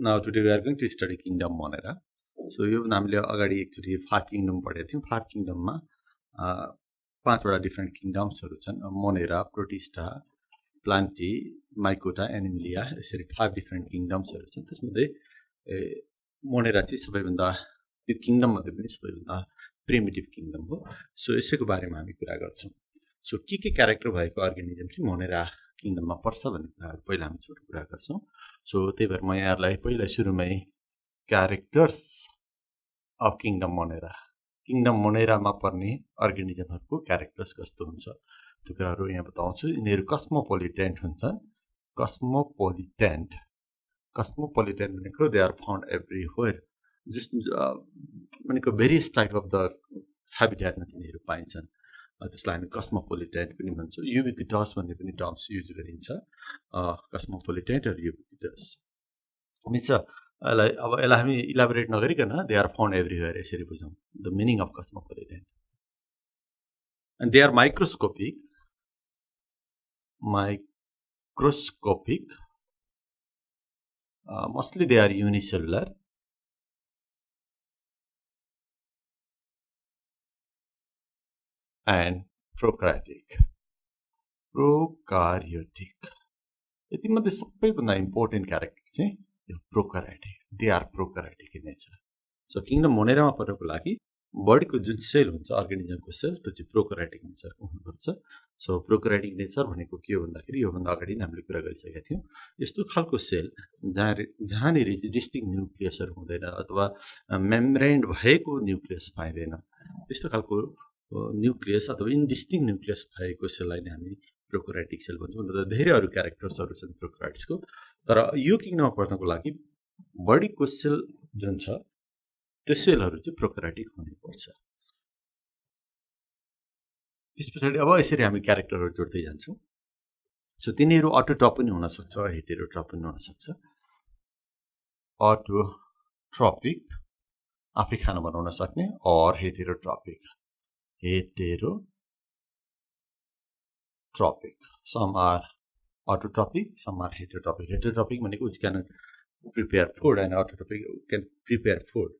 now today we are going to study kingdom monera. So यो हामीले अगाडि एकचोटि 5 किंगडम पढेको थियौं 5 किंगडममा पाँचवटा डिफरेंट किंगडम्सहरु छन् Monera protista plenty mycota Animalia यसरी 5 डिफरेंट किंगडम्सहरु छन् त्यसमध्ये मोनेरा चाहिँ सबैभन्दा त्यो किंगडम मध्ये पनि सबैभन्दा प्रिमिटिभ किंगडम हो सो यसैको बारेमा हामी कुरा गर्छौं सो के क्यारेक्टर भएको अर्गानिजम चाहिँ मोनेरा किंगडममा पर्छ भन्ने कुराहरु पहिला हामी छोटो कुरा गर्छौं सो त्यही भएर म यहाँहरुलाई पहिला सुरुमै क्यारेक्टर्स अफ किंगडम मोनेरामा पर्ने अर्गानिजमहरुको क्यारेक्टर्स कस्तो हुन्छ त्यो कुराहरु यहाँ बताउँछु यिनीहरु कस्मोपोलिटेन्ट हुन्छन् कस्मोपोलिटेन्ट भनेको they are found everywhere just भनेको भेरियस टाइप अफ द ह्याबिटेटमा तिनीहरु पाइन्छन् त्यसलाई हामी कस्मोपोलिटेन्ट पनि भन्छौं युबिक्विटस भन्ने पनि टर्म्स युज गरिन्छ कस्मोपोलिटेन्ट र युबिक्विटस मिन्छ अब यसलाई हामी इलाबोरेट नगरिकन दे आर फाउन्ड एभ्रीवेयर यसरी बुझौं the meaning of cosmopolitan and they are microscopic mostly they are unicellular and prokaryotic यति मध्ये सबैभन्दा इम्पोर्टेन्ट क्यारेक्टर चाहिँ यो prokaryotic they are prokaryotic in nature so kingdom मोनेरामा पर्नको लागि बडीको जुन सेल हुन्छ अर्गानिजमको सेल त्यो चाहिँ प्रोकार्योटिक नेचरको हुनुपर्छ सो प्रोकार्योटिक नेचर भनेको के हो भन्दाखेरि यो भन्दा अगाडि हामीले कुरा गरिसकेका थियौं यस्तो खालको सेल जहाँनेरि डिस्टिंक्ट न्यूक्लियसहरु हुँदैन अथवा मेम्ब्रेन भएको न्यूक्लियस पाइदैन त्यस्तो खालको न्यूक्लियस अथवा इनडिस्टिंक्ट न्यूक्लियस भएको सेललाई नै हामी प्रोकार्योटिक सेल भन्छौं र धेरै अरु क्यारेक्टर्सहरु छन् प्रोकार्योटिक्सको तर यो किंगडममा पर्नको लागि बडीको सेल जुन छ त्यो सेलहरु चाहिँ प्रोकार्योटिक हुनुपर्छ त्यसपछि अब यसरी हामी क्यारेक्टरहरु जोड्दै जान्छौं सो तिनीहरु अटोट्रफ पनि हुन सक्छ हेटेरोट्रफ पनि हुन सक्छ अटोट्रपिक आफै खाना बनाउन सक्ने और हेटेरोट्रपिक some are autotrophic some are heterotropic भनेको which cannot prepare food and autotrophic can prepare food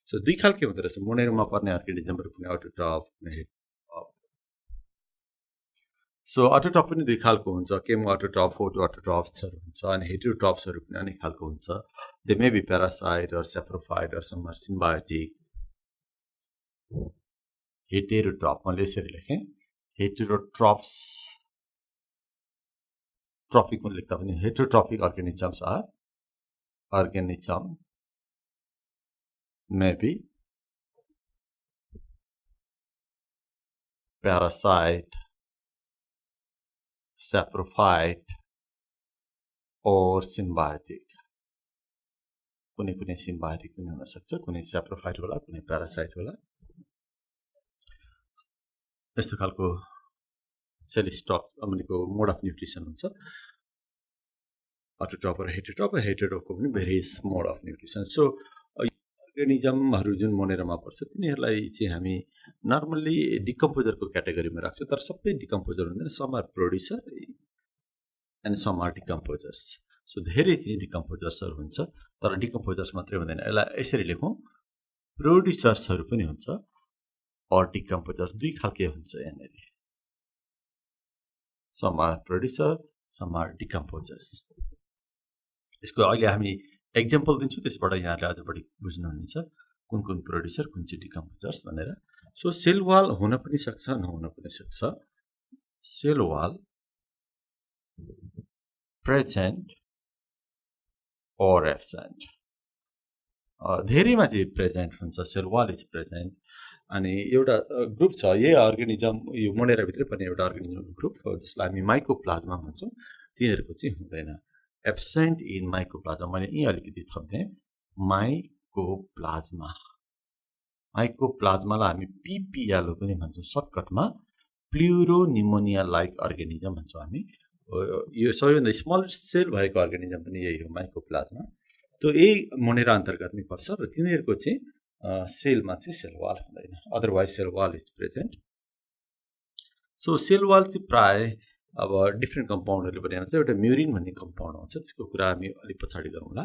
so दुई खालको हुँदो रहेछ मोनेरामा पर्ने अर्गानिजमहरु पनि अटोट्रफ सो अटोट्रफ पनि दुई खालको हुन्छ केमो अटोट्रफ फोटो अटोट्रफ्सहरु हुन्छ अनि हेटेरोट्रफ्सहरु पनि अनेक खालको हुन्छ they may be parasite or saprophyte or some are symbiotic heterotroph मैले यसरी लेखेँ हेटेरोट्रफ्स ट्रपिक पनि लेख्दा पनि हेटेरोट्रपिक organisms may be parasite saprophyte or symbiotic कुनै symbiotic पनि हुन सक्छ कुनै saprophyte होला कुनै parasite होला यस्तो खालको सेल स्टक भनेको मोड अफ न्यूट्रिसन हुन्छ अटोट्रफ र हेटेरोट्रफको पनि various mode of nutrition so अर्गानिजमहरु जुन मोनेरामा पर्छ तिनीहरुलाई चाहिँ हामी नर्मली डिकम्पोजरको क्याटेगोरीमा राख्छौं तर सबै डिकम्पोजर हुँदैन some are producer and some are decomposers so धेरै चाहिँ डिकम्पोजर्सहरु हुन्छ तर डिकम्पोजर्स मात्रै हुँदैन यसलाई यसरी लेखौं प्रोड्युसर्सहरु पनि हुन्छ और डिकम्पोजर्स दुई खालके हुन्छ यहाँनेरि some are producer some are decomposers यसको अहिले हामी एक्जाम्पल दिन्छु त्यसबाट यहाँले अझ बढी बुझ्नुहुनेछ कुन प्रोड्युसर कुन चाहिँ डिकम्पोजर्स भनेर सो सेल वाल हुन पनि सक्छ नहुन पनि सक्छ cell wall present or absent धेरैमा चाहिँ प्रेजेन्ट हुन्छ सेल वाल इज प्रेजेन्ट अनि एउटा ग्रुप छ यही अर्गानिजम यो मोनेरा भित्र पर्ने एउटा अर्गानिजम ग्रुप जसलाई हामी माइकोप्लाज्मा भन्छौं तिनीहरुको चाहिँ हुँदैन एब्सेन्ट इन माइकोप्लाज्मा मैले यही अलिकति थप्दै माइकोप्लाज्मालाई हामी पीपीएल पनि भन्छौं सर्टकटमा प्लुरोनिमोनिया लाइक अर्गानिजम भन्छौं हामी यो सबैभन्दा स्मल सेल भएको अर्गानिजम पनि यही हो माइकोप्लाज्मा त्यो यही मोनेरा अन्तर्गत नै पर्छ र तिनीहरुको चाहिँ सेलमा चाहिँ सेल वाल हुँदैन otherwise sale wall is present so cell wall चाहिँ प्राय अब डिफरेन्ट कम्पाउन्डहरुले बनाएको हुन्छ एउटा म्युरिन भन्ने कम्पाउन्ड हुन्छ त्यसको कुरा हामी अलि पछाडी गरौँला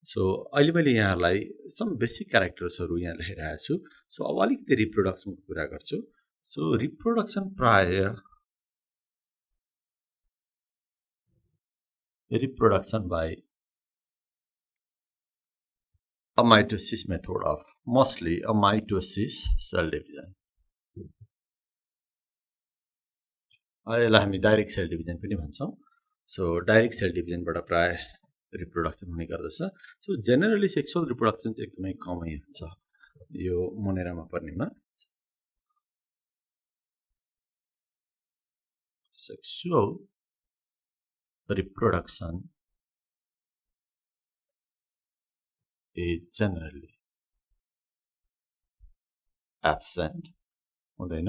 सो अहिले मैले यहाँलाई सम बेसिक क्यारेक्टर्सहरु यहाँ लेखिरहेको छु सो अब अलिकति रिप्रोडक्सनको कुरा गर्छु सो रिप्रोडक्सन प्राय reproduction by a mitosis method of mostly a mitosis cell division. यसलाई हामी डाइरेक्ट सेल डिभिजन पनि भन्छौँ सो डाइरेक्ट सेल डिभिजनबाट प्राय रिप्रोडक्सन हुने गर्दछ सो जेनरली सेक्सुअल रिप्रोडक्सन चाहिँ एकदमै कमै हुन्छ यो मोनेरामा पर्नेमा sexual reproduction is generally absent हुँदैन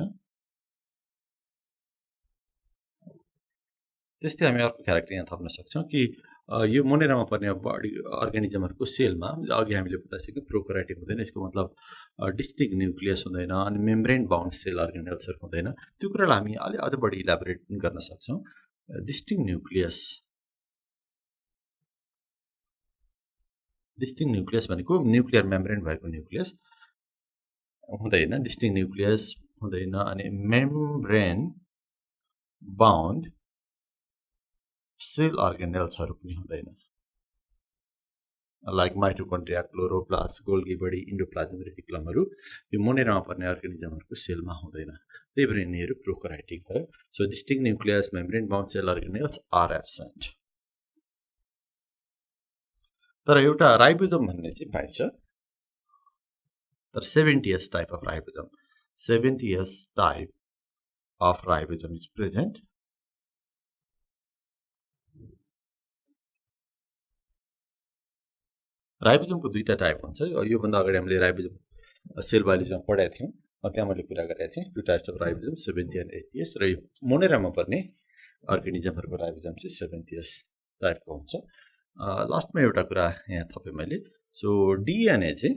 त्यस्तै हामी अर्को क्यारेक्टर यहाँ थप्न सक्छौं कि यो मोनेरामा पर्ने बडी अर्गानिजमहरुको सेलमा अघि हामीले बताइसक्यौं प्रोकार्योटिक हुँदैन यसको मतलब डिस्टिंक्ट न्यूक्लियस हुँदैन अनि मेम्ब्रेन बाउन्ड सेल अर्गानेल्सहरु हुँदैन त्यो कुरालाई हामी अलि अझ बढी इलाबोरेट गर्न सक्छौं डिस्टिंक्ट न्यूक्लियस भनेको न्यूक्लियर मेम्ब्रेन भएको न्यूक्लियस हुँदैन डिस्टिंक्ट न्यूक्लियस हुँदैन अनि मेम्ब्रेन बाउन्ड सेल अर्गानेल्सहरु पनि हुँदैन like mitochondria chloroplast Golgi body endoplasmic रेटिकुलमहरु यो मोनेरामा पर्ने अर्गानिजमहरुको सेलमा हुँदैन त्यही भएर यिनीहरु प्रोकार्योटिक भयो so distinct nucleus membrane bound cell organelles are absent तर एउटा राइबोसोम भन्ने चाहिँ पाइन्छ तर 70s type of ribosome 70s type of ribosome is present राइबोसोमको दुईटा टाइप हुन्छ यो भन्दा अगाडि हामीले राइबोसोम सेल बायोलोजीमा पढाएको थियौं त्यहाँ मैले कुरा गरेको थिएँ to types of ribosome 70 and 80s र यो मोनेरामा पर्ने अर्गानिजमहरुको राइबोसोम चाहिँ 70s टाइपको हुन्छ लास्टमा एउटा कुरा यहाँ थपे मैले सो डीएनए चाहिँ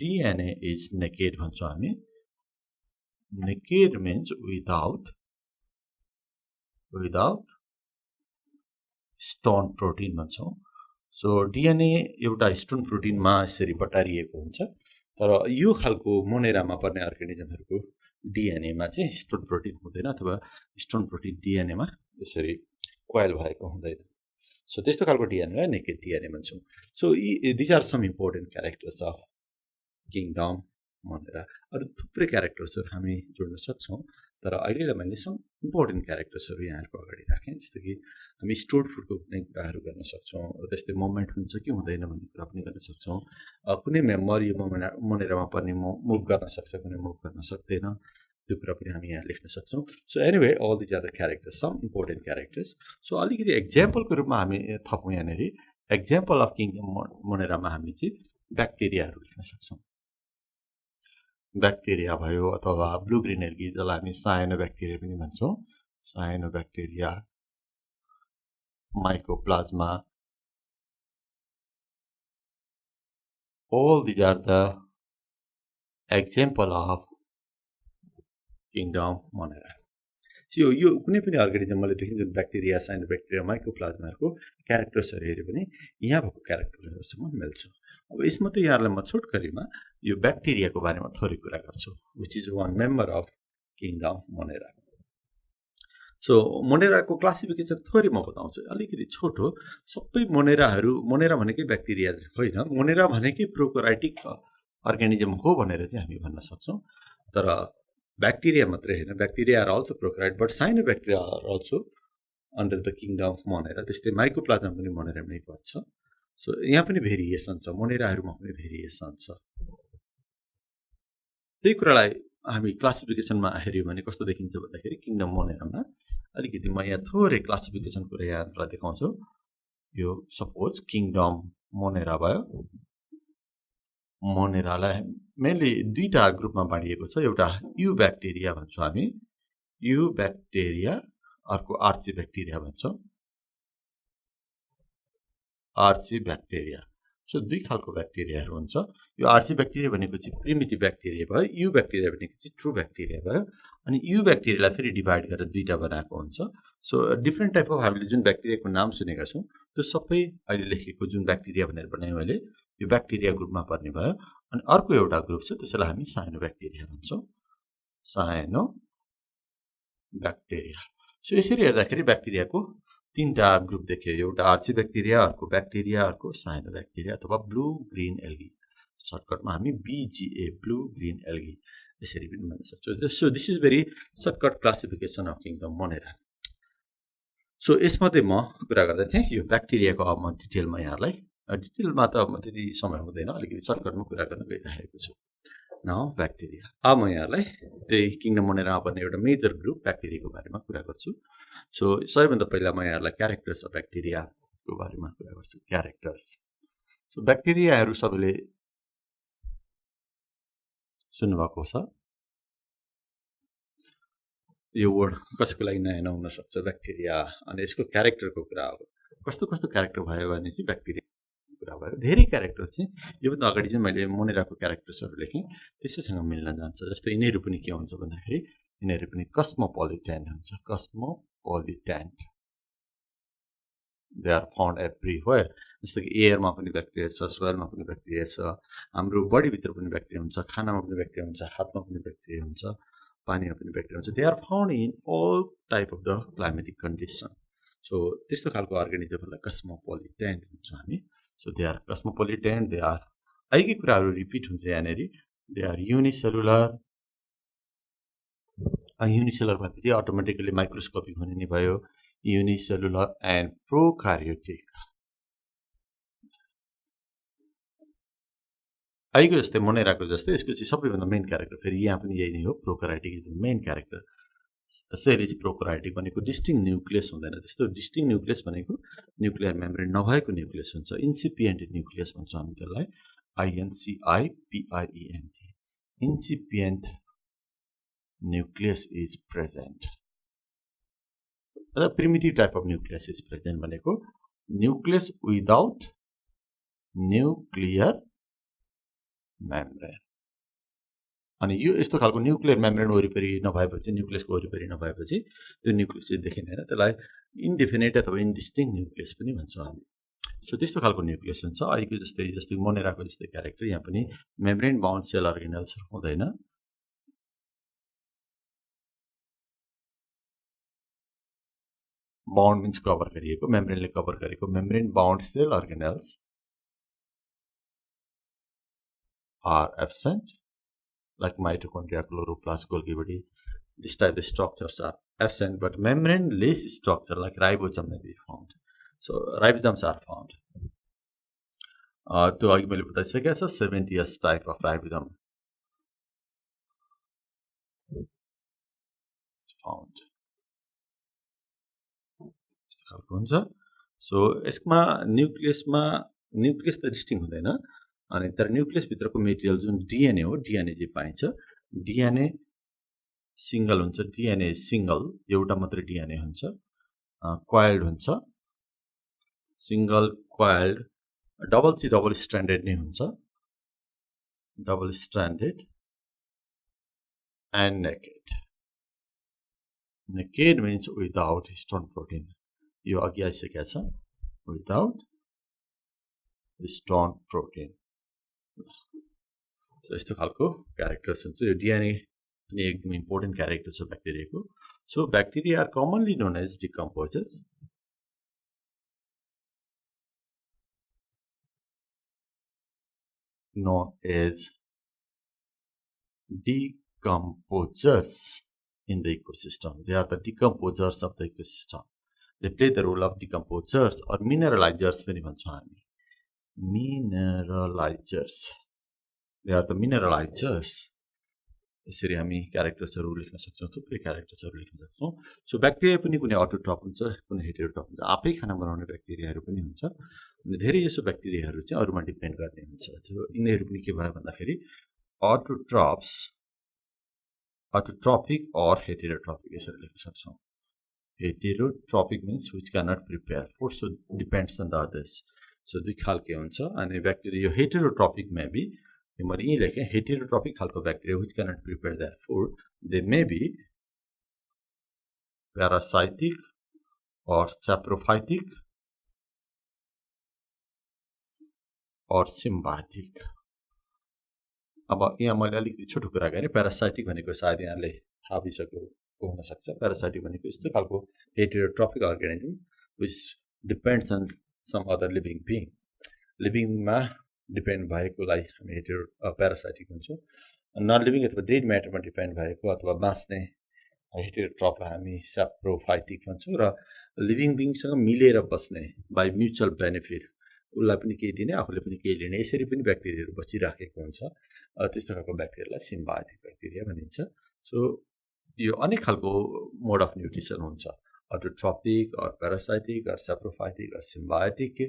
डीएनए इज नेकेड भन्छौं हामी naked means without stone protein भन्छौं सो डीएनए एउटा स्टोन प्रोटिनमा यसरी बटारिएको हुन्छ तर यो खालको मोनेरामा पर्ने अर्गानिजमहरुको डीएनए मा चाहिँ स्टोन प्रोटिन हुँदैन अथवा स्टोन प्रोटिन डीएनए मा यसरी कोइल भएको हुँदैन सो त्यस्तो खालको डीएनए लाई नेकेड डीएनए भन्छौं so this are some important characters of kingdom Monera अरु थुप्रै क्यारेक्टर्सहरु हामी जोड्न सक्छौं तर अहिले मैले सम इम्पोर्टेन्ट क्यारेक्टर्सहरु यहाँहरुको अगाडि राखे जस्तो कि हामी स्टोर्ड फुडको कुनै कुराहरु गर्न सक्छौं त्यस्तै मोमेन्ट हुन्छ कि हुँदैन भन्ने कुरा पनि गर्न सक्छौं कुनै मेम्बर यो मोनेरामा पर्ने मुभ गर्न सक्छ कुनै मुभ गर्न सक्दैन त्यो कुरा पनि हामी यहाँ लेख्न सक्छौं so anyway all this are the characters some important characters so अलिकति एक्जाम्पलको रूपमा हामी थपौं यहाँनेरि एक्जाम्पल अफ किङडम मोनेरामा हामी चाहिँ ब्याक्टेरियाहरु लेख्न सक्छौं ब्याक्टेरिया भयो अथवा ब्लू ग्रीन एल्गी जसलाई हामी सायनोब्याक्टेरिया पनि भन्छौं सायनोब्याक्टेरिया mycoplasma all these are the example of kingdom monera so यो कुनै पनि अर्गानिजमले देखिन्छ जुन ब्याक्टेरिया सायनोब्याक्टेरिया माइकोप्लाज्माहरुको क्यारेक्टर्सहरु हेर्यो भने यहाँ भएको क्यारेक्टरहरुसँग मिल्छ अब यसमा त यहाँहरुलाई म छोटकरीमा यो ब्याक्टेरियाको बारेमा थोरै कुरा गर्छु which is one member of kingdom Monera so मोनेराको क्लासिफिकेसन थोरै म बताउँछु अलिकति छोटो सबै मोनेरा भनेकै ब्याक्टेरिया होइन मोनेरा भनेकै प्रोकार्योटिक अर्गानिजम हो भनेर चाहिँ हामी भन्न सक्छौं तर ब्याक्टेरिया मात्रै हैन bacteria are also prokaryote but cyanobacteria are also under the kingdom of Monera त्यस्तै माइकोप्लाज्मा पनि मोनेरामै पर्छ सो यहाँ पनि भेरिएसन छ मोनेराहरुमा पनि भेरिएसन छ त्यही कुरालाई हामी क्लासिफिकेसनमा हेर्यौं भने कस्तो देखिन्छ भन्दाखेरि किङडम मोनेरामा अलिकति म यहाँ थोरै क्लासिफिकेसन कुरा यहाँलाई देखाउँछु यो सपोज किङडम मोनेरा भयो मोनेरालाई मेनली दुईटा ग्रुपमा बाँडिएको छ एउटा यु ब्याक्टेरिया भन्छौं हामी यु ब्याक्टेरिया अर्को आर्ची ब्याक्टेरिया भन्छौं आर्ची ब्याक्टेरिया सो दुई खालको ब्याक्टेरियाहरू हुन्छ यो आरसी ब्याक्टेरिया भनेको चाहिँ प्रिमिटिभ ब्याक्टेरिया भयो यु ब्याक्टेरिया भनेको चाहिँ ट्रु ब्याक्टेरिया भयो अनि यु ब्याक्टेरियालाई फेरि डिभाइड गरेर दुईटा बनाएको हुन्छ सो डिफ्रेन्ट टाइप अफ हामीले जुन ब्याक्टेरियाको नाम सुनेका छौँ त्यो सबै अहिले लेखेको जुन ब्याक्टेरिया भनेर बनायौँ अहिले यो ब्याक्टेरिया ग्रुपमा पर्ने भयो अनि अर्को एउटा ग्रुप छ त्यसलाई हामी साइनो ब्याक्टेरिया भन्छौँ साइनो ब्याक्टेरिया सो यसरी हेर्दाखेरि ब्याक्टेरियाको तीनटा ग्रुप देखियो एउटा आर्ची ब्याक्टेरिया अर्को साइनो ब्याक्टेरिया अथवा ब्लू ग्रीन एल्गी सर्टकटमा हामी BGA ब्लू ग्रीन एल्गी यसरी पनि भन्न सक्छौँ so this is very shortcut classification of kingdom Monera so यसमध्ये म कुरा गर्दै थिएँ यो ब्याक्टेरियाको अब म डिटेलमा यहाँलाई डिटेलमा त म त्यति समय हुँदैन अलिकति सर्टकटमा कुरा गर्न गइरहेको छु नाउ ब्याक्टेरिया अब म यहाँलाई त्यही किङडम मोनेरामा पर्ने एउटा मेजर ग्रुप ब्याक्टेरियाको बारेमा कुरा गर्छु सो सबैभन्दा पहिला म यहाँलाई क्यारेक्टर्स अफ ब्याक्टेरियाको बारेमा कुरा गर्छु क्यारेक्टर्स सो ब्याक्टेरियाहरू सबैले सुन्नुभएको छ यो वर्ड कसैको लागि नयाँ नहुन सक्छ ब्याक्टेरिया अनि यसको क्यारेक्टरको कुरा हो कस्तो कस्तो क्यारेक्टर भयो भने चाहिँ ब्याक्टेरिया कुरा भयो धेरै क्यारेक्टर चाहिँ योभन्दा अगाडि चाहिँ मैले मोनेराको क्यारेक्टर्सहरू लेखेँ त्यसैसँग मिल्न जान्छ जस्तो यिनीहरू पनि के हुन्छ भन्दाखेरि यिनीहरू पनि कस्मोपोलिटेन्ट हुन्छ कस्मोपोलिटेन्ट दे आर फाउन्ड एभ्रिवेयर जस्तो कि एयरमा पनि ब्याक्टेरिया छ सोइलमा पनि ब्याक्टेरिया छ हाम्रो बडीभित्र पनि ब्याक्टेरिया हुन्छ खानामा पनि ब्याक्टेरिया हुन्छ हातमा पनि ब्याक्टेरिया हुन्छ पानीमा पनि ब्याक्टेरिया हुन्छ they are found in all type of the climatic condition so त्यस्तो खालको अर्गानिजमहरूलाई कस्मोपोलिटेन्ट भन्छौँ हामी so they are cosmopolitan they are अहिलेकै कुराहरू रिपिट हुन्छ यहाँनिर दे आर युनिसेलुलर भएपछि अटोमेटिकली माइक्रोस्कोपिक हुने नि भयो युनिसेलुलर एन्ड प्रोकार्योटिक अहिलेको जस्तै मोनेराको जस्तै यसको चाहिँ सबैभन्दा मेन क्यारेक्टर फेरि यहाँ पनि यही नै हो prokaryotic is the main character त्यसैले चाहिँ प्रोकार्योटिक भनेको डिस्टिङ न्युक्लियस हुँदैन त्यस्तो डिस्टिङ न्युक्लियस भनेको न्युक्लियर मेम्ब्रेन नभएको न्युक्लियस हुन्छ इन्सिपिएन्ट न्युक्लियस भन्छौँ हामी त्यसलाई INCIPIENT incipient nucleus is present primitive type of nucleus is present भनेको न्युक्लियस विदाउट न्युक्लियर मेम्ब्रेन अनि यो यस्तो खालको न्युक्लियर मेम्ब्रेन वरिपरि नभएपछि न्युक्लियसको वरिपरि नभएपछि त्यो न्युक्लियस चाहिँ देखिँदैन त्यसलाई इन्डिफिनेट अथवा इन्डिस्टिङ न्युक्लियस पनि भन्छौँ हामी सो त्यस्तो खालको न्युक्लियस हुन्छ अहिलेको जस्तै मोनेराको जस्तै क्यारेक्टर यहाँ पनि मेम्ब्रेन बाउन्ड सेल अर्गेनल्सहरू हुँदैन बाउन्ड मिन्स कभर गरिएको मेम्ब्रेनले कभर गरेको membrane bound cell organelles are absent like mitochondria, chloroplast, Golgi body. This type of structures are absent, but membrane-less structure like ribosome may be found. So ribosomes are found. To arguably put this again, 70s type of ribosome is found. So यसमा nucleus त distinct हुँदैन अनि तर nucleus भित्रको material जुन DNA हो DNA चाहिँ पाइन्छ डिएनए सिंगल हुन्छ डिएनए सिंगल एउटा मात्र डिएनए हुन्छ क्वाइल्ड हुन्छ सिंगल क्वाइल्ड डबल स्ट्रान्डेड नै हुन्छ double stranded and naked means without histone protein यो अघि आइसकेको छ विदाउट हिस्टोन प्रोटिन सो यस्तो खालको क्यारेक्टर्स हुन्छ यो डिएनए पनि एकदम इम्पोर्टेन्ट क्यारेक्टर छ ब्याक्टेरियाको so bacteria are commonly known as decomposers in the ecosystem. They are the decomposers of the ecosystem. They play the role of decomposers or mineralizers पनि भन्छौँ हामी mineralizers. They are the mineralizers. यसरी हामी क्यारेक्टर्सहरू लेख्न सक्छौँ थुप्रै क्यारेक्टर्सहरू लेख्न सक्छौँ सो ब्याक्टेरिया पनि कुनै अटोट्रप हुन्छ कुनै हेटेरोट्रप हुन्छ आफै खाना बनाउने ब्याक्टेरियाहरू पनि हुन्छ अनि धेरै जसो ब्याक्टेरियाहरू चाहिँ अरूमा डिपेन्ड गर्ने हुन्छ त्यो यिनीहरू पनि के भयो भन्दाखेरि अटोट्रपिक अर हेटेरोट्रपिक यसरी लेख्न सक्छौँ heterotropic means which can not prepare food so depends on the others so दुई खालको हुन्छ अनि ब्याक्टेरिया यो हेटेरोट्रोपिक मे बी मैले यही लेखेँ हेटेरोट्रोपिक खालको bacteria which cannot prepare their food they may be parasitic or saprophytic or symbiotic. अब यहाँ मैले अलिकति छोटो कुरा गरेँ प्यारासाइटिक भनेको सायद यहाँले थाहा भइसकेको हुन सक्छ प्यारासाइटिक भनेको यस्तो खालको heterotropic organism which depends on some other living being लिभिङमा डिपेन्ड भएकोलाई हामी प्यारासाइटिक भन्छौँ नन लिभिङ अथवा डेड म्याटरमा डिपेन्ड भएको अथवा बाँच्ने हेटेरोट्रोपलाई हामी स्याप्रोफाइटिक भन्छौँ र लिभिङ बिङसँग मिलेर बस्ने बाई म्युचुअल बेनिफिट उसलाई पनि केही दिने आफूले पनि केही लिने यसरी पनि ब्याक्टेरियाहरू बसिराखेको हुन्छ त्यस्तो खालको ब्याक्टेरियालाई सिम्बायोटिक ब्याक्टेरिया भनिन्छ सो यो अनेक खालको मोड अफ न्युट्रिसन हुन्छ autotropic or parasitic or saprophytic or symbiotic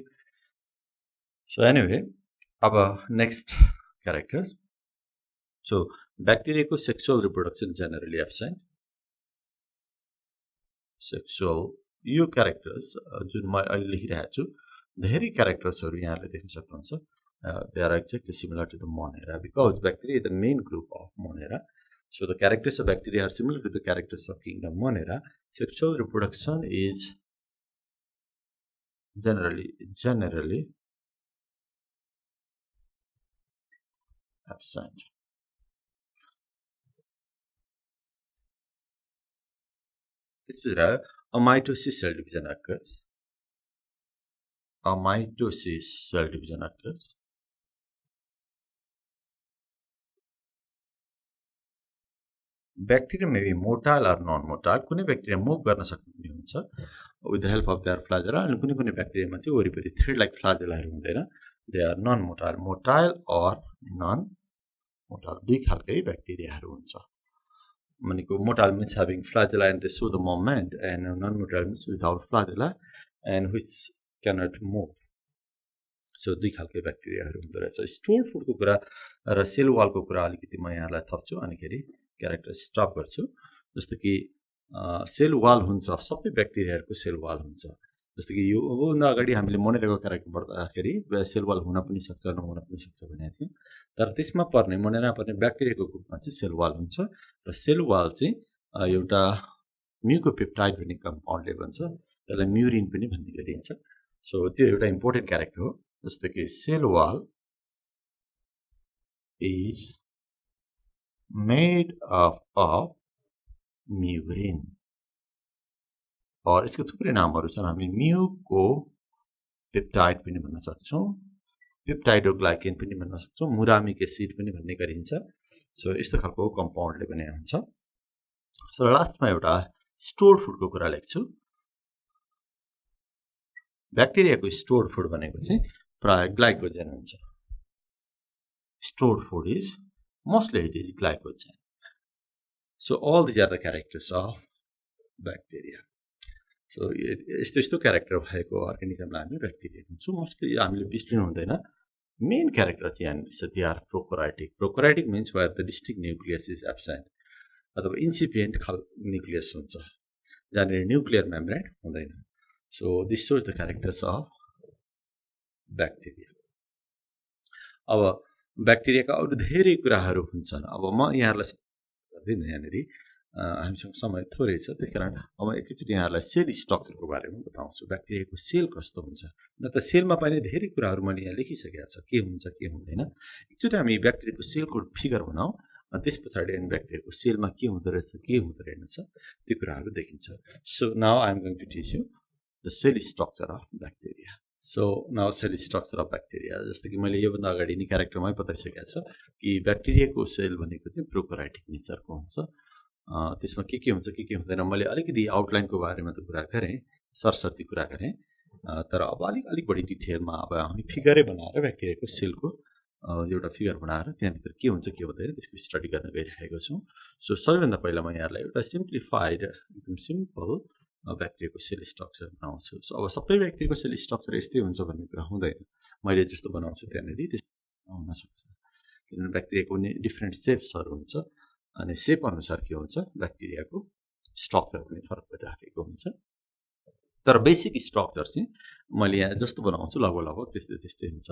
so anyway अब नेक्स्ट क्यारेक्टर सो ब्याक्टेरियाको sexual reproduction generally absent sexual यो क्यारेक्टर्स जुन म अहिले लेखिरहेको छु धेरै क्यारेक्टर्सहरू यहाँले देख्न सक्नुहुन्छ they are exactly similar to the Monera because bacteria is the main group of Monera so the characters of bacteria are similar to the characters of kingdom Monera sexual reproduction is generally absent. This is where a mitosis cell division occurs. A mitosis cell division occurs. Bacteria may be motile or non-motile. कुनै bacteria move गर्न सक्ने हुन्छ with the help of their flagella and कुनै bacteria चाहिँ वरिपरि thread like flagella हुँदैन. They are non-motile, motile or non-motile. दुई खालकै ब्याक्टेरियाहरू हुन्छ भनेको motile means having flagella and they show the movement and non-motile means without flagella and which cannot move. So दुई खालकै ब्याक्टेरियाहरू हुँदो रहेछ स्टोर्ड फुडको कुरा र सेल वालको कुरा अलिकति म यहाँलाई थप्छु अनिखेरि क्यारेक्टर स्टप गर्छु जस्तो कि सेल वाल हुन्छ सबै ब्याक्टेरियाहरूको सेल वाल हुन्छ जस्तो कि यो भन्दा अगाडि हामीले मोनेराको क्यारेक्टर पढ्दाखेरि सेल वाल हुन पनि सक्छ नहुन पनि सक्छ भनेको थियौँ तर त्यसमा पर्ने मोनेरा पर्ने ब्याक्टेरियाको ग्रुपमा चाहिँ सेल वाल हुन्छ र सेल वाल चाहिँ एउटा म्युकोपेप्टाइड भन्ने कम्पाउन्डले भन्छ त्यसलाई म्युरिन पनि भन्ने गरिन्छ सो त्यो एउटा इम्पोर्टेन्ट क्यारेक्टर हो जस्तो कि sale wall is made up of म्युरिन और यसको थुप्रै नामहरू छन् हामी म्युकोपेप्टाइड पनि भन्न सक्छौँ पेप्टाइडोग्लाइकेन पनि भन्न सक्छौँ मुरामिक एसिड पनि भन्ने गरिन्छ सो यस्तो खालको कम्पाउन्डले बनेको हुन्छ सो लास्टमा एउटा स्टोर्ड फुडको कुरा लेख्छु ब्याक्टेरियाको स्टोर्ड फुड भनेको चाहिँ प्राय ग्लाइकोजेन हुन्छ stored food is mostly it is glycogen. So all these are the characters of bacteria. So यस्तो क्यारेक्टर भएको अर्गानिजमलाई हामी ब्याक्टेरिया भन्छौँ मोस्टली हामीले बिर्सिनु हुँदैन मेन क्यारेक्टर चाहिँ यहाँनिर छ they are prokaryotic prokaryotic means where the distinct nucleus is absent अथवा इन्सिपिएन्ट न्युक्लियस हुन्छ जहाँनिर न्युक्लियर मेम्ब्रेन हुँदैन so this shows the characters of bacteria अब ब्याक्टेरियाका अरू धेरै कुराहरू हुन्छन् अब म यहाँहरूलाई गर्दिनँ यहाँनिर हामीसँग समय थोरै छ त्यस कारण अब एकैचोटि यहाँहरूलाई सेल स्ट्रक्चरको बारेमा बताउँछु ब्याक्टेरियाको सेल कस्तो हुन्छ न त सेलमा पाइने धेरै कुराहरू मैले यहाँ लेखिसकेको छु के हुन्छ के हुँदैन एकचोटि हामी ब्याक्टेरियाको सेलको फिगर बनाऊ त्यस पछाडि अनि ब्याक्टेरियाको सेलमा के हुँदो रहेछ के हुँदो रहेनछ त्यो कुराहरू देखिन्छ so now I am going to teach you the cell structure of bacteria so now cell structure of bacteria जस्तो कि मैले योभन्दा अगाडि नै क्यारेक्टरमै बताइसकेको छु कि ब्याक्टेरियाको सेल भनेको चाहिँ प्रोकोराइटिक नेचरको हुन्छ त्यसमा के हुन्छ के हुँदैन मैले अलिकति आउटलाइनको बारेमा त कुरा गरेँ सरसर्ती कुरा गरेँ तर अब अलिक बढी डिटेलमा अब हामी फिगरै बनाएर ब्याक्टेरियाको सेलको एउटा फिगर बनाएर त्यहाँभित्र के हुन्छ के हुँदैन त्यसको स्टडी गर्न गइरहेको छौँ सो सबैभन्दा पहिला म यहाँलाई एउटा सिम्प्लिफाइड एकदम सिम्पल ब्याक्टेरियाको सेल स्ट्रक्चर बनाउँछु सो अब सबै ब्याक्टेरियाको सेल स्ट्रक्चर यस्तै हुन्छ भन्ने कुरा हुँदैन मैले जस्तो बनाउँछु त्यहाँनिर त्यस्तो हुनसक्छ किनभने ब्याक्टेरियाको डिफ्रेन्ट सेप्सहरू हुन्छ अनि सेप अनुसार के हुन्छ ब्याक्टेरियाको स्ट्रक्चर पनि फरक परिराखेको हुन्छ तर बेसिक स्ट्रक्चर चाहिँ मैले यहाँ जस्तो बनाउँछु लगभग त्यस्तै हुन्छ।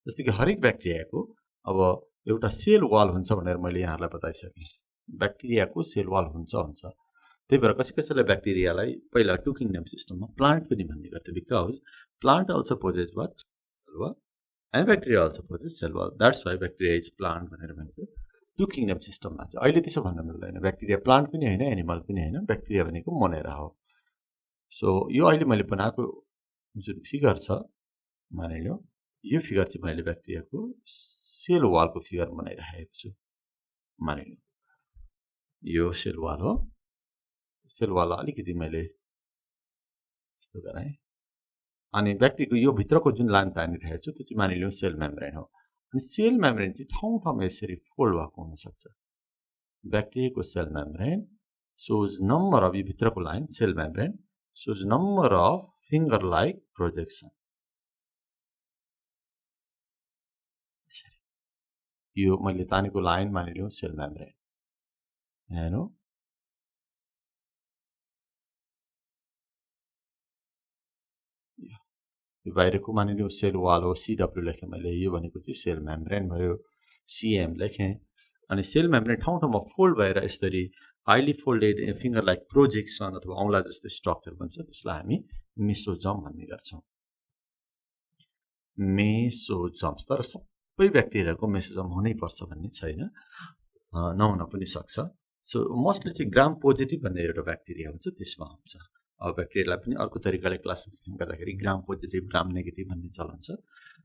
जस्तै कि हरेक ब्याक्टेरियाको अब एउटा सेल वाल हुन्छ भनेर मैले यहाँहरूलाई बताइसकेँ। ब्याक्टेरियाको सेल वाल हुन्छ त्यही भएर कसैलाई ब्याक्टेरियालाई पहिला टु किङडम सिस्टममा प्लान्ट पनि भन्ने गर्थ्यो, because plant also possess what cell wall and bacteria also possess cell wall, that's why bacteria is plant भनेर भन्छ। टु किङडम सिस्टममा चाहिँ अहिले त्यसो भन्न मिल्दैन, ब्याक्टेरिया प्लान्ट पनि होइन एनिमल पनि होइन, ब्याक्टेरिया भनेको मोनेरा हो। सो यो अहिले मैले बनाएको जुन फिगर छ मानिलिउँ, यो फिगर चाहिँ मैले ब्याक्टेरियाको सेल वालको फिगर बनाइराखेको छु। मानिलिउँ यो सेल वाल हो, सेल वाल अलिकति मैले यस्तो गराएँ, अनि ब्याक्टेरियाको यो भित्रको जुन लाइन तानिरहेको छु त्यो चाहिँ मानिलिउँ सेल मेम्ब्रेन हो। अनि सेल मेम्ब्रेन चाहिँ ठाउँमा यसरी फोल्ड भएको हुनसक्छ। ब्याक्टेरियाको cell membrane shows number of, यो भित्रको line cell membrane shows number of finger-like projection. यो मैले तानेको लाइन मानिलिउँ सेल मेम्ब्रेन हेर्नु, यो बाहिरको मानिलिउँ सेल वाल हो, CW लेखेँ मैले, यो भनेको चाहिँ सेल मेम्ब्रेन भयो, CM लेखेँ। अनि सेल मेम्ब्रेन ठाउँमा फोल्ड भएर यसरी highly folded finger like projection अथवा औँला जस्तो स्ट्रक्चर बन्छ, त्यसलाई हामी मेसोजम भन्ने गर्छौँ। मेसोजम्स, तर सबै ब्याक्टेरियाको मेसोजम हुनैपर्छ भन्ने छैन, नहुन पनि सक्छ। सो मोस्टली चाहिँ ग्राम पोजिटिभ भन्ने एउटा ब्याक्टेरिया हुन्छ, त्यसमा हुन्छ। अब ब्याक्टेरियालाई पनि अर्को तरिकाले क्लासिफिकेसन गर्दाखेरि ग्राम पोजिटिभ ग्राम नेगेटिभ भन्ने चलन छ।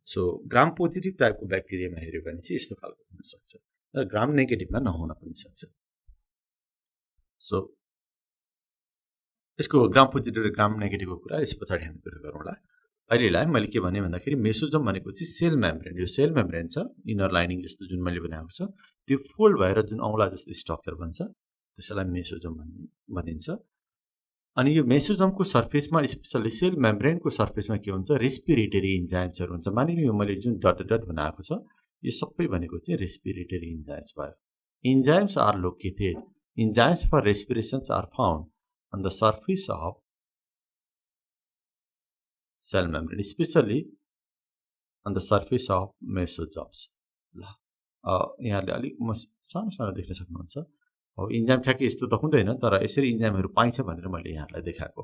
सो ग्राम पोजिटिभ टाइपको ब्याक्टेरियामा हेऱ्यो भने चाहिँ यस्तो खालको हुनसक्छ, र ग्राम नेगेटिभमा नहुन पनि सक्छ। सो यसको ग्राम पोजिटिभ र ग्राम नेगेटिभको कुरा यस पछाडि हामी कुरा गरौँला। अहिलेलाई मैले के भने भन्दाखेरि मेसोजम भनेको चाहिँ सेल मेम्ब्रेन, यो सेल मेम्ब्रेन छ इनर लाइनिङ जस्तो जुन मैले बनाएको छ, त्यो फोल्ड भएर जुन औँला जस्तो स्ट्रक्चर बन्छ त्यसलाई मेसोजम भनिन्छ। अनि यो मेसोजमको सर्फेसमा स्पेसली सेल मेम्ब्रेनको सर्फेसमा के हुन्छ, रेस्पिरेटरी इन्जाइम्सहरू हुन्छ। मानिलिउँ मैले जुन डट बनाएको छ यो सबै भनेको चाहिँ रेस्पिरेटरी इन्जाइम्स भयो। Enzymes are located, enzymes for respirations are found on the surface of cell membrane, especially on the surface of mesosomes. यहाँले अलिक सानो देख्न सक्नुहुन्छ। अब इन्जाइम ठ्याक्कै यस्तो त हुँदैन, तर यसरी इन्जाइमहरू पाइन्छ भनेर मैले यहाँलाई देखाएको।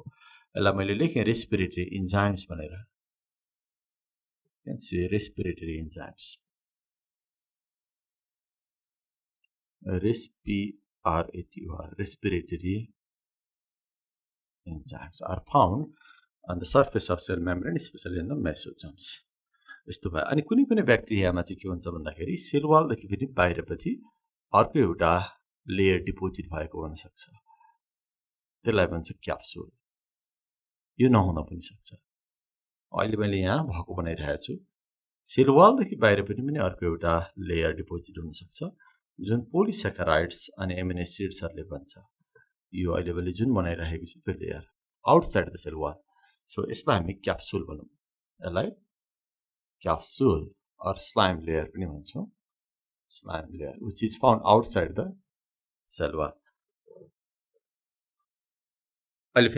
यसलाई मैले लेखेँ रेस्पिरेटरी इन्जाइम्स भनेर, respiratory enzymes, respiratory enzymes are found on the surface of cell membrane, especially in the mesosomes. यस्तो भयो। अनि कुनै ब्याक्टेरियामा चाहिँ के हुन्छ भन्दाखेरि सेल वालदेखि पनि बाहिरपट्टि अर्को एउटा लेयर डिपोजिट भएको हुनसक्छ, त्यसलाई भन्छ क्याप्सुल। यो नहुन पनि सक्छ। अहिले मैले यहाँ भएको बनाइरहेको छु, सेल वालदेखि बाहिरपट्टि पनि अर्को एउटा लेयर डिपोजिट हुनसक्छ जुन पोलिसेकेराइड्स अनि एमिनो एसिड्सहरूले बन्छ। यो अहिले मैले जुन बनाइरहेको छु त्यो layer outside the cell wall. So यसलाई हामी क्याप्सुल भनौँ, यसलाई क्याप्सुल अर स्लाइम लेयर पनि भन्छौँ, slime layer which is found outside the cell wall. अहिले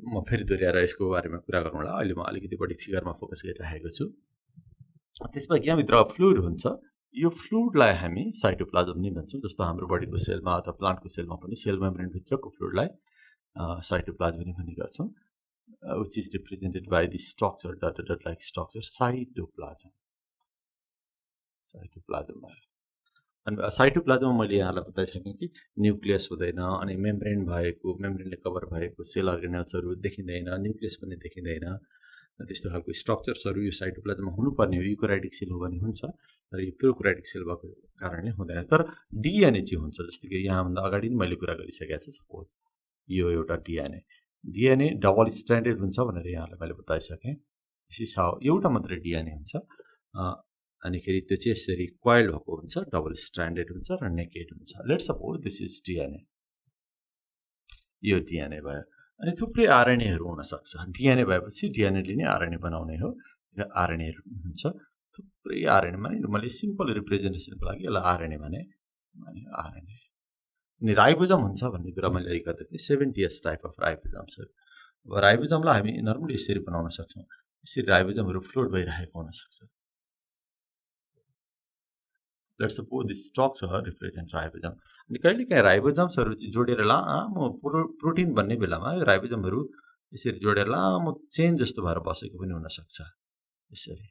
म फेरि दोहोऱ्याएर यसको बारेमा कुरा गरौँला। अहिले म अलिकति बढी फिगरमा फोकस गरिरहेको छु। त्यसमा यहाँभित्र फ्लुइड हुन्छ, यो फ्लुइडलाई हामी साइटोप्लाज्म नै भन्छौँ। जस्तो हाम्रो बडीको सेलमा अथवा प्लान्टको सेलमा पनि सेल मेम्ब्रेन भित्रको फ्लुइडलाई साइटोप्लाज्म नै भन्ने गर्छौँ, which is represented by the structure dot like structure cytoplasm. Cytoplasm भयो। अनि साइटोप्लाज्ममा मैले यहाँलाई बताइसकेँ कि न्युक्लियस हुँदैन, अनि मेम्ब्रेन भएको, मेम्ब्रेनले कभर भएको सेल अर्गेनल्सहरू देखिँदैन, न्युक्लियस पनि देखिँदैन। त्यस्तो खालको स्ट्रक्चर्सहरू यो साइटोप्लाज्ममा हुनुपर्ने हो। युक्यारियोटिक सेल हो भने हुन्छ, तर यो प्रोक्यारियोटिक सेल भएको कारणले हुँदैन। तर डिएनए चाहिँ हुन्छ, जस्तो कि यहाँभन्दा अगाडि पनि मैले कुरा गरिसकेको छु। सपोज यो एउटा डिएनए डबल स्ट्यान्डर्ड हुन्छ भनेर यहाँलाई मैले बताइसकेँ। त्यसै एउटा मात्रै डिएनए हुन्छ, अनिखेरि त्यो चाहिँ यसरी क्वाइल भएको हुन्छ, डबल स्ट्यान्डर्ड हुन्छ र नेकेड हुन्छ। Let's suppose this is DNA, यो डिएनए भयो। अनि थुप्रै आरएनएहरू हुनसक्छ। डिएनए भएपछि डिएनएले नै आरएनए बनाउने हो, आरएनएहरू हुन्छ थुप्रै आरएनए। मैले सिम्पल रिप्रेजेन्टेसनको लागि यसलाई आरएनए भने आरएनए। अनि राइबोजम हुन्छ भन्ने कुरा मैले अघि गर्दै थिएँ, 70S टाइप अफ राइबोजम्सहरू। अब राइबोजमलाई हामी नर्मली यसरी बनाउन सक्छौँ। यसरी राइबोजमहरु फ्लोट भइरहेको हुन सक्छ let's suppose this structure represent ribosome अनि कहिलेकाहीँ राइबोजम्सहरु चाहिँ जोडेर लामो प्रोटिन बन्ने बेलामा यो राइबोजमहरु यसरी जोडेर लामो चेन जस्तो भएर बसेको पनि हुन सक्छ यसरी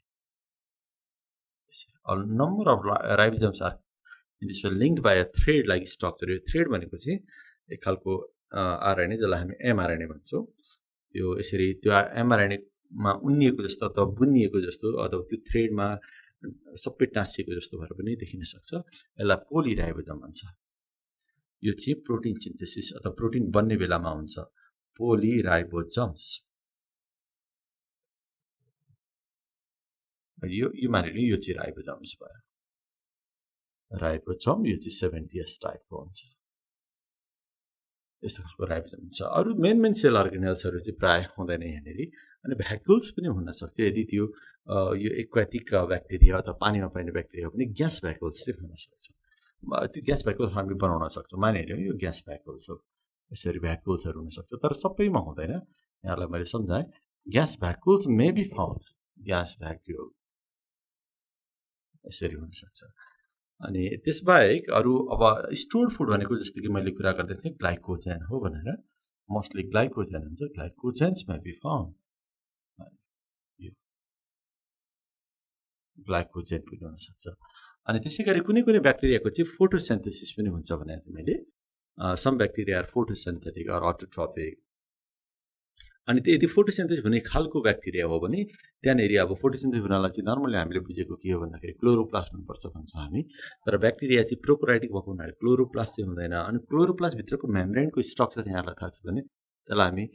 a number of ribosomes are in this way linked by a thread like structure यो thread भनेको चाहिँ एक खालको आरएनए जसलाई हामी एमआरएनए भन्छौं त्यो यसरी त्यो एमआरएनए मा उन्निएको जस्तो अथवा बुनिएको जस्तो अथवा त्यो थ्रेडमा सबै टाँसिएको जस्तो भएर पनि देखिन सक्छ यसलाई पोलिराइबोजम भन्छ यो चाहिँ प्रोटिन सिन्थेसिस अथवा प्रोटिन बन्ने बेलामा हुन्छ पोलिराइबोजम्स यो मानिलिनु यो चाहिँ राइबोजम्स भयो राइबोजम यो चाहिँ 70s टाइपको हुन्छ यस्तो खालको राइबोजम हुन्छ अरु मेन सेल अर्गेनेल्सहरु चाहिँ प्राय हुँदैन यहाँनेरि अनि भ्याकुल्स पनि हुन सक्छ यदि त्यो यो एक्वाटिक ब्याक्टेरिया अथवा पानीमा पाइने ब्याक्टेरिया पनि ग्यास भ्याकुल्स चाहिँ हुन सक्छ त्यो ग्यास भ्याकुल्स हामी बनाउन सक्छौं मानिलिनु यो ग्यास भ्याकुल्स हो यसरी भ्याकुल्सहरु हुन सक्छ तर सबैमा हुँदैन यहाँलाई मैले सम्झाए gas vacuoles may be found gas vacuole यसरी हुन सक्छ अनि त्यसबाहेक अरु अब स्टोर्ड फुड भनेको जस्तो कि मैले कुरा गर्दै थिए ग्लाइकोजेन हो भनेर मोस्टली ग्लाइकोजेन हुन्छ ग्लाइकोजेन्स मे बी फाउन्ड यो ग्लाइकोजेन पनि हुन सक्छ अनि त्यसैगरी कुनै ब्याक्टेरियाको चाहिँ फोटोसिन्थेसिस पनि हुन्छ भने मैले सम ब्याक्टेरिया आर फोटोसिन्थेटिक अर अटोट्रोपिक अनि त्यो यदि फोटोसिन्थेसिस हुने खालको ब्याक्टेरिया हो भने त्यहाँनेरि अब फोटोसिन्थेसिस हुनलाई चाहिँ नर्मली हामीले बुझेको के हो भन्दाखेरि क्लोरोप्लास्ट हुनुपर्छ भन्छौं हामी तर ब्याक्टेरिया चाहिँ प्रोकार्योटिक भएको हुनाले क्लोरोप्लास्ट चाहिँ हुँदैन अनि क्लोरोप्लास्ट भित्रको मेम्ब्रेनको स्ट्रक्चर यहाँलाई थाहा छ भने त्यसलाई हामी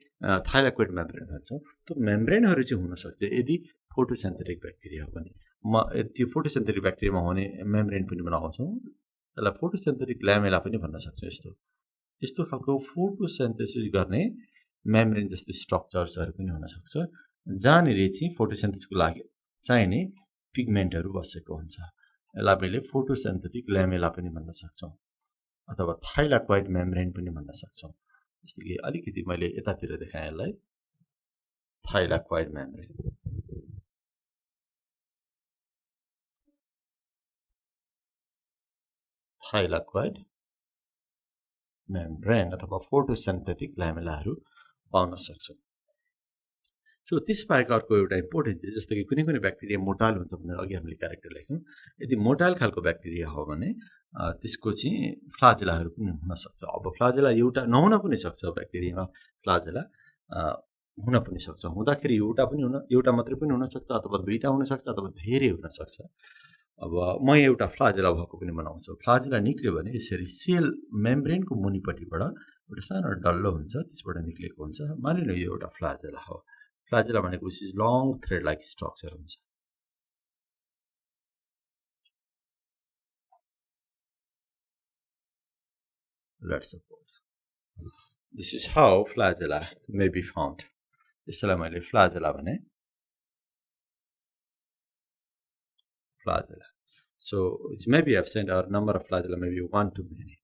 थाइलाकोइड मेम्ब्रेन भन्छौं त्यो मेम्ब्रेनहरु चाहिँ हुन सक्छ यदि फोटोसिन्थेटिक ब्याक्टेरिया हो भने त्यो फोटोसिन्थेटिक ब्याक्टेरियामा हुने मेम्ब्रेन पनि बनाउँछौं त्यसलाई फोटोसिन्थेटिक ल्यामेला पनि भन्न सक्छौं यस्तो खालको फोटोसिन्थेसिस गर्ने मेम्ब्रेन जस्तो स्ट्रक्चर्सहरु पनि हुन सक्छ जहाँनेरि चाहिँ फोटोसिन्थेसिसको लागि चाहिने पिगमेन्टहरु बसेको हुन्छ यसलाई हामीले फोटोसिन्थेटिक ल्यामेला पनि भन्न सक्छौं अथवा थाइलाकोइड मेम्ब्रेन पनि भन्न सक्छौं जस्तो कि अलिकति मैले यतातिर देखाए यसलाई थाइलाकोइड मेम्ब्रेन थाइलाकोइड मेम्ब्रेन अथवा फोटोसिन्थेटिक ल्यामेलाहरु पाउन सक्छौं सो त्यसबाहेक अर्को एउटा इम्पोर्टेन्ट चाहिँ जस्तो कि कुनै ब्याक्टेरिया मोटाइल हुन्छ भनेर अघि हामीले क्यारेक्टर लेख्यौं यदि मोटाइल खालको ब्याक्टेरिया हो भने त्यसको चाहिँ फ्लाजेलाहरु पनि हुन सक्छ अब फ्लाजेला एउटा नहुन पनि सक्छ ब्याक्टेरियामा फ्लाजेला हुन पनि सक्छ हुँदाखेरि एउटा मात्रै पनि हुन सक्छ अथवा दुईटा हुन सक्छ अथवा धेरै हुन सक्छ अब म एउटा फ्लाजेला भएको पनि बनाउँछु फ्लाजेला निक्ल्यो भने यसरी सेल मेम्ब्रेनको मुनिपट्टिबाट एउटा सानो डल्लो हुन्छ त्यसबाट निक्लेको हुन्छ मानिलिनु यो एउटा फ्लाजेला हो फ्लाजेला भनेको is long thread like structure हुन्छ let's suppose this is how flagella may be found यसलाई मैले फ्लाजेला भने flagella so it may be absent or number of flagella may be 1 to many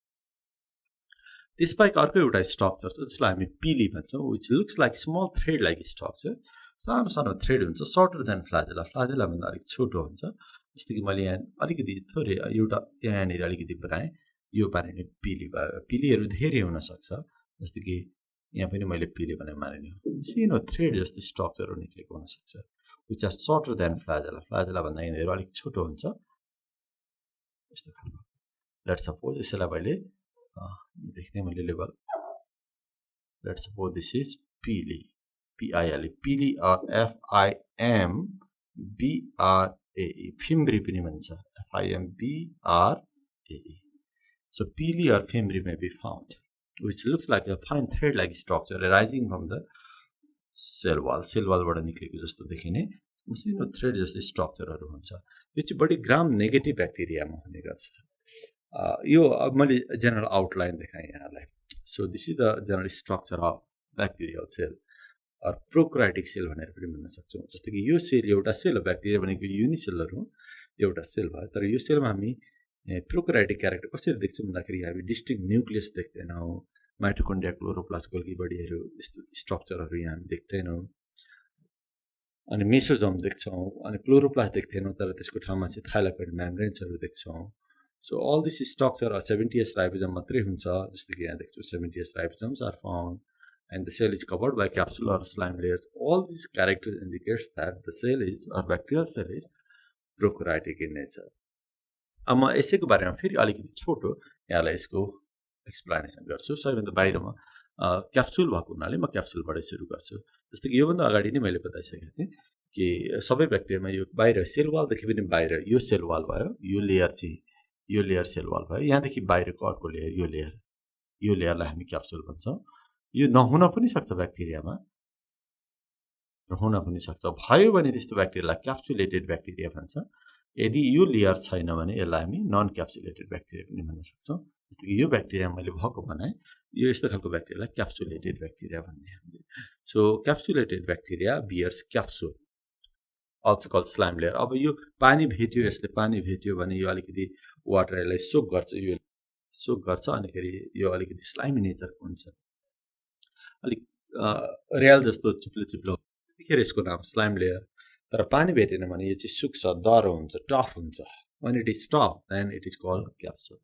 त्यसबाहेक अर्को एउटा structure छ जसलाई हामी पिली भन्छौं which looks like small thread like structure सानो थ्रेड हुन्छ shorter than flagella flagella भन्दा अलिक छोटो हुन्छ जस्तो कि मैले यहाँ अलिकति थोरै एउटा यहाँनेर अलिकति बनाए यो पारेले पिलीहरु धेरै हुन सक्छ जस्तो कि यहाँ पनि मैले पिली भने मानिलिनु सानो थ्रेड जस्तो स्ट्रक्चर निक्लेको हुन सक्छ which are shorter than flagella flagella भन्दा यिनीहरु अलिक छोटो हुन्छ यस्तो खालको लेट्स सपोज यसलाई मैले देख्दै मैले level let's suppose this is पिली PILE पिली or FIMBRAE फिम्ब्री पनि भन्छ FIMBRAE so pili or fimbri may be found which looks like a fine thread like structure arising from the cell वालबाट निक्लेको जस्तो देखिने मसिनो थ्रेड जस्तो स्ट्रक्चरहरु हुन्छ यो चाहिँ बडी ग्राम नेगेटिभ ब्याक्टेरियामा हुने गर्छ यो मैले जनरल आउटलाइन देखाए यहाँलाई so this is the general structure of bacterial cell or prokaryotic cell भनेर पनि भन्न सक्छौं जस्तो कि यो सेल एउटा सेल हो ब्याक्टेरिया भनेको युनिसेलर हो एउटा सेल भयो तर यो सेलमा हामी प्रोकार्योटिक क्यारेक्टर कसरी देख्छौं भन्दाखेरि हामी डिस्टिंक्ट न्यूक्लियस देख्दैनौं माइटोकोन्ड्रिया क्लोरोप्लास्ट गोल्गी बडीहरु यस्तो स्ट्रक्चरहरु यहाँ हामी देख्दैनौं अनि मेसोजोम देख्छौं अनि क्लोरोप्लास्ट देख्थेनौं तर त्यसको ठाउँमा चाहिँ थाइलाकोइड मेम्ब्रेन्सहरु देख्छौं so all this structure 70s ribosome मात्रै हुन्छ जस्तो कि यहाँ देख्छौं 70s ribosomes are found and the cell is covered by capsule or slime layers. All these characters indicates that the cell is or bacterial cell is prokaryotic in nature. अब म यसैको बारेमा फेरि अलिकति छोटो यहाँलाई यसको एक्सप्लेनेसन गर्छु सबैभन्दा बाहिरमा क्याप्सुल भएको हुनाले म क्याप्सुलबाट सुरु गर्छु जस्तो कि योभन्दा अगाडि नै मैले बताइसकेको थिएँ कि सबै ब्याक्टेरियामा यो बाहिर सेल वालदेखि पनि बाहिर यो सेल वाल भयो यो लेयर चाहिँ यो लेयर सेल वाल भयो यहाँदेखि बाहिरको अर्को लेयर यो लेयरलाई हामी क्याप्सुल भन्छौँ यो नहुन पनि सक्छ ब्याक्टेरियामा र हुन पनि सक्छ भयो भने त्यस्तो ब्याक्टेरियालाई क्याप्सुलेटेड ब्याक्टेरिया भन्छ यदि यो लेयर छैन भने यसलाई हामी नन क्याप्सुलेटेड ब्याक्टेरिया पनि भन्न सक्छौं जस्तो कि यो ब्याक्टेरिया मैले भएको बनाए यो यस्तो खालको ब्याक्टेरियालाई क्याप्सुलेटेड ब्याक्टेरिया भन्ने हामीले so capsulated bacteria bears capsule also called slime layer अब यो पानी भेट्यो यसले पानी भेट्यो भने यो अलिकति वाटरलाई सोक गर्छ यो सोक गर्छ अनि फेरि यो अलिकति स्लाइमी नेचरको हुन्छ अलिक रेल जस्तो चिप्लो त्यतिखेर यसको नाम स्लाइम लेयर तर पानी भेटेन भने यो चाहिँ सुक्छ दरो हुन्छ टफ हुन्छ when it is tough then it is called capsule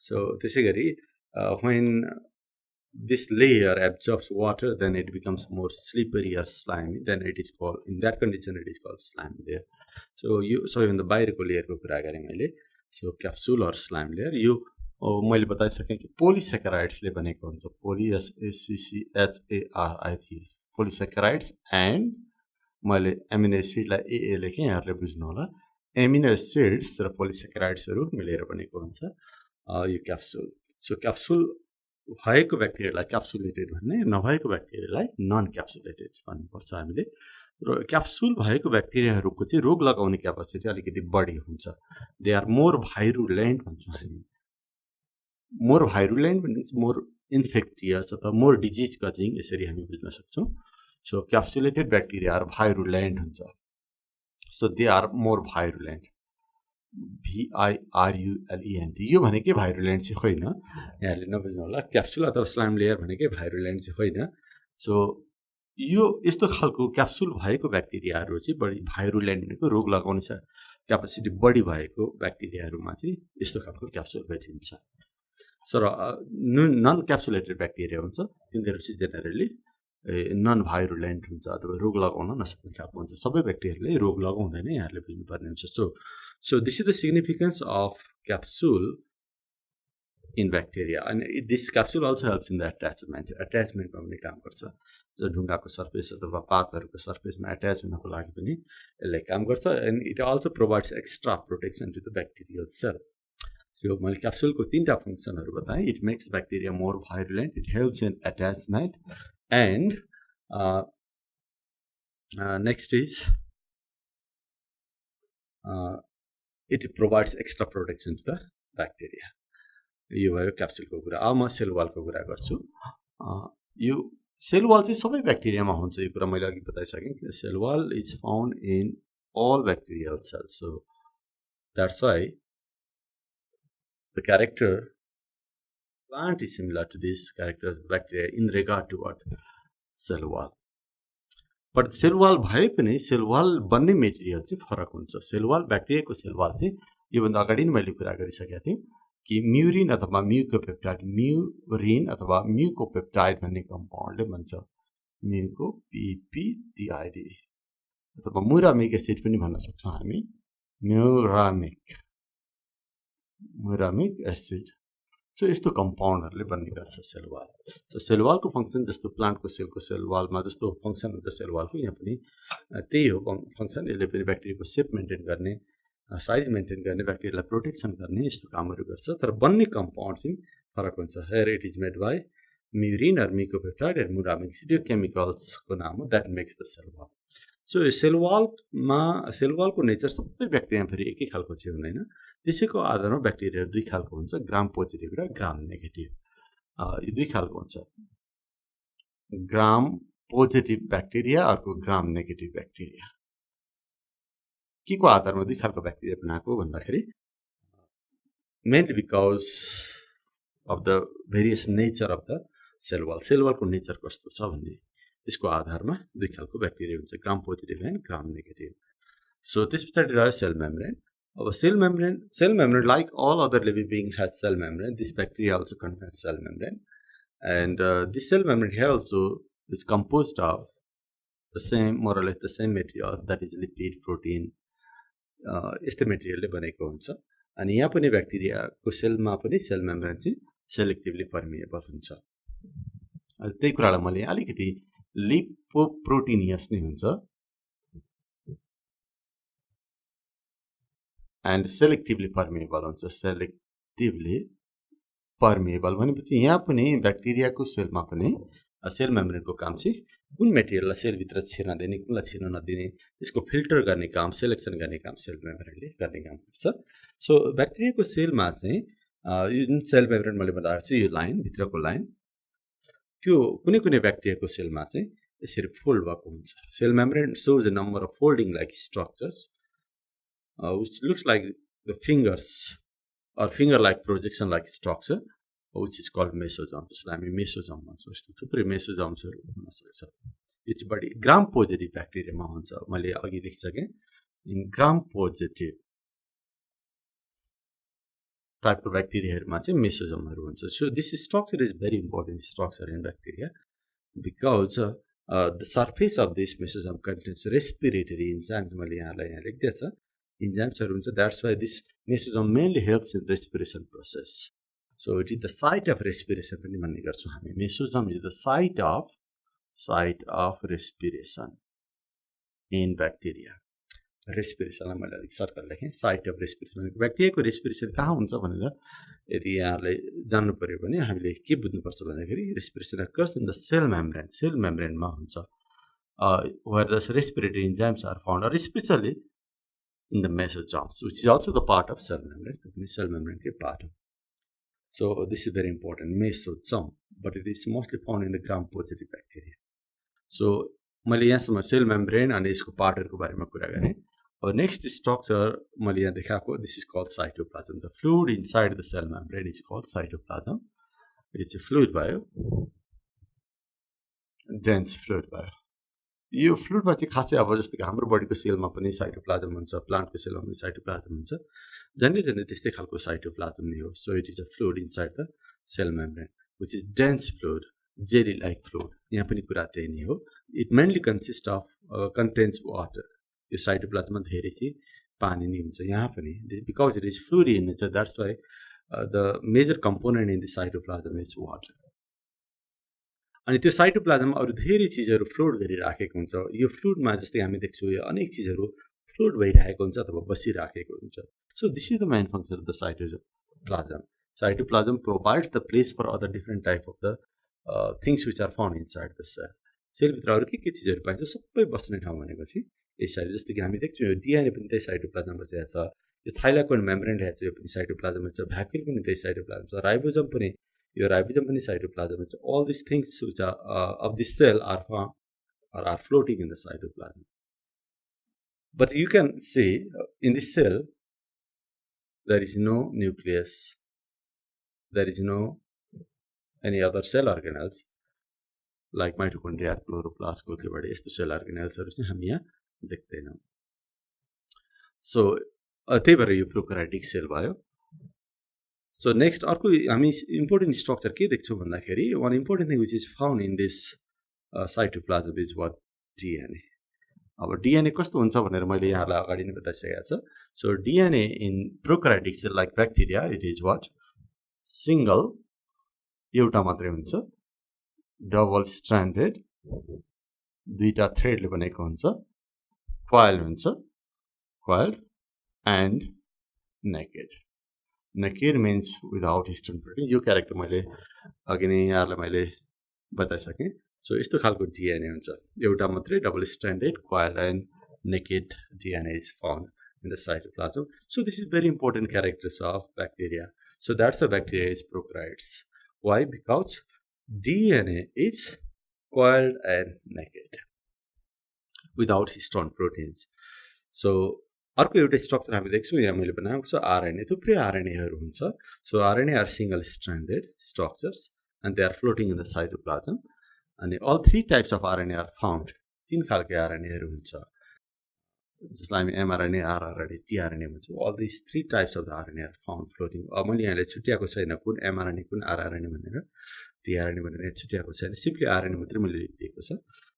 so त्यसैगरी when this layer absorbs water then it becomes more slippery or slimy then it is called in that condition it is called slime layer so यो सबैभन्दा बाहिरको लेयरको कुरा गरे मैले so capsule or slime layer यो मैले बताइसकेँ कि पोलिसेकेराइड्सले बनेको हुन्छ पोलिएसएसिसिएचएआरआइटी पोलिसेकेराइड्स एन्ड मैले एमिनो एसिडलाई एए लेखेँ यहाँहरूले बुझ्नु होला एमिनो एसिड्स र पोलिसेकेराइड्सहरू मिलेर बनेको हुन्छ यो क्याप्सुल सो क्याप्सुल भएको ब्याक्टेरियालाई क्याप्सुलेटेड भन्ने नभएको ब्याक्टेरियालाई नन क्याप्सुलेटेड भन्नुपर्छ हामीले र क्याप्सुल भएको ब्याक्टेरियाहरूको चाहिँ रोग लगाउने क्यापेसिटी अलिकति बढी हुन्छ दे आर मोर भाइरुलेन्ट भन्छौँ हामी more virulent means more infectious अथवा मोर डिजिज कजिङ यसरी हामी बुझ्न सक्छौँ so capsulated bacteria are virulent हुन्छ so they are more virulent VIRULENT यो भनेकै भाइरुलेन्ट चाहिँ होइन यहाँले नबुझ्नु होला क्याप्सुल अथवा स्लाइम लेयर भनेकै भाइरुलेन्ट चाहिँ होइन सो यो यस्तो खालको क्याप्सुल भएको ब्याक्टेरियाहरू चाहिँ बढी भाइरुलेन्ट भनेको रोग लगाउने क्यापेसिटी बढी भएको ब्याक्टेरियाहरूमा चाहिँ यस्तो खालको क्याप्सुल भेटिन्छ सर नन क्याप्सुलेटेड ब्याक्टेरिया हुन्छ तिनीहरू चाहिँ जेनरली नन भाइरुलेन्ट हुन्छ अथवा रोग लगाउन नसक्ने खालको हुन्छ सबै ब्याक्टेरियाले रोग लगाउँदैन यहाँहरूले बुझ्नुपर्ने हुन्छ so this is the significance of capsule in bacteria अनि this capsule also helps in the अट्याचमेन्टमा पनि काम गर्छ जो ढुङ्गाको सर्फेस अथवा पातहरूको सर्फेसमा एट्याच हुनको लागि पनि यसले काम गर्छ and it also provides extra protection to the bacterial cell so मैले क्याप्सुलको तीनटा फङ्सनहरू बताएँ it makes bacteria more virulent it helps in attachment and next is it provides extra protection to the bacteria यो भयो क्याप्सुलको कुरा अब म सेल वालको कुरा गर्छु यो सेल वाल चाहिँ सबै ब्याक्टेरियामा हुन्छ यो कुरा मैले अघि बताइसकेँ cell wall is found in all bacterial cells so that's why the character plant is similar to this character of bacteria in regard to what cell wall but cell wall भए पनि cell wall बन्ने material चाहिँ फरक हुन्छ cell wall ब्याक्टेरियाको cell wall चाहिँ योभन्दा अगाडि नै मैले कुरा गरिसकेको थिएँ कि म्युरिन अथवा म्युरिन अथवा म्युकोपेप्टाइड भन्ने कम्पाउन्डले बन्छ म्युकोपिपिटिआइडी अथवा म्युरामिक एसिड पनि भन्न सक्छौँ हामी म्युरामिक एसिड सो यस्तो कम्पाउन्डहरूले बन्ने गर्छ सेल वाल सो सेल वालको फङ्सन जस्तो प्लान्टको सेलको सेल वालमा जस्तो फङ्सन हुन्छ सेल वालको यहाँ पनि त्यही हो फङ्सन यसले पनि ब्याक्टेरियाको सेप मेन्टेन गर्ने साइज मेन्टेन गर्ने ब्याक्टेरियालाई प्रोटेक्सन गर्ने यस्तो कामहरू गर्छ तर बन्ने कम्पाउन्ड चाहिँ फरक हुन्छ here it is made by murein or mucopeptide and muramic acid यो केमिकल्सको नाम हो that makes the cell wall so यो सेल वालको नेचर सबै ब्याक्टेरिया फेरि एकै खालको चाहिँ हुँदैन त्यसैको आधारमा ब्याक्टेरिया दुई खालको हुन्छ ग्राम पोजिटिभ र ग्राम नेगेटिभ यो दुई खालको हुन्छ ग्राम पोजिटिभ ब्याक्टेरिया अर्को ग्राम नेगेटिभ ब्याक्टेरिया के को आधारमा दुई खालको ब्याक्टेरिया बनाएको भन्दाखेरि mainly because of the various nature of the cell वालको नेचर कस्तो छ भन्ने त्यसको आधारमा दुई खालको ब्याक्टेरिया हुन्छ, gram positive and gram negative. So त्यस पछाडि रह्यो सेल मेम्ब्रेन। अब cell membrane like all other living beings has cell membrane. This bacteria also contains cell membrane, and this cell membrane here also is composed of the same, more or less the same material, that is lipid, protein, यस्तै मेटेरियलले बनेको हुन्छ। अनि यहाँ पनि ब्याक्टेरियाको सेलमा पनि sale membrane चाहिँ selectively पर्मिएबल हुन्छ। त्यही कुरालाई मैले अलिकति लिपोप्रोटिनियस नै हुन्छ एन्ड सेलेक्टिभली पर्मिएबल हुन्छ। सेलेक्टिभली पर्मिएबल भनेपछि यहाँ पनि ब्याक्टेरियाको सेलमा पनि सेल मेम्ब्रेनको काम चाहिँ कुन मेटेरियललाई सेलभित्र छिर्न दिने, कुनलाई छिर्न नदिने, त्यसको फिल्टर गर्ने काम, सेलेक्सन गर्ने काम सेल मेम्ब्रेनले गर्ने काम गर्छ। सो ब्याक्टेरियाको सेलमा चाहिँ यो जुन सेल मेम्ब्रेन मैले बताएको छु, यो लाइन भित्रको लाइन, त्यो कुनै कुनै ब्याक्टेरियाको सेलमा चाहिँ यसरी फोल्ड भएको हुन्छ। Cell membrane shows a number of folding like structures which looks like the fingers or finger like projection like structure which is called mesosomes. जसलाई हामी मेसोजोम भन्छौँ। यस्तो थुप्रै मेसोजोम्सहरू हुन सक्छ। यो चाहिँ बढी ग्राम पोजिटिभ ब्याक्टेरियामा हुन्छ। मैले अघि देखिसकेँ इन ग्राम पोजिटिभ टाइपको ब्याक्टेरियाहरूमा चाहिँ मेसोजोमहरू हुन्छ। So this structure is very important structure in bacteria because the surface of this mesosome contains respiratory enzymes. मैले यहाँलाई यहाँ लेखिदिएको छ इन्जाइम्सहरू हुन्छ। That's why this mesosome mainly helps in respiration process. So it is the site of respiration पनि भन्ने गर्छौँ हामी। Mesosome is the site of respiration in bacteria. रेस्पिरेसनलाई मैले अलिक सर्कल लेखेँ, साइट अफ रेस्पिरेसन। ब्याक्टेरियाको रेस्पिरेसन कहाँ हुन्छ भनेर यदि यहाँलाई जान्नु पऱ्यो भने हामीले के बुझ्नुपर्छ भन्दाखेरि respiration occurs in the cell membrane. Cell मेम्ब्रेनमा हुन्छ where the respiratory enzymes are found, or specially in the mesosomes, which is also the part of cell membrane. The cell membrane ke part of. So this is very important, mesosome, but it is mostly found in the gram-positive bacteria. So मैले यहाँसम्म sale membrane अनि यसको पार्टहरूको बारेमा कुरा गरेँ। अब next structure मैले यहाँ देखाएको, this is called cytoplasm. The fluid inside the cell membrane is called cytoplasm. यो चाहिँ फ्लुइड भयो, डेन्स फ्लुइड भयो। यो फ्लुइडमा चाहिँ खासै अब जस्तो कि हाम्रो बडीको सेलमा पनि साइटोप्लाज्म हुन्छ, प्लान्टको सेलमा पनि साइटोप्लाज्म हुन्छ, झन्डै त्यस्तै खालको साइटोप्लाज्म नै हो। So it is a fluid inside the cell membrane which is dense fluid, jelly like fluid. यहाँ पनि कुरा त्यही नै हो। It mainly consist of contains water. यो साइटोप्लाज्ममा धेरै चाहिँ पानी नै हुन्छ। यहाँ पनि because it is fluid in nature, that's why the major component in the cytoplasm is water. अनि त्यो साइटोप्लाज्ममा अरू धेरै चिजहरू फ्लोट गरिराखेको हुन्छ। यो फ्लुइडमा जस्तै हामी देख्छौँ यो अनेक चिजहरू फ्लोट भइरहेको हुन्छ अथवा बसिराखेको हुन्छ। So this is the main function of the cytoplasm. Cytoplasm provides the place for other different type of the things which are found inside the cell. सेलभित्र अरू के चिजहरू पाइन्छ सबै बस्ने ठाउँ भनेको चाहिँ यसरी, जस्तो कि हामी देख्छौँ यो डिएनए पनि त्यही साइटोप्लाज्म बसेको छ, यो थाइलाकोइड मेम्ब्रेन रहेको छ, यो पनि साइटोप्लाज्म छ, भ्याक्युल पनि त्यही साइटोप्लाज्म छ, राइबोजम पनि, यो राइबोजम पनि साइटोप्लाज्म छ। All this things which are of this cell are floating in the cytoplasm. But you can see in this cell there is no nucleus, there is no any other cell organelles like mitochondria, chloroplast, Golgi body, यस्तो cell organelles हरु चाहिँ हामी यहाँ देख्दैनौँ। So त्यही भएर यो prokaryotic cell भयो। सो नेक्स्ट अर्को हामी इम्पोर्टेन्ट स्ट्रक्चर के देख्छौँ भन्दाखेरि one important thing which is found in this cytoplasm is what DNA. अब डिएनए कस्तो हुन्छ भनेर मैले यहाँलाई अगाडि नै बताइसकेको छ। So DNA in prokaryotic cell like bacteria it is what single, एउटा मात्रै हुन्छ, डबल स्ट्रान्डेड, दुईटा थ्रेडले बनेको हुन्छ, क्वाइल हुन्छ, coiled and naked. Naked means without histone protein. यो क्यारेक्टर मैले अघि नै यहाँलाई मैले बताइसकेँ। सो यस्तो खालको डिएनए हुन्छ, एउटा मात्रै, double stranded, coil and naked DNA is found in the cytoplasm. So this is very important characters of bacteria. So that's a bacteria is prokaryotes. Why? Because DNA is coiled and naked without histone proteins. So अर्को एउटा structure हामी देख्छौँ यहाँ मैले बनाएको छ RNA. थुप्रै आरएनएहरू हुन्छ। So RNA are single stranded structures and they are floating in the cytoplasm अनि all three types of RNA are found. 3 खालको RNAहरू हुन्छ जसलाई हामी mRNA, rRNA, tRNA भन्छौँ. All these 3 types of the RNA are found floating. अब मैले यहाँले छुट्याएको छैन कुन mRNA कुन rRNA भनेर tRNA भनेर छुट्याएको छैन. सिम्पली RNA मात्रै मैले लेखिदिएको छ.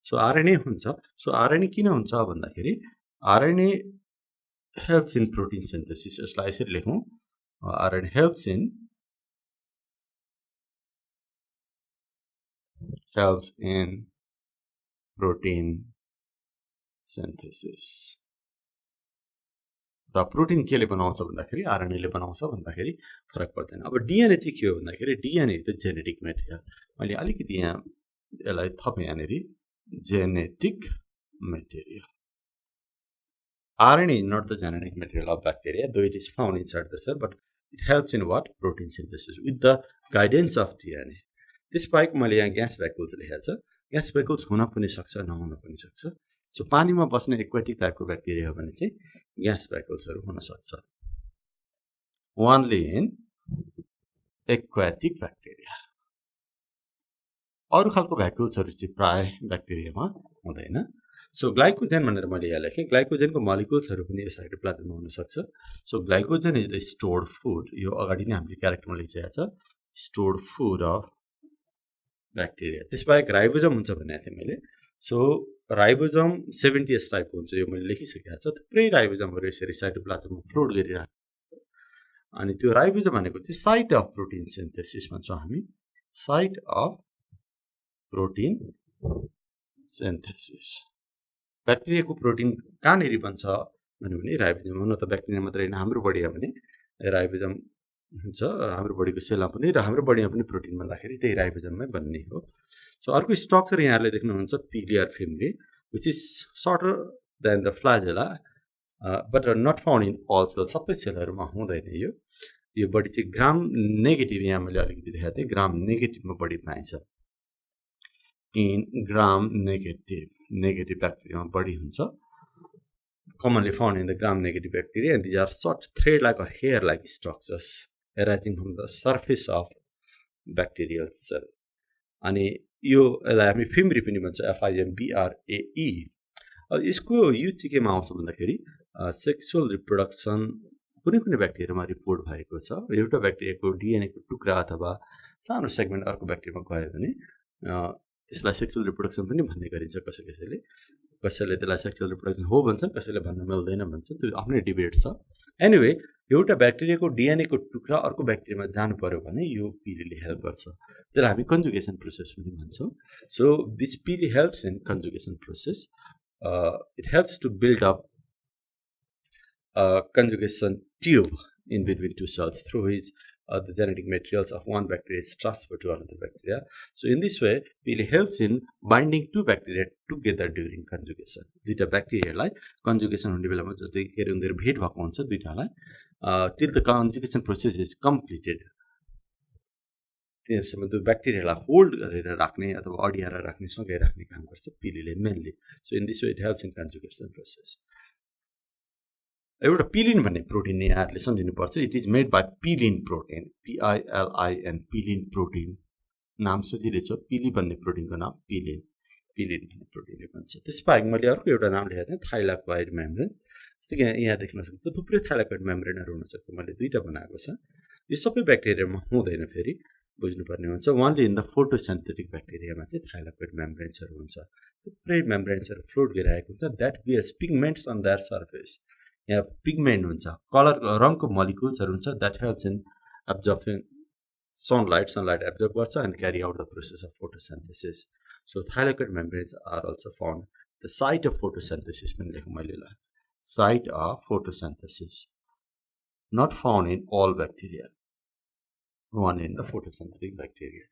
सो RNA हुन्छ. सो RNA किन हुन्छ भन्दाखेरि RNA helps in protein synthesis. यसलाई यसरी लेखौँ. RNA helps in protein synthesis. The protein केले बनाउँछ भन्दाखेरि RNA ले बनाउँछ भन्दाखेरि फरक पर्दैन. अब DNA चाहिँ के हो भन्दाखेरि DNA त जेनेटिक मेटेरियल. मैले अलिकति यहाँ यसलाई थप यहाँनेर genetic material. RNA is not the genetic material of bacteria, though it is found inside the cell, but it helps in what? Protein synthesis with the guidance of DNA. This बाहेक मैले यहाँ gas भ्याकुल्स लेखेको छ. Gas भ्याकुल्स हुन पनि सक्छ नहुन पनि सक्छ. सो पानीमा बस्ने एक्वाटिक टाइपको ब्याक्टेरिया हो भने चाहिँ ग्यास भ्याकुल्सहरू हुन सक्छ. Only in aquatic bacteria. अरु खालको भ्याकुल्सहरू चाहिँ प्राय ब्याक्टेरियामा हुँदैन. सो ग्लाइकोजेन भनेर मैले यहाँ लेखेँ. ग्लाइकोजेनको मोलिक्युल्सहरू पनि यो साइटोप्लाज्ममा हुन सक्छ. So glycogen is the stored food. यो अगाडि नै हामीले क्यारेक्टरमा लेखिसकेको छ. Stored food of bacteria. त्यसबाहेक राइबोजम हुन्छ भनेको थिएँ मैले. सो राइबोजम 70s टाइपको हुन्छ. यो मैले लेखिसकेको छ. थुप्रै राइबोजमहरू यसरी साइटोप्लाज्ममा फ्लोट गरिरहेको. अनि त्यो राइबोजम भनेको चाहिँ साइट अफ प्रोटिन सिन्थेसिस भन्छौँ हामी. Site of protein synthesis. ब्याक्टेरियाको प्रोटिन कहाँनिर बन्छ भने राइबोजम. हुन त ब्याक्टेरिया मात्रै हैन हाम्रो बडीमा पनि राइबोजम हुन्छ. हाम्रो बडीको सेलमा पनि र हाम्रो बडीमा पनि प्रोटिन भन्दाखेरि त्यही राइबोजममै बन्ने हो. सो अर्को स्ट्रक्चर यहाँले देख्नुहुन्छ pili or fimbriae which is shorter than the flagella but not found in all cell. सबै सेलहरुमा हुँदैन यो. यो बडी चाहिँ ग्राम नेगेटिभ यहाँ मैले अलिकति देखाएको थिएँ. ग्राम नेगेटिभमा बडी पाइन्छ. इन ग्राम नेगेटिभ ब्याक्टेरियामा बडी हुन्छ. commonly found in the gram-negative bacteria, and these are short thread-like or hair-like structures arising from the surface of bacterial cell. अनि यो यसलाई हामी फिम्ब्री पनि भन्छ. FIMBRAE. यसको युज चाहिँ केमा आउँछ भन्दाखेरि सेक्सुअल रिप्रोडक्सन कुनै कुनै ब्याक्टेरियामा रिपोर्ट भएको छ. एउटा ब्याक्टेरियाको डिएनएको टुक्रा अथवा सानो सेगमेन्ट अर्को ब्याक्टेरियामा गयो भने त्यसलाई सेक्सुअल रिप्रोडक्सन पनि भन्ने गरिन्छ. कसैले त्यसलाई सेक्सुअल रिप्रोडक्सन हो भन्छन्, कसैले भन्न मिल्दैन भन्छन्. त्यो आफ्नै डिबेट छ. एनिवे एउटा ब्याक्टेरियाको डिएनएको टुक्रा अर्को ब्याक्टेरियामा जानु पर्यो भने यो पिलीले हेल्प गर्छ. त्यसलाई हामी कन्जुगेसन प्रोसेस पनि भन्छौँ. So this pili helps in conjugation process. It helps to build up a conjugation tube in between two cells through which the genetic materials of one bacteria is transferred to another bacteria. So in this way, it helps in binding two bacteria together during conjugation. दुईटा ब्याक्टेरियालाई conjugation हुने बेलामा जतिखेर उनीहरू भेट भएको हुन्छ दुईटालाई till the conjugation process is completed. त्यसमा त्यो ब्याक्टेरियालाई होल्ड गरेर राख्ने अथवा अडियाएर राख्ने सँगै राख्ने काम गर्छ पिलीले mainly. So in this way it helps in conjugation process. एउटा पिलिन भन्ने प्रोटिन यहाँहरूले सम्झिनुपर्छ. It is made by pilin protein. PILIN pilin protein. नाम सजिलै छ. पिली भन्ने प्रोटिनको नाम पिलिन भन्ने प्रोटिनले भन्छ. त्यसबाहेक मैले अर्को एउटा नाम लेखेको थिएँ थाइलाकोइड मेम्ब्रेन. जस्तै कि यहाँ देख्न सक्छ थुप्रै थाइलाकोइड मेम्ब्रेनहरू हुनसक्छ. मैले दुईवटा बनाएको छ. यो सबै ब्याक्टेरियामा हुँदैन, फेरि बुझ्नुपर्ने हुन्छ. ओन्ली इन द फोटोसिन्थेटिक ब्याक्टेरियामा चाहिँ थाइलाकोइड मेम्ब्रेन्सहरू हुन्छ. थुप्रै मेम्ब्रेन्सहरू फ्लोट गरिरहेको हुन्छ. That bears pigments on that surface. यहाँ पिगमेन्ट हुन्छ, कलर रङको मोलिक्युल्सहरू हुन्छ. That helps in absorbing sunlight absorb गर्छ and carry out the process of photosynthesis. So thylakoid membranes are also found the site of photosynthesis पनि लेखौँ मैले ल. Site of photosynthesis not found in all bacteria, one in the photosynthetic bacteria.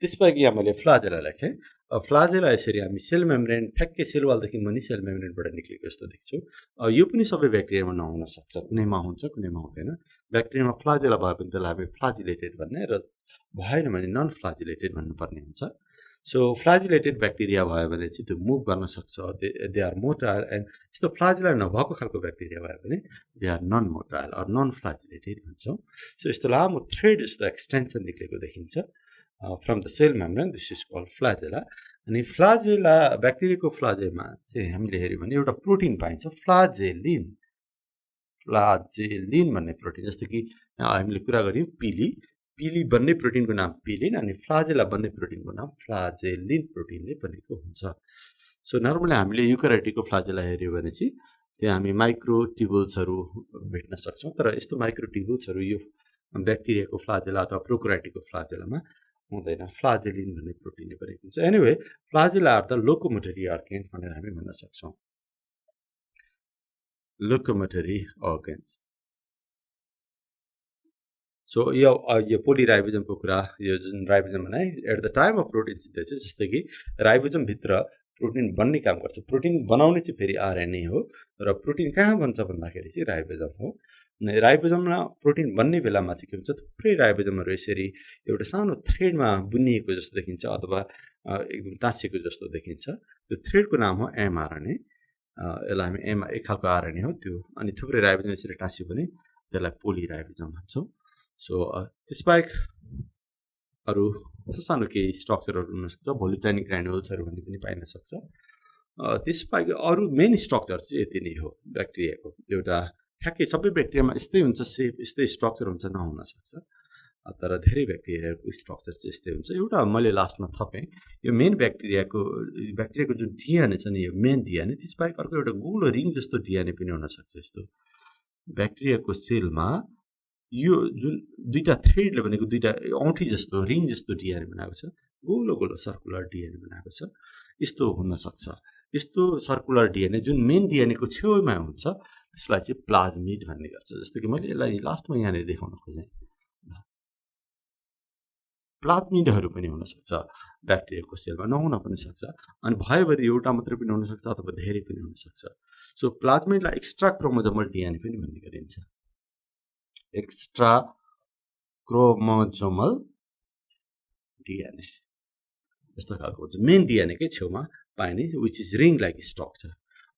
त्यसपछि यहाँ मैले flagella लेखेँ. Flagella यसरी हामी sale membrane ठ्याक्कै सेल वालदेखि मुनि सेल मेम्ब्रेनबाट निक्लेको जस्तो देख्छु. यो पनि सबै ब्याक्टेरियामा नहुन सक्छ. कुनैमा हुन्छ कुनैमा हुँदैन. ब्याक्टेरियामा फ्लाजेला भयो भने त्यसलाई हामी फ्लाजिलेटेड भन्ने र भएन भने नन फ्लाजिलेटेड भन्नुपर्ने हुन्छ. सो फ्लाजिलेटेड ब्याक्टेरिया भयो भने चाहिँ त्यो मुभ गर्न सक्छ. They are motile. एन्ड यस्तो फ्लाजिला नभएको खालको ब्याक्टेरिया भयो भने they are non motile or non flagellated भन्छौँ. सो यस्तो लामो थ्रेड जस्तो एक्सटेन्सन निक्लेको देखिन्छ from the cell membrane. This is called flagella. अनि फ्लाजेला ब्याक्टेरियाको फ्लाजेमा चाहिँ हामीले हेर्यौँ भने एउटा प्रोटिन पाइन्छ फ्लाजेलिन भन्ने प्रोटिन जस्तो कि हामीले कुरा गर्यौँ पिली बन्ने प्रोटिनको नाम पिलिन अनि फ्लाजेला बन्ने प्रोटिनको नाम फ्लाजेलिन प्रोटिनले बनेको हुन्छ सो नर्मली हामीले युकारियोटिकको फ्लाजेला हेर्यौँ भने चाहिँ त्यहाँ हामी माइक्रोट्युबुल्सहरू भेट्न सक्छौँ तर यस्तो माइक्रोट्युबुल्सहरू यो ब्याक्टेरियाको फ्लाजेला अथवा प्रोकार्योटिकको फ्लाजेलामा हुँदैन फ्लाजेलिन भन्ने प्रोटिनले बनेको हुन्छ anyway flagella are the locomotory organ भनेर हामी भन्न सक्छौँ लोकोमोटरी अर्गन्स सो यो पोलिराइबोजमको कुरा यो जुन राइबोजम भने at the time of protein synthesis जस्तै कि राइबोजमभित्र प्रोटिन बन्ने काम गर्छ प्रोटिन बनाउने चाहिँ फेरि आरएनए हो र प्रोटिन कहाँ बन्छ भन्दाखेरि चाहिँ राइबोजम हो राइबोजममा प्रोटिन बन्ने बेलामा चाहिँ के हुन्छ थुप्रै राइबोजमहरू यसरी एउटा सानो थ्रेडमा बुनिएको जस्तो देखिन्छ अथवा एकदम टाँसिएको जस्तो देखिन्छ त्यो थ्रेडको नाम हो एमआरएनए यसलाई हामी एक खालको आरएनए हो त्यो अनि थुप्रै राइबोजम यसरी टाँसियो भने त्यसलाई पोलिराइबोजम भन्छौँ सो त्यसबाहेक अरू सानो केही स्ट्रक्चरहरू हुनसक्छ भोलिटाइनिक ग्रानुल्सहरू भन्ने पनि पाइन सक्छ त्यसबाहेक अरू मेन स्ट्रक्चर चाहिँ यति नै हो ब्याक्टेरियाको एउटा ठ्याक्कै सबै ब्याक्टेरियामा यस्तै हुन्छ सेप यस्तै स्ट्रक्चर हुन्छ नहुनसक्छ तर धेरै ब्याक्टेरियाको स्ट्रक्चर चाहिँ यस्तै हुन्छ एउटा मैले लास्टमा थपेँ यो मेन ब्याक्टेरियाको जुन डिएनए छ नि यो मेन डिएनए त्यसबाहेक अर्को एउटा गोलो रिङ जस्तो डिएनए पनि हुनसक्छ यस्तो ब्याक्टेरियाको सेलमा यो जुन दुईटा थ्रेडले भनेको दुईटा औँठी जस्तो रिङ जस्तो डिएनए बनाएको छ गोलो गोलो सर्कुलर डिएनए बनाएको छ यस्तो हुनसक्छ यस्तो सर्कुलर डिएनए जुन मेन डिएनएको छेउमा हुन्छ त्यसलाई चाहिँ प्लाज्मिड भन्ने गर्छ जस्तो कि मैले यसलाई लास्टमा यहाँनिर देखाउन खोजेँ प्लाज्मिडहरू पनि हुनसक्छ ब्याक्टेरियाको सेलमा नहुन पनि सक्छ अनि भयो भने एउटा मात्रै पनि हुनसक्छ अथवा धेरै पनि हुनसक्छ सो प्लाज्मिडलाई एक्स्ट्रा क्रोमोजोमल डिएनए पनि भन्ने गरिन्छ एक्स्ट्रा क्रोमोजोमल डिएनए यस्तो खालको हुन्छ मेन डिएनएकै छेउमा पाइने which is ring like structure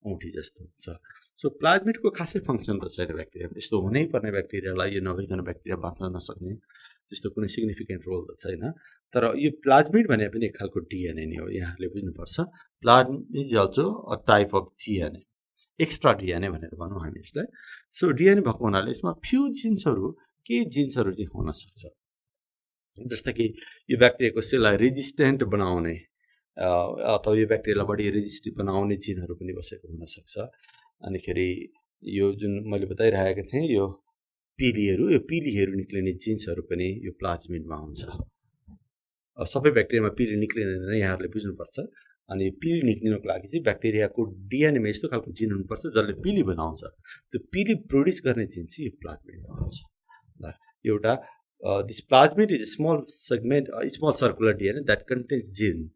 औँठी जस्तो हुन्छ सो प्लाज्मिडको खासै फङ्सन त छैन ब्याक्टेरिया त्यस्तो हुनैपर्ने ब्याक्टेरियालाई यो नभइकन ब्याक्टेरिया बाँच्न नसक्ने त्यस्तो कुनै सिग्निफिकेन्ट रोल त छैन तर यो प्लाज्मिड भने पनि एक खालको डिएनए नै हो यहाँहरूले बुझ्नुपर्छ plasmid is also a type of DNA extra DNA भनेर भनौँ हामी यसलाई सो डिएनए भएको हुनाले यसमा फ्यु जिन्सहरू केही जिन्सहरू चाहिँ हुनसक्छ जस्तो कि यो ब्याक्टेरियाको सेललाई रेजिस्टेन्ट बनाउने अथवा यो ब्याक्टेरियालाई बढी रेजिस्टिभ बनाउने जिनहरू पनि बसेको हुनसक्छ अनिखेरि यो जुन मैले बताइरहेको थिएँ यो पिलीहरू निक्लिने जिन्सहरू पनि यो प्लाज्मिडमा हुन्छ सबै ब्याक्टेरियामा पिली निक्लिँदैन यहाँहरूले बुझ्नुपर्छ अनि पिली निक्लिनको लागि चाहिँ ब्याक्टेरियाको डिएनएमा यस्तो खालको जिन हुनुपर्छ जसले पिली बनाउँछ त्यो पिली प्रोड्युस गर्ने जिन चाहिँ यो प्लाज्मिडमा हुन्छ ल एउटा this plasmid is small circular DNA that contains gene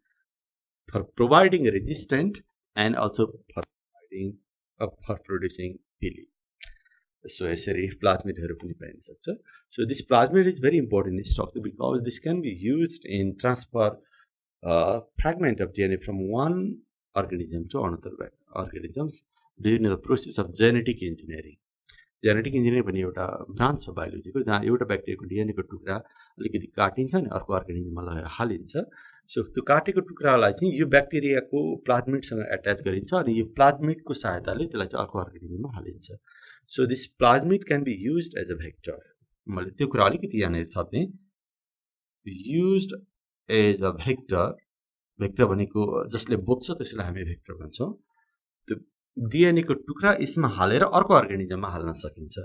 for providing resistant and also for producing pili so यसरी प्लाज्मिडहरू पनि पाइन सक्छ so this plasmid is very important in structure because this can be used in transfer fragment of DNA from one organism to another organisms during the process of genetic engineering. Genetic engineering भन्ने एउटा branch छ बायोलोजीको जहाँ एउटा ब्याक्टेरियाको डिएनएको टुक्रा अलिकति काटिन्छ अनि अर्को अर्गानिजममा लगेर हालिन्छ सो त्यो काटेको टुक्रालाई चाहिँ यो ब्याक्टेरियाको प्लाज्मिडसँग एट्याच गरिन्छ अनि यो प्लाज्मिडको सहायताले त्यसलाई चाहिँ अर्को अर्गानिजममा हालिन्छ so this plasmid can be used as a vector मैले त्यो कुरा अलिकति यहाँनिर थप्थेँ युज्ड एज अ भेक्टर भनेको जसले बोक्छ त्यसलाई हामी भेक्टर भन्छौँ त्यो डिएनएको टुक्रा यसमा हालेर अर्को अर्गानिजममा हाल्न सकिन्छ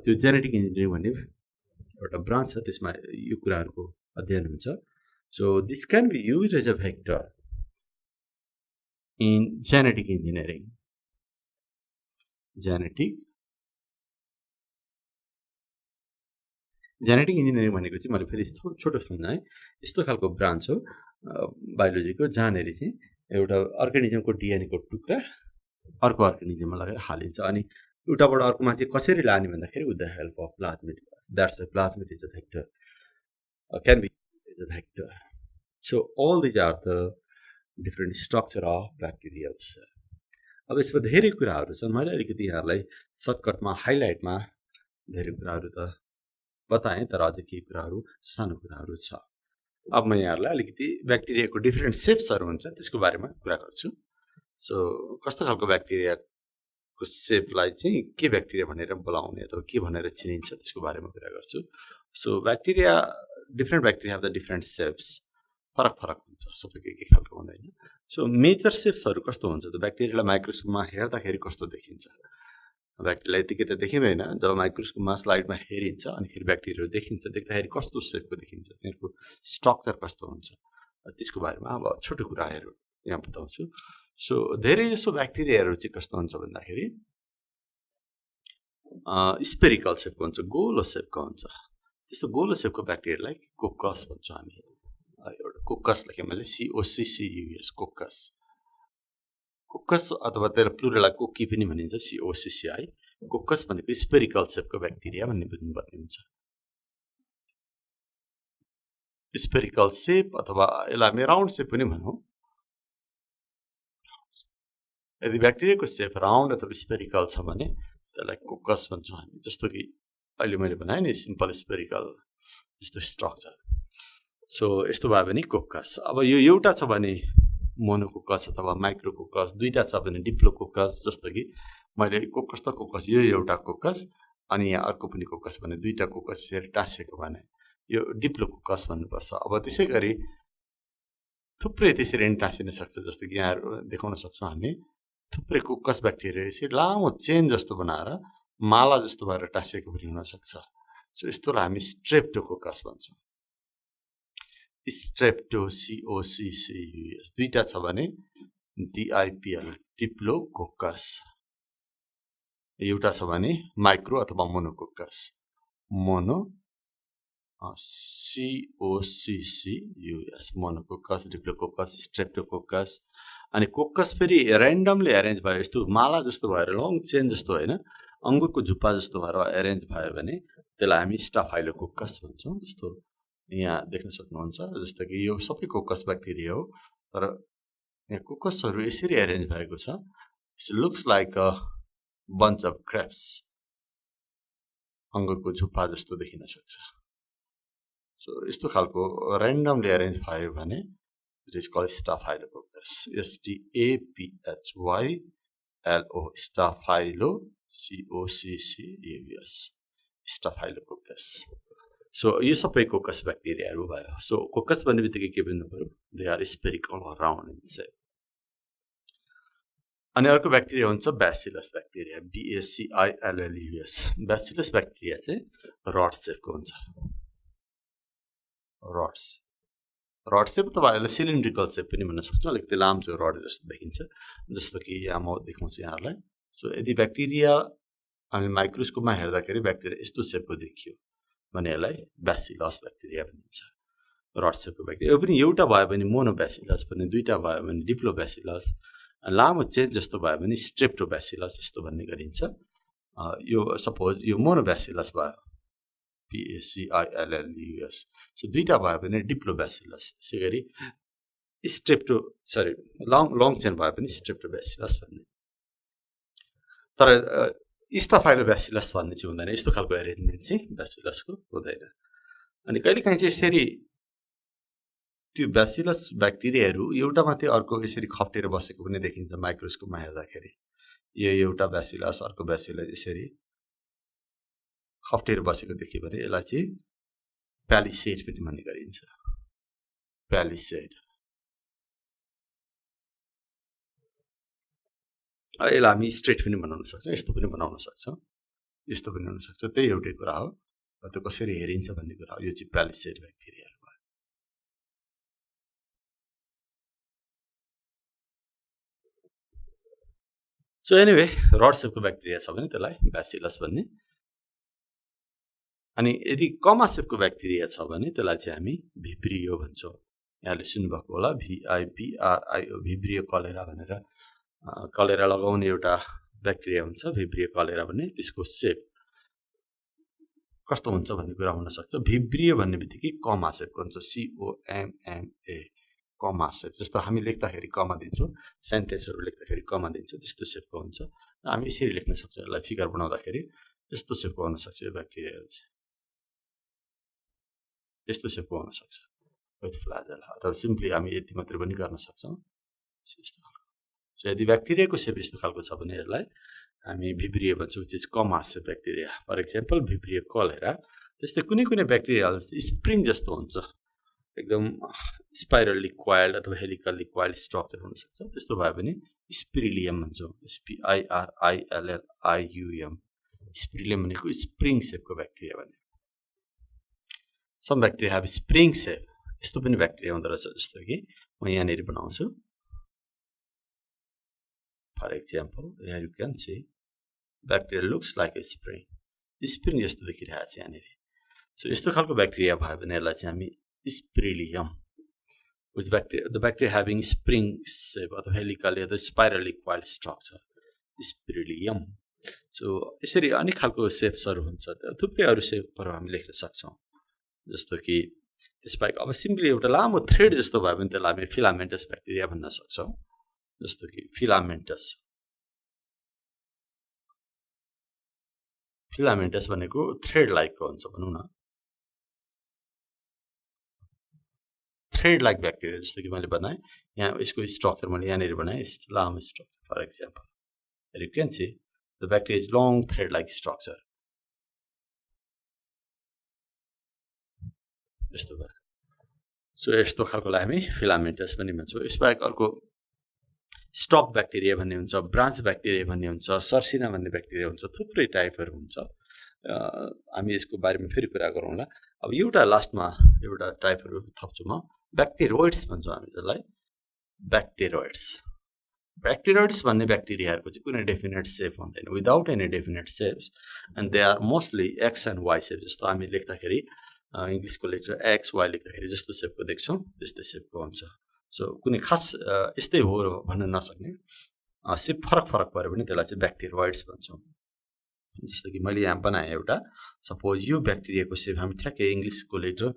त्यो जेनेटिक इन्जिनियरिङ भन्ने एउटा ब्रान्च छ त्यसमा यो कुराहरूको अध्ययन हुन्छ so this can be use as a vector in genetic engineering genetic engineering भनेको चाहिँ मैले फेरि छोटो सम्झाएँ यस्तो खालको ब्रान्च हो बायोलोजीको जहाँनिर चाहिँ एउटा अर्गानिजमको डिएनएको टुक्रा अर्को अर्गानिजममा लगेर हालिन्छ अनि एउटाबाट अर्कोमा चाहिँ कसरी लाने भन्दाखेरि with the help of plasmid that's why plasmid is a vector can be is a vector so all these are the different structure of bacterial cell अब यसमा धेरै कुराहरू छन् मैले अलिकति यहाँहरूलाई सर्टकटमा हाइलाइटमा धेरै कुराहरू त बताएँ तर अझै केही कुराहरू सानो कुराहरू छ अब म यहाँहरुलाई अलिकति ब्याक्टेरियाको डिफरेन्ट शेप्सहरु हुन्छ त्यसको बारेमा कुरा गर्छु सो कस्तो खालको ब्याक्टेरियाको शेपलाई चाहिँ के ब्याक्टेरिया भनेर बोलाउने अथवा के भनेर चिनिन्छ त्यसको बारेमा कुरा गर्छु so bacteria different bacteria have the different shapes फरक फरक हुन्छ सबैको एक खालको हुँदैन सो मेजर शेप्सहरु कस्तो हुन्छ त ब्याक्टेरियालाई माइक्रोस्कोपमा हेर्दाखेरि कस्तो देखिन्छ ब्याक्टेरिया यतिकै त देखिँदैन जब माइक्रोस्कोपमा स्लाइडमा हेरिन्छ अनि फेरि ब्याक्टेरियाहरु देखिन्छ देख्दाखेरि कस्तो शेपको देखिन्छ तिनीहरुको स्ट्रक्चर कस्तो हुन्छ त्यसको बारेमा अब छोटो कुराहरु यहाँ बताउँछु सो धेरै जसो ब्याक्टेरियाहरु चाहिँ कस्तो हुन्छ भन्दाखेरि स्पेरिकल शेपको हुन्छ गोलो शेपको हुन्छ त्यस्तो गोलो शेपको ब्याक्टेरियालाई कोकस भन्छौं हामी एउटा कोकस लेखे मैले COCCUS कोकस कोकस अथवा त्यसलाई प्लुरललाई कोकी पनि भनिन्छ COCCI कोकस भनेको स्पेरिकल शेपको ब्याक्टेरिया भन्ने बुझ्नुपर्ने हुन्छ स्पेरिकल शेप अथवा यसलाई हामी राउन्ड शेप पनि भनौं यदि ब्याक्टेरियाको शेप राउन्ड अथवा स्पेरिकल छ भने त्यसलाई कोकस भन्छौं हामी जस्तो कि अहिले मैले भने नि सिम्पल स्पेरिकल जस्तो स्ट्रक्चर सो यस्तो भयो भने कोकस अब यो एउटा छ भने मोनोकोकस अथवा माइक्रोकोकस दुईटा छ भने डिप्लोकोकस जस्तो कि मैले कोकस त कोकस यो एउटा कोकस अनि यहाँ अर्को पनि कोकस भने दुईटा कोकस यसरी टाँसेको भने यो डिप्लोकोकस भन्नुपर्छ अब त्यसैगरी थुप्रै त्यसरी टाँसिन सक्छ जस्तो कि यहाँ देखाउन सक्छौं हामी थुप्रै कोकस ब्याक्टेरिया यसरी लामो चेन जस्तो बनाएर माला जस्तो भएर टाँसेको पनि हुन सक्छ सो यस्तोलाई हामी स्ट्रेप्टोकोकस भन्छौं स्ट्रेप्टो COCCUS दुईटा छ भने DIPL डिप्लोकोकस एउटा छ भने माइक्रो अथवा monococcus mono COCCUS monococcus diplococcus Streptococcus अनि कोकस फेरि र्यान्डमली एरेन्ज भयो यस्तो माला जस्तो भएर लङ चेन जस्तो हैन अंगुरको झुप्पा जस्तो भएर एरेन्ज भयो भने त्यसलाई हामी स्टाफाइलोकोकस भन्छौं जस्तो यहाँ देख्न सक्नुहुन्छ जस्तो कि यो सबै कोकस ब्याक्टेरिया हो तर यहाँ कोकसहरु यसरी एरेन्ज भएको छ it looks like a bunch of grapes अंगुरको झुप्पा जस्तो देखिन सक्छ सो यस्तो खालको र्यान्डमली एरेन्ज भयो भने it is called staphylococcus STAPHYLO staphylo COCCUS staphylococcus so यो सबै कोकस ब्याक्टेरियाहरु भयो सो कोकस भन्ने बित्तिकै के बुझ्नु पर्यो they are spherical round in shape अनि अर्को ब्याक्टेरिया हुन्छ bacillus bacteria BACILLUS bacillus bacteria चाहिँ रड शेपको हुन्छ रड शेप अथवा यसलाई सिलिन्ड्रिकल शेप पनि भन्न सक्छौं अलिकति लामो रड जस्तो देखिन्छ जस्तो कि यहाँ म देखाउँछु यहाँहरुलाई सो यदि ब्याक्टेरिया हामी माइक्रोस्कोपमा हेर्दाखेरि ब्याक्टेरिया यस्तो शेपको देखियो भने यसलाई ब्यासिलस ब्याक्टेरिया भनिन्छ रड शेपको ब्याक्टेरिया यो पनि एउटा भयो भने मोनोब्यासिलस भने दुईटा भयो भने डिप्लोब्यासिलस लामो चेन जस्तो भयो भने स्ट्रेप्टोब्यासिलस जस्तो भन्ने गरिन्छ यो सपोज यो मोनोब्यासिलस भयो BACILLUS सो दुईटा भयो भने डिप्लोब्यासिलस त्यसैगरी लङ चेन भयो भने स्ट्रेप्टोब्यासिलस भन्ने तर स्टाफाइलोब्यासिलस भन्ने चाहिँ हुँदैन यस्तो खालको एरेन्जमेन्ट चाहिँ ब्यासिलसको हुँदैन अनि कहिलेकाहीँ चाहिँ यसरी त्यो ब्यासिलस ब्याक्टेरियाहरु एउटा माथि अर्को यसरी खप्टेर बसेको पनि देखिन्छ माइक्रोस्कोपमा हेर्दाखेरि यो एउटा ब्यासिलस अर्को ब्यासिलस यसरी खप्टेर बसेको देखियो भने यसलाई चाहिँ प्यालिसेड पनि भन्ने गरिन्छ प्यालिसेड यसलाई हामी स्ट्रेट पनि बनाउन सक्छौं यस्तो पनि बनाउन सक्छौं यस्तो पनि हुन सक्छ त्यही एउटै कुरा हो त्यो कसरी हेरिन्छ भन्ने कुरा हो यो चाहिँ प्यालिसेड ब्याक्टेरिया हो सो एनीवे रड शेपको ब्याक्टेरिया छ भने त्यसलाई ब्यासिलस भन्ने अनि यदि कमा शेपको ब्याक्टेरिया छ भने त्यसलाई चाहिँ हामी भिब्रियो भन्छौं यहाँले सुन्नुभएको होला VIBRIO भिब्रियो कलेरा भनेर कलेरा लगाउने एउटा ब्याक्टेरिया हुन्छ भिब्रियो कलेरा भन्ने त्यसको शेप कस्तो हुन्छ भन्ने कुरा हुन सक्छ भिब्रियो भन्ने बित्तिकै कमा शेपको हुन्छ COMMA कमा शेप जस्तो हामी लेख्दाखेरि कमा दिन्छौं सेन्टेन्सहरु लेख्दाखेरि कमा दिन्छौं त्यस्तो शेपको हुन्छ हामी यसरी लेख्न सक्छौं यसलाई फिगर बनाउँदाखेरि यस्तो शेपको हुन सक्छ यो ब्याक्टेरियाहरु चाहिँ यस्तो शेपको हुन सक्छ विथ फ्ल्याजेला अथवा सिम्पली हामी यति मात्र पनि गर्न सक्छौं यस्तो खालको सो यदि ब्याक्टेरियाको सेप यस्तो खालको छ भने यसलाई हामी भिब्रियो भन्छौं which is comma-shaped bacteria for example vibrio cholera त्यस्तै कुनै कुनै ब्याक्टेरिया स्प्रिङ जस्तो हुन्छ एकदम स्पाइरली कोइल्ड अथवा हेलिकली कोइल्ड स्ट्रक्चर हुन सक्छ त्यस्तो भयो भने स्पिरिलियम भन्छौं SPIRILLIUM स्पिरिलियम भनेको स्प्रिङ शेपको ब्याक्टेरिया भने some bacteria have spring shape यस्तो पनि ब्याक्टेरिया हुँदो रहेछ जस्तो कि म यहाँनेर बनाउँछु for example here you can see bacteria looks like a spring जस्तो देखिरहेको छ यहाँनेर सो यस्तो खालको ब्याक्टेरिया भयो भने यसलाई चाहिँ हामी Spirilium, which the bacteria having spring shape or helically or spirally coiled structure. Spirilium. So, यसरी अनेक खालको शेप्सहरु हुन्छ थुप्रै अरु शेपहरु हामी लेख्न सक्छौं जस्तो कि त्यसबाहेक अब सिम्पली एउटा लामो थ्रेड जस्तो भयो भने त्यसलाई हामी फिलामेन्टस ब्याक्टेरिया भन्न सक्छौं जस्तो कि फिलामेन्टस भनेको थ्रेड लाइकको हुन्छ भनौं न थ्रेड लाइक ब्याक्टेरिया जस्तो कि मैले बनाए यहाँ यसको स्ट्रक्चर मैले यहाँनेर बनाए लामो structure for example you can see the bacteria is long thread like structure यस्तो भयो सो यस्तो खालकोलाई हामी फिलामेन्टस पनि भन्छौं यसबाहेक अर्को स्टक ब्याक्टेरिया भन्ने हुन्छ ब्रान्च ब्याक्टेरिया भन्ने हुन्छ सर्सिना भन्ने ब्याक्टेरिया हुन्छ थुप्रै टाइपहरु हुन्छ हामी यसको बारेमा फेरि कुरा गरौँला अब एउटा लास्टमा एउटा टाइपहरु थप्छु म ब्याक्टेरोइड्स भन्छौं हामी त्यसलाई ब्याक्टेरोइड्स भन्ने ब्याक्टेरियाहरुको चाहिँ कुनै डेफिनेट शेप हुँदैन without any definite shapes and they are mostly X and Y shape जस्तो हामी लेख्दाखेरि इंग्लिशको लेख्छौं एक्स वाइ लेख्दाखेरि जस्तो शेपको देख्छौं त्यस्तै शेपको हुन्छ सो कुनै खास यस्तै हो भन्न नसक्ने शेप फरक भएर पनि त्यसलाई चाहिँ ब्याक्टेरोइड्स भन्छौं जस्तो कि मैले यहाँ बनाए एउटा सपोज यो ब्याक्टेरियाको शेप हामी ठ्याक्कै इंग्लिशको लेटर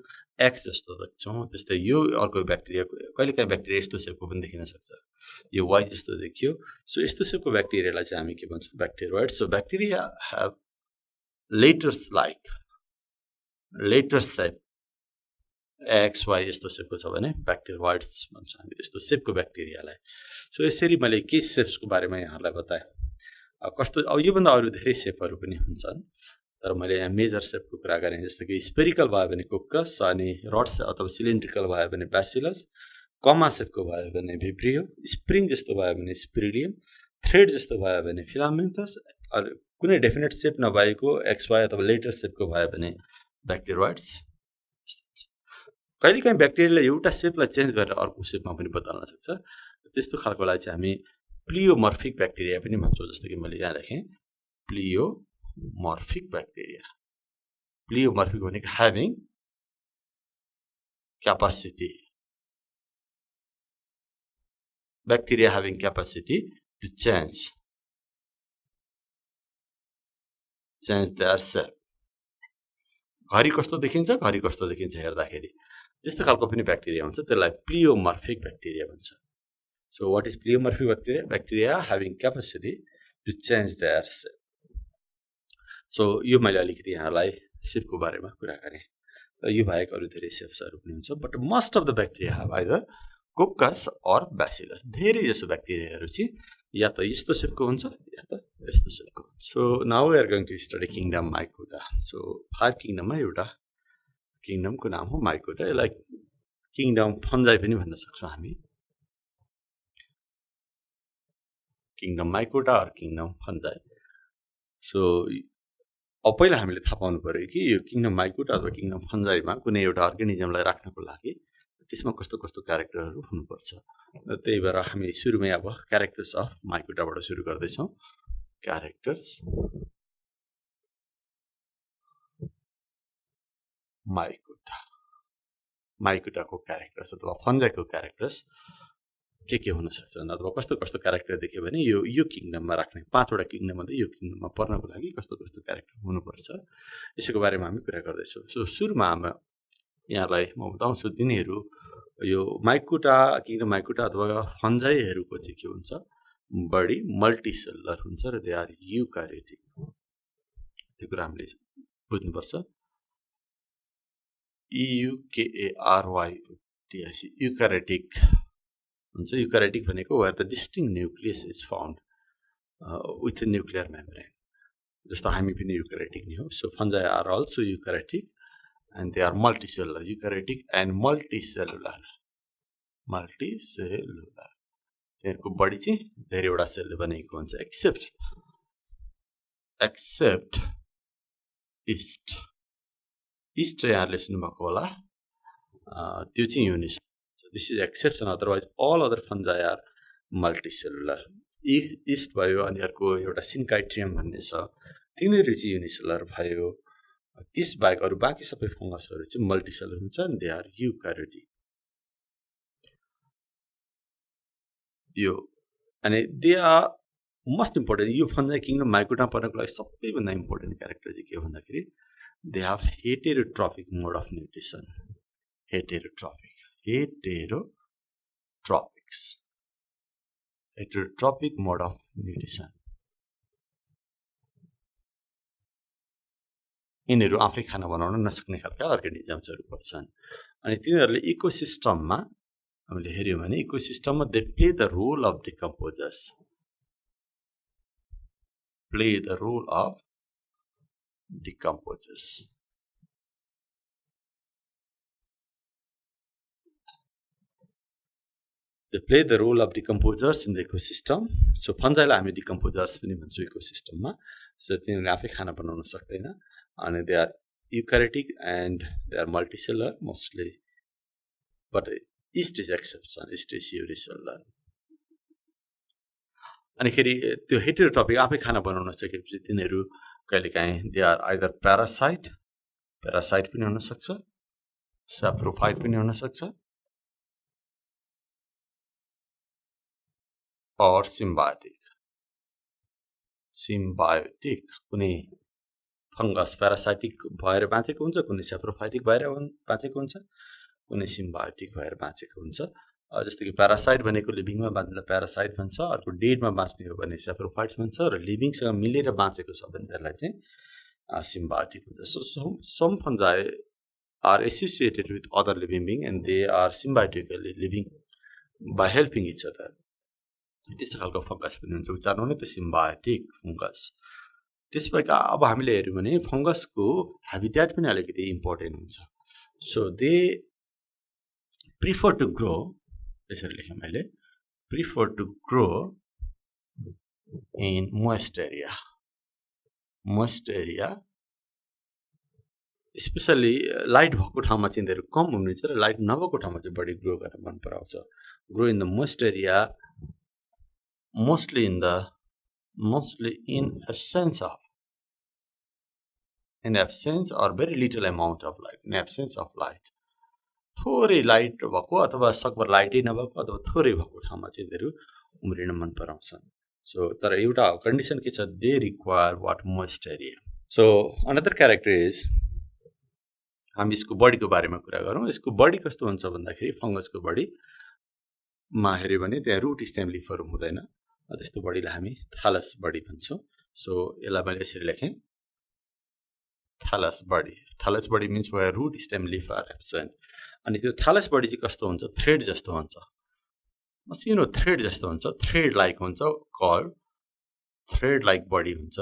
एक्स जस्तो देख्छौं त्यस्तै यो अर्को ब्याक्टेरियाको कहिलेकाहीँ ब्याक्टेरिया यस्तो शेपको पनि देखिन सक्छ यो वाइ जस्तो देखियो सो यस्तो शेपको ब्याक्टेरियालाई चाहिँ हामी के भन्छौं bacteroids so bacteria have letter shape X Y यस्तो शेपको छ भने ब्याक्टेरोइड्स भन्छौं हामी त्यस्तो शेपको ब्याक्टेरियालाई सो यसरी मैले के शेप्सको बारेमा यहाँहरुलाई बताए कस्तो अब यो भन्दा अरु धेरै शेपहरु पनि हुन्छन् तर मैले यहाँ मेजर शेपको कुरा गरे जस्तो कि स्पेरिकल भयो भने कोकस अनि रड अथवा सिलिन्ड्रिकल भयो भने ब्यासिलस कमा शेपको भयो भने भिब्रियो स्प्रिङ जस्तो भयो भने स्पिरिलियम थ्रेड जस्तो भयो भने फिलामेन्टस कुनै डेफिनेट शेप नभएको एक्स वाइ अथवा लेटर शेपको भयो भने ब्याक्टेरोइड्स कहिलेकाहीँ ब्याक्टेरियाले एउटा शेपलाई चेन्ज गरेर अर्को शेपमा पनि बदल्न सक्छ त्यस्तो खालकोलाई चाहिँ हामी प्लियोमर्फिक ब्याक्टेरिया पनि भन्छौं जस्तो कि मैले यहाँ लेखे प्लियोमर्फिक ब्याक्टेरिया प्लियोमर्फिक भनेको having capacity bacteria having capacity to change their shape घरि कस्तो देखिन्छ हेर्दाखेरि त्यस्तो खालको पनि ब्याक्टेरिया हुन्छ त्यसलाई प्लियोमर्फिक ब्याक्टेरिया भन्छ So what is pleomorphic bacteria? Bacteria having capacity to change their shape. So यो मैले अलिकति यहाँलाई शेपको बारेमा कुरा गरे यो बाहेक अरु धेरै शेप्सहरु पनि हुन्छ but most of the bacteria have either coccus or bacillus धेरै जसो ब्याक्टेरियाहरु चाहिँ या त यस्तो शेपको हुन्छ या त यस्तो शेपको हुन्छ so now we are going to study kingdom mycota so 5 किंगडममा एउटा किंगडमको नाम हो mycota यसलाई किंगडम फन्जाई पनि भन्न सक्छौं हामी kingdom mycota or kingdom fungi so अब पहिला हामीले थाहा पाउनु पर्यो कि यो किंगडम mycota अथवा किंगडम फन्जाईमा कुनै एउटा अर्गानिजमलाई राख्नको लागि त्यसमा कस्तो कस्तो क्यारेक्टरहरु हुनुपर्छ त्यही भएर हामी सुरुमै अब क्यारेक्टर्स अफ mycota बाट सुरु गर्दै छौं क्यारेक्टर्स mycota को क्यारेक्टर्स अथवा फन्जाईको क्यारेक्टर्स के हुन सक्छन् अथवा कस्तो कस्तो क्यारेक्टर देख्यो भने यो किंगडममा राख्ने 5 वटा किंगडम मध्ये यो किंगडममा पर्नको लागि कस्तो कस्तो क्यारेक्टर हुनुपर्छ यसको बारेमा हामी कुरा गर्दै छौं सो सुरुमा हामी यहाँलाई म बताउँछु तिनीहरु यो mycota किंगडम mycota अथवा फन्जाईहरुको चाहिँ के हुन्छ बडी मल्टीसेलुलर हुन्छ र दे आर युकार्योटिक त्यो कुरा हामीले बुझ्नु पर्छ EUKARY TIC eukaryotic हुन्छ eukaryotic भनेको where the distinct nucleus is found with a nuclear membrane जस्तो हामी पनि eukaryotic नै हो so fungi are also eukaryotic and they are multicellular eukaryotic and multicellular त्यसको बडी चाहिँ धेरैवटा सेलले बनेको हुन्छ except yeast यहाँले सुन्नुभएको होला त्यो चाहिँ Younis this is exception otherwise all other fungi are multicellular yeast भयो अनि अर्को एउटा सिन्काइट्रियम भन्ने छ तिनीहरु चाहिँ युनिसेलुलर भयो त्यस बाहेक अरु बाँकी सबै फंगसहरु चाहिँ मल्टिसेलुलर हुन्छ अनि दे आर eukaryotic यो अनि दे आर मोस्ट इम्पोर्टेन्ट यो फंजाई किङडम माइकोटा पर्नको लागि सबैभन्दा इम्पोर्टेन्ट क्यारेक्टर चाहिँ के भन्दाखेरि they have heterotropic mode of nutrition heterotropic mode of nutrition यिनीहरु आफै खाना बनाउन नसक्ने खालका अर्गानिजम्सहरु पर्छन् अनि तिनीहरुले इकोसिस्टममा हामीले हेर्यौं भने इकोसिस्टममा they play the role of decomposers They play the role of decomposers in the ecosystem. So fungi लाई हामी decomposers पनि भन्छौं इकोसिस्टममा so तिनीहरुले आफै खाना बनाउन सक्दैन अनि they are eukaryotic and they are multicellular mostly but yeast is exception yeast is unicellular अनि खेरि त्यो हेटेरोट्रोपिक आफै खाना बनाउन सकेपछि तिनीहरु कहिलेकाहीँ they are either parasite पनि हुन सक्छ saprophyte पनि हुन सक्छ or symbiotic कुनै फंगस parasitic भएर बाँचेको हुन्छ कुनै saprophytic भएर बाँचेको हुन्छ कुनै symbiotic भएर बाँचेको हुन्छ जस्तो कि parasite भनेको लिभिङमा बाँच्दा parasite भन्छ अर्को डेडमा बाँच्ने हो भने saprophytes भन्छ र लिभिङसँग मिलेर बाँचेको छ भने त्यसलाई चाहिँ symbiotic हुन्छ so some fungi are associated with other living being and they are symbiotically living by helping each other त्यस्तो खालको फंगस पनि हुन्छ उच्चारण हुने त सिम्बायोटिक फंगस त्यसपछि अब हामीले हेर्यौं भने फंगसको ह्याबिटेट पनि अलिकति इम्पोर्टेन्ट हुन्छ so they prefer to grow यसरी लेखेँ मैले prefer to grow in moist area especially light भएको ठाउँमा चाहिँ यिनीहरु कम हुनुहुन्छ र लाइट नभएको ठाउँमा चाहिँ बढी ग्रो गर्न मन पराउँछ grow in the moist area mostly in absence or very little amount of light in absence of light थोरै लाइट भएको अथवा सकभर लाइटै नभएको अथवा थोरै भएको ठाउँमा चाहिँ यिनीहरु उम्रिन मन पराउँछन् सो तर एउटा कन्डिसन के छ they require what moist area so another character is हामी यसको बडीको बारेमा कुरा गरौँ यसको बडी कस्तो हुन्छ भन्दाखेरि फंगसको बडी मा हेर्यो भने त्यहाँ रुट स्टेम लिफहरु हुँदैन त्यस्तो बडीलाई हामी थैलस बडी भन्छौं सो यसलाई मैले यसरी लेखेँ thallus body means where root stem leaf are absent अनि त्यो थैलस बडी चाहिँ कस्तो हुन्छ थ्रेड जस्तो हुन्छ मसिनो थ्रेड जस्तो हुन्छ थ्रेड लाइक हुन्छ कल्ड थ्रेड लाइक बडी हुन्छ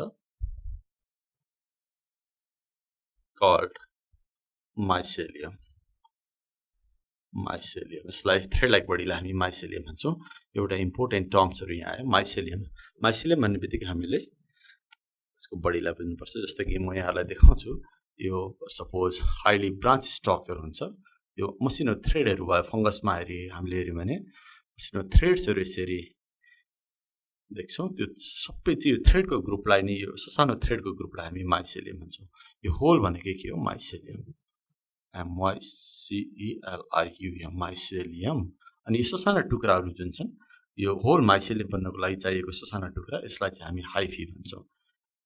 कल्ड mycelium यसलाई थ्रेड लाइक बडीलाई हामी mycelium भन्छौं एउटा इम्पोर्टेन्ट टर्म्सहरु यहाँ आयो mycelium भन्ने बित्तिकै हामीले यसको बडीलाई बुझ्नुपर्छ जस्तो कि म यहाँलाई देखाउँछु यो सपोज हाइली ब्रान्च स्ट्रक्चर हुन्छ यो मसिनो थ्रेडहरु भयो फंगसमा हामीले हेर्यौं भने मसिनो थ्रेड्सहरु यसरी देख्छौं त्यो सबै त्यो थ्रेडको ग्रुपलाई नि यो सानो थ्रेडको ग्रुपलाई हामी mycelium भन्छौं यो होल भनेको के हो mycelium mycelium अनि यो साना टुक्राहरु जुन छन् यो होल mycelium बन्नको लागि चाहिएको साना टुक्रा यसलाई चाहिँ हामी hyphy भन्छौं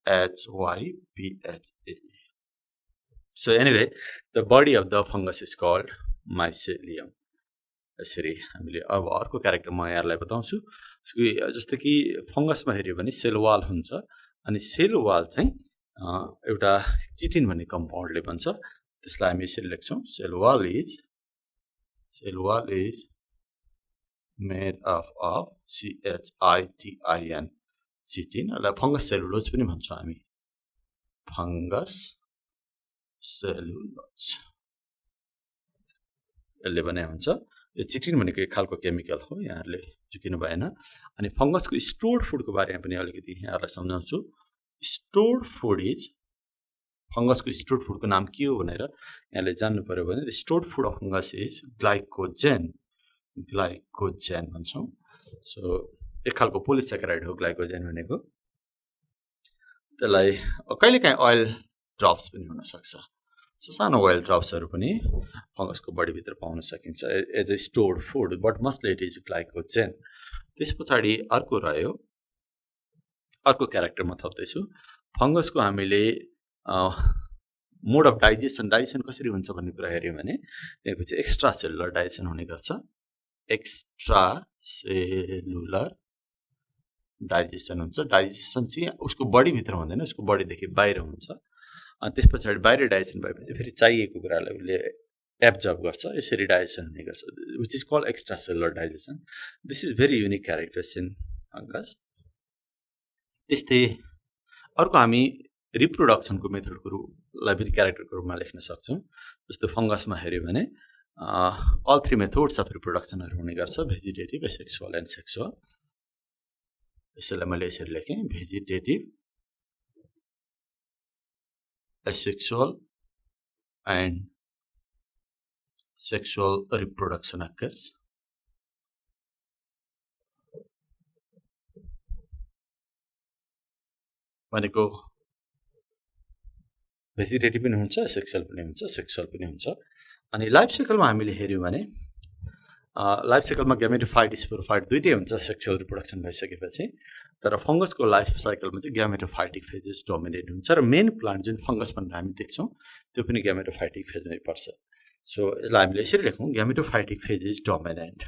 HYPHA so anyway the body of the fungus is called mycelium यसरी हामीले अब अर्को क्यारेक्टर म यहाँलाई बताउँछु जस्तो कि फंगसमा हेर्यो भने सेल वाल हुन्छ अनि सेल वाल चाहिँ एउटा चिटिन भन्ने कम्पाउन्डले बन्छ त्यसलाई हामी यसरी लेख्छौं sale wall is Cell wall is made up of CHITIN chitin यसलाई फंगस सेलुलोज पनि भन्छौं हामी फंगस सेलुलोज यसले बनाए हुन्छ यो चिटिन भनेको एक खालको केमिकल हो यहाँहरुले झुकिनु भएन अनि फंगसको स्टोर्ड फुडको बारेमा पनि अलिकति यहाँहरुलाई सम्झाउँछु स्टोर्ड फुड इज फंगसको स्टोर्ड फुडको नाम के हो भनेर यहाँले जान्नु पर्यो भने the stored food of fungus is glycogen भन्छौं सो एक खालको पोलिसेकेराइड हो ग्लाइकोजेन भनेको त्यसलाई कहिलेकाहीँ ओइल ड्रप्स पनि हुन सक्छ सो सानो ओइल ड्रप्सहरु पनि फंगसको बडी भित्र पाउन सकिन्छ as a stored food but mostly it is glycogen त्यसपछि अर्को रह्यो अर्को क्यारेक्टर म थप्दैछु फंगसको हामीले मोड अफ डाइजेसन कसरी हुन्छ भन्ने कुरा हेर्यौं भने त्यसपछि एक्स्ट्रा सेलुलर डाइजेसन हुने गर्छ एक्स्ट्रा सेलुलर डाइजेसन हुन्छ डाइजेसन चाहिँ उसको बडी भित्र हुँदैन उसको बडी देखि बाहिर हुन्छ अनि त्यसपछि बाहिर डाइजेसन भएपछि फेरि चाहिएको कुरालाई उसले एब्जर्ब गर्छ यसरी डाइजेसन हुने गर्छ which is called extra cellular digestion this is very unique characters in fungus त्यस्तै अर्को हामी रिप्रोडक्सनको मेथडहरुलाई पनि क्यारेक्टरको रूपमा लेख्न सक्छौं जस्तो फंगसमा हेर्यो भने all three methods of reproduction हुने गर्छ भेजिटेटिभ एसेक्सुअल एन्ड सेक्सुअल यसैलाई मैले यसरी लेखेँ vegetative asexual and sexual reproduction occurs. भनेको भेजिटेटिभ पनि हुन्छ सेक्सुअल पनि हुन्छ सेक्सुअल पनि हुन्छ अनि लाइफ साइकलमा हामीले हेर्यौं भने लाइफ साइकलमा ग्यामेटोफाइट स्पोरोफाइट दुईटै हुन्छ सेक्सुअल रिप्रोडक्सन भइसकेपछि तर फंगसको लाइफ साइकलमा चाहिँ ग्यामेटोफाइटिक फेजेस डोमिनेट हुन्छ र मेन प्लान्ट जुन फंगस भनेर हामी देख्छौं त्यो पनि ग्यामेटोफाइटिक फेजमै पर्छ सो यसलाई हामीले यसरी लेखौं gametophytic phase is dominant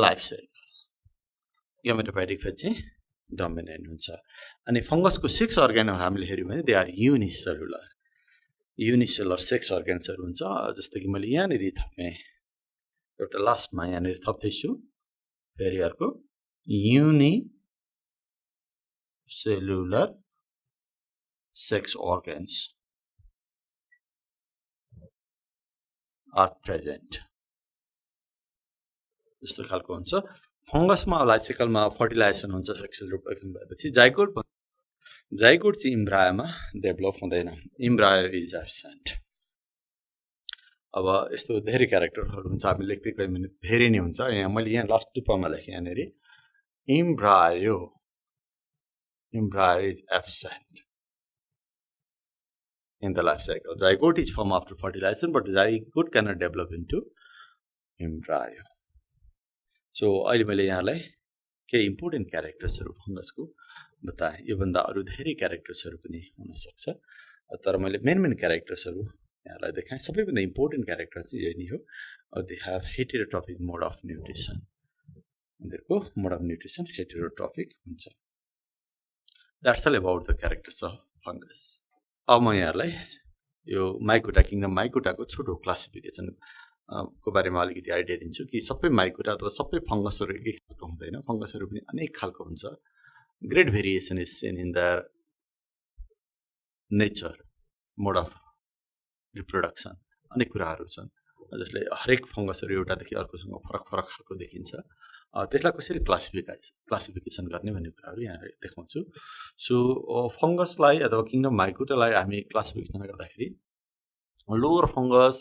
life cycle gametophytic phase चाहिँ डोमिनेन्ट हुन्छ अनि फंगसको 6 अर्गान हामीले हेर्यौं भने दे आर युनिसेलुलर 6 अर्गान्सहरु हुन्छ जस्तो कि मैले यहाँनेर थपेँ एउटा लास्टमा यहाँनेर थप्दैछु फेरि अर्को युनिसेलुलर 6 organs are present जस्तो खालको हुन्छ फंगसमा लाइफ साइकलमा फर्टिलाइजेसन हुन्छ सेक्सुअल रिप्रोडक्सन भएपछि जाइगोट चाहिँ इम्ब्रायोमा डेभलप हुँदैन इम्ब्रायो इज एब्सेन्ट अब यस्तो धेरै क्यारेक्टरहरु हुन्छ हामी लेख्दै गयौं भने धेरै नै हुन्छ यहाँ मैले यहाँ लास्ट टुप्पामा लेखेँ यहाँनेर embryo is absent in the life cycle. Zygote is formed after fertilization, but zygote cannot develop into embryo. So, अहिले मैले यहाँलाई केही इम्पोर्टेन्ट क्यारेक्टर्सहरु फंगसको बताएँ यो भन्दा अरु धेरै क्यारेक्टर्सहरु पनि हुन सक्छ तर मैले मेन क्यारेक्टर्सहरु यहाँलाई देखाएँ सबैभन्दा इम्पोर्टेन्ट क्यारेक्टर चाहिँ यही नै हो they have heterotropic mode of nutrition उनीहरुको मोड अफ न्यूट्रिसन हेटेरोट्रोपिक हुन्छ that's all about the characters of fungus अब म यहाँलाई यो माइकोटा किङडम माइकोटाको छोटो क्लासिफिकेसन को बारेमा अलिकति आइडिया दिन्छु कि सबै माइकोटा अथवा सबै फंगसहरु एकै खालको हुँदैन फंगसहरु पनि अनेक खालको हुन्छ great variation is seen in the nature mode of reproduction अनेक कुराहरु छन् जसले हरेक फंगसहरु एउटादेखि अर्कोसँग फरक खालको देखिन्छ त्यसलाई कसरी क्लासिफिकेसन गर्ने भन्ने कुराहरु यहाँ देखाउँछु सो फंगसलाई अथवा किङडम माइकोटालाई हामी क्लासिफिकेसन गर्दाखेरि लोअर फंगस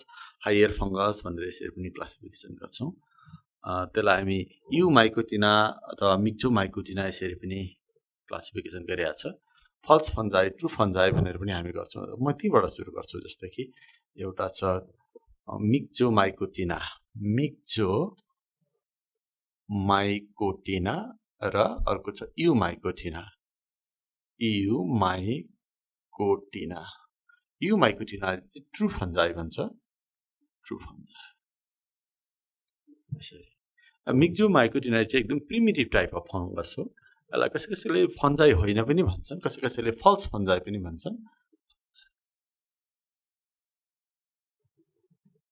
हायर फंगस भनेर यसरी पनि क्लासिफिकेसन गर्छौं त्यसलाई हामी यु माइकोटिना अथवा मिक्जो माइकोटिना यसरी पनि क्लासिफिकेसन गरिएको छ फल्स फन्जाई ट्रु फन्जाई भनेर पनि हामी गर्छौं म तीबाट सुरु गर्छु जस्तै कि एउटा छ मिक्जो माइकोटिना र अर्को छ यु माइकोटिना यु माइकोटिना चाहिँ ट्रु फन्जाई भन्छ ट्रु फन्जाई यसरी मिक्जोमाइकोटिना चाहिँ एकदम प्रिमिटिभ टाइप अफ फंगस हो यसलाई कसैले फन्जाई होइन पनि भन्छन् कसैले फल्स फन्जाई पनि भन्छन्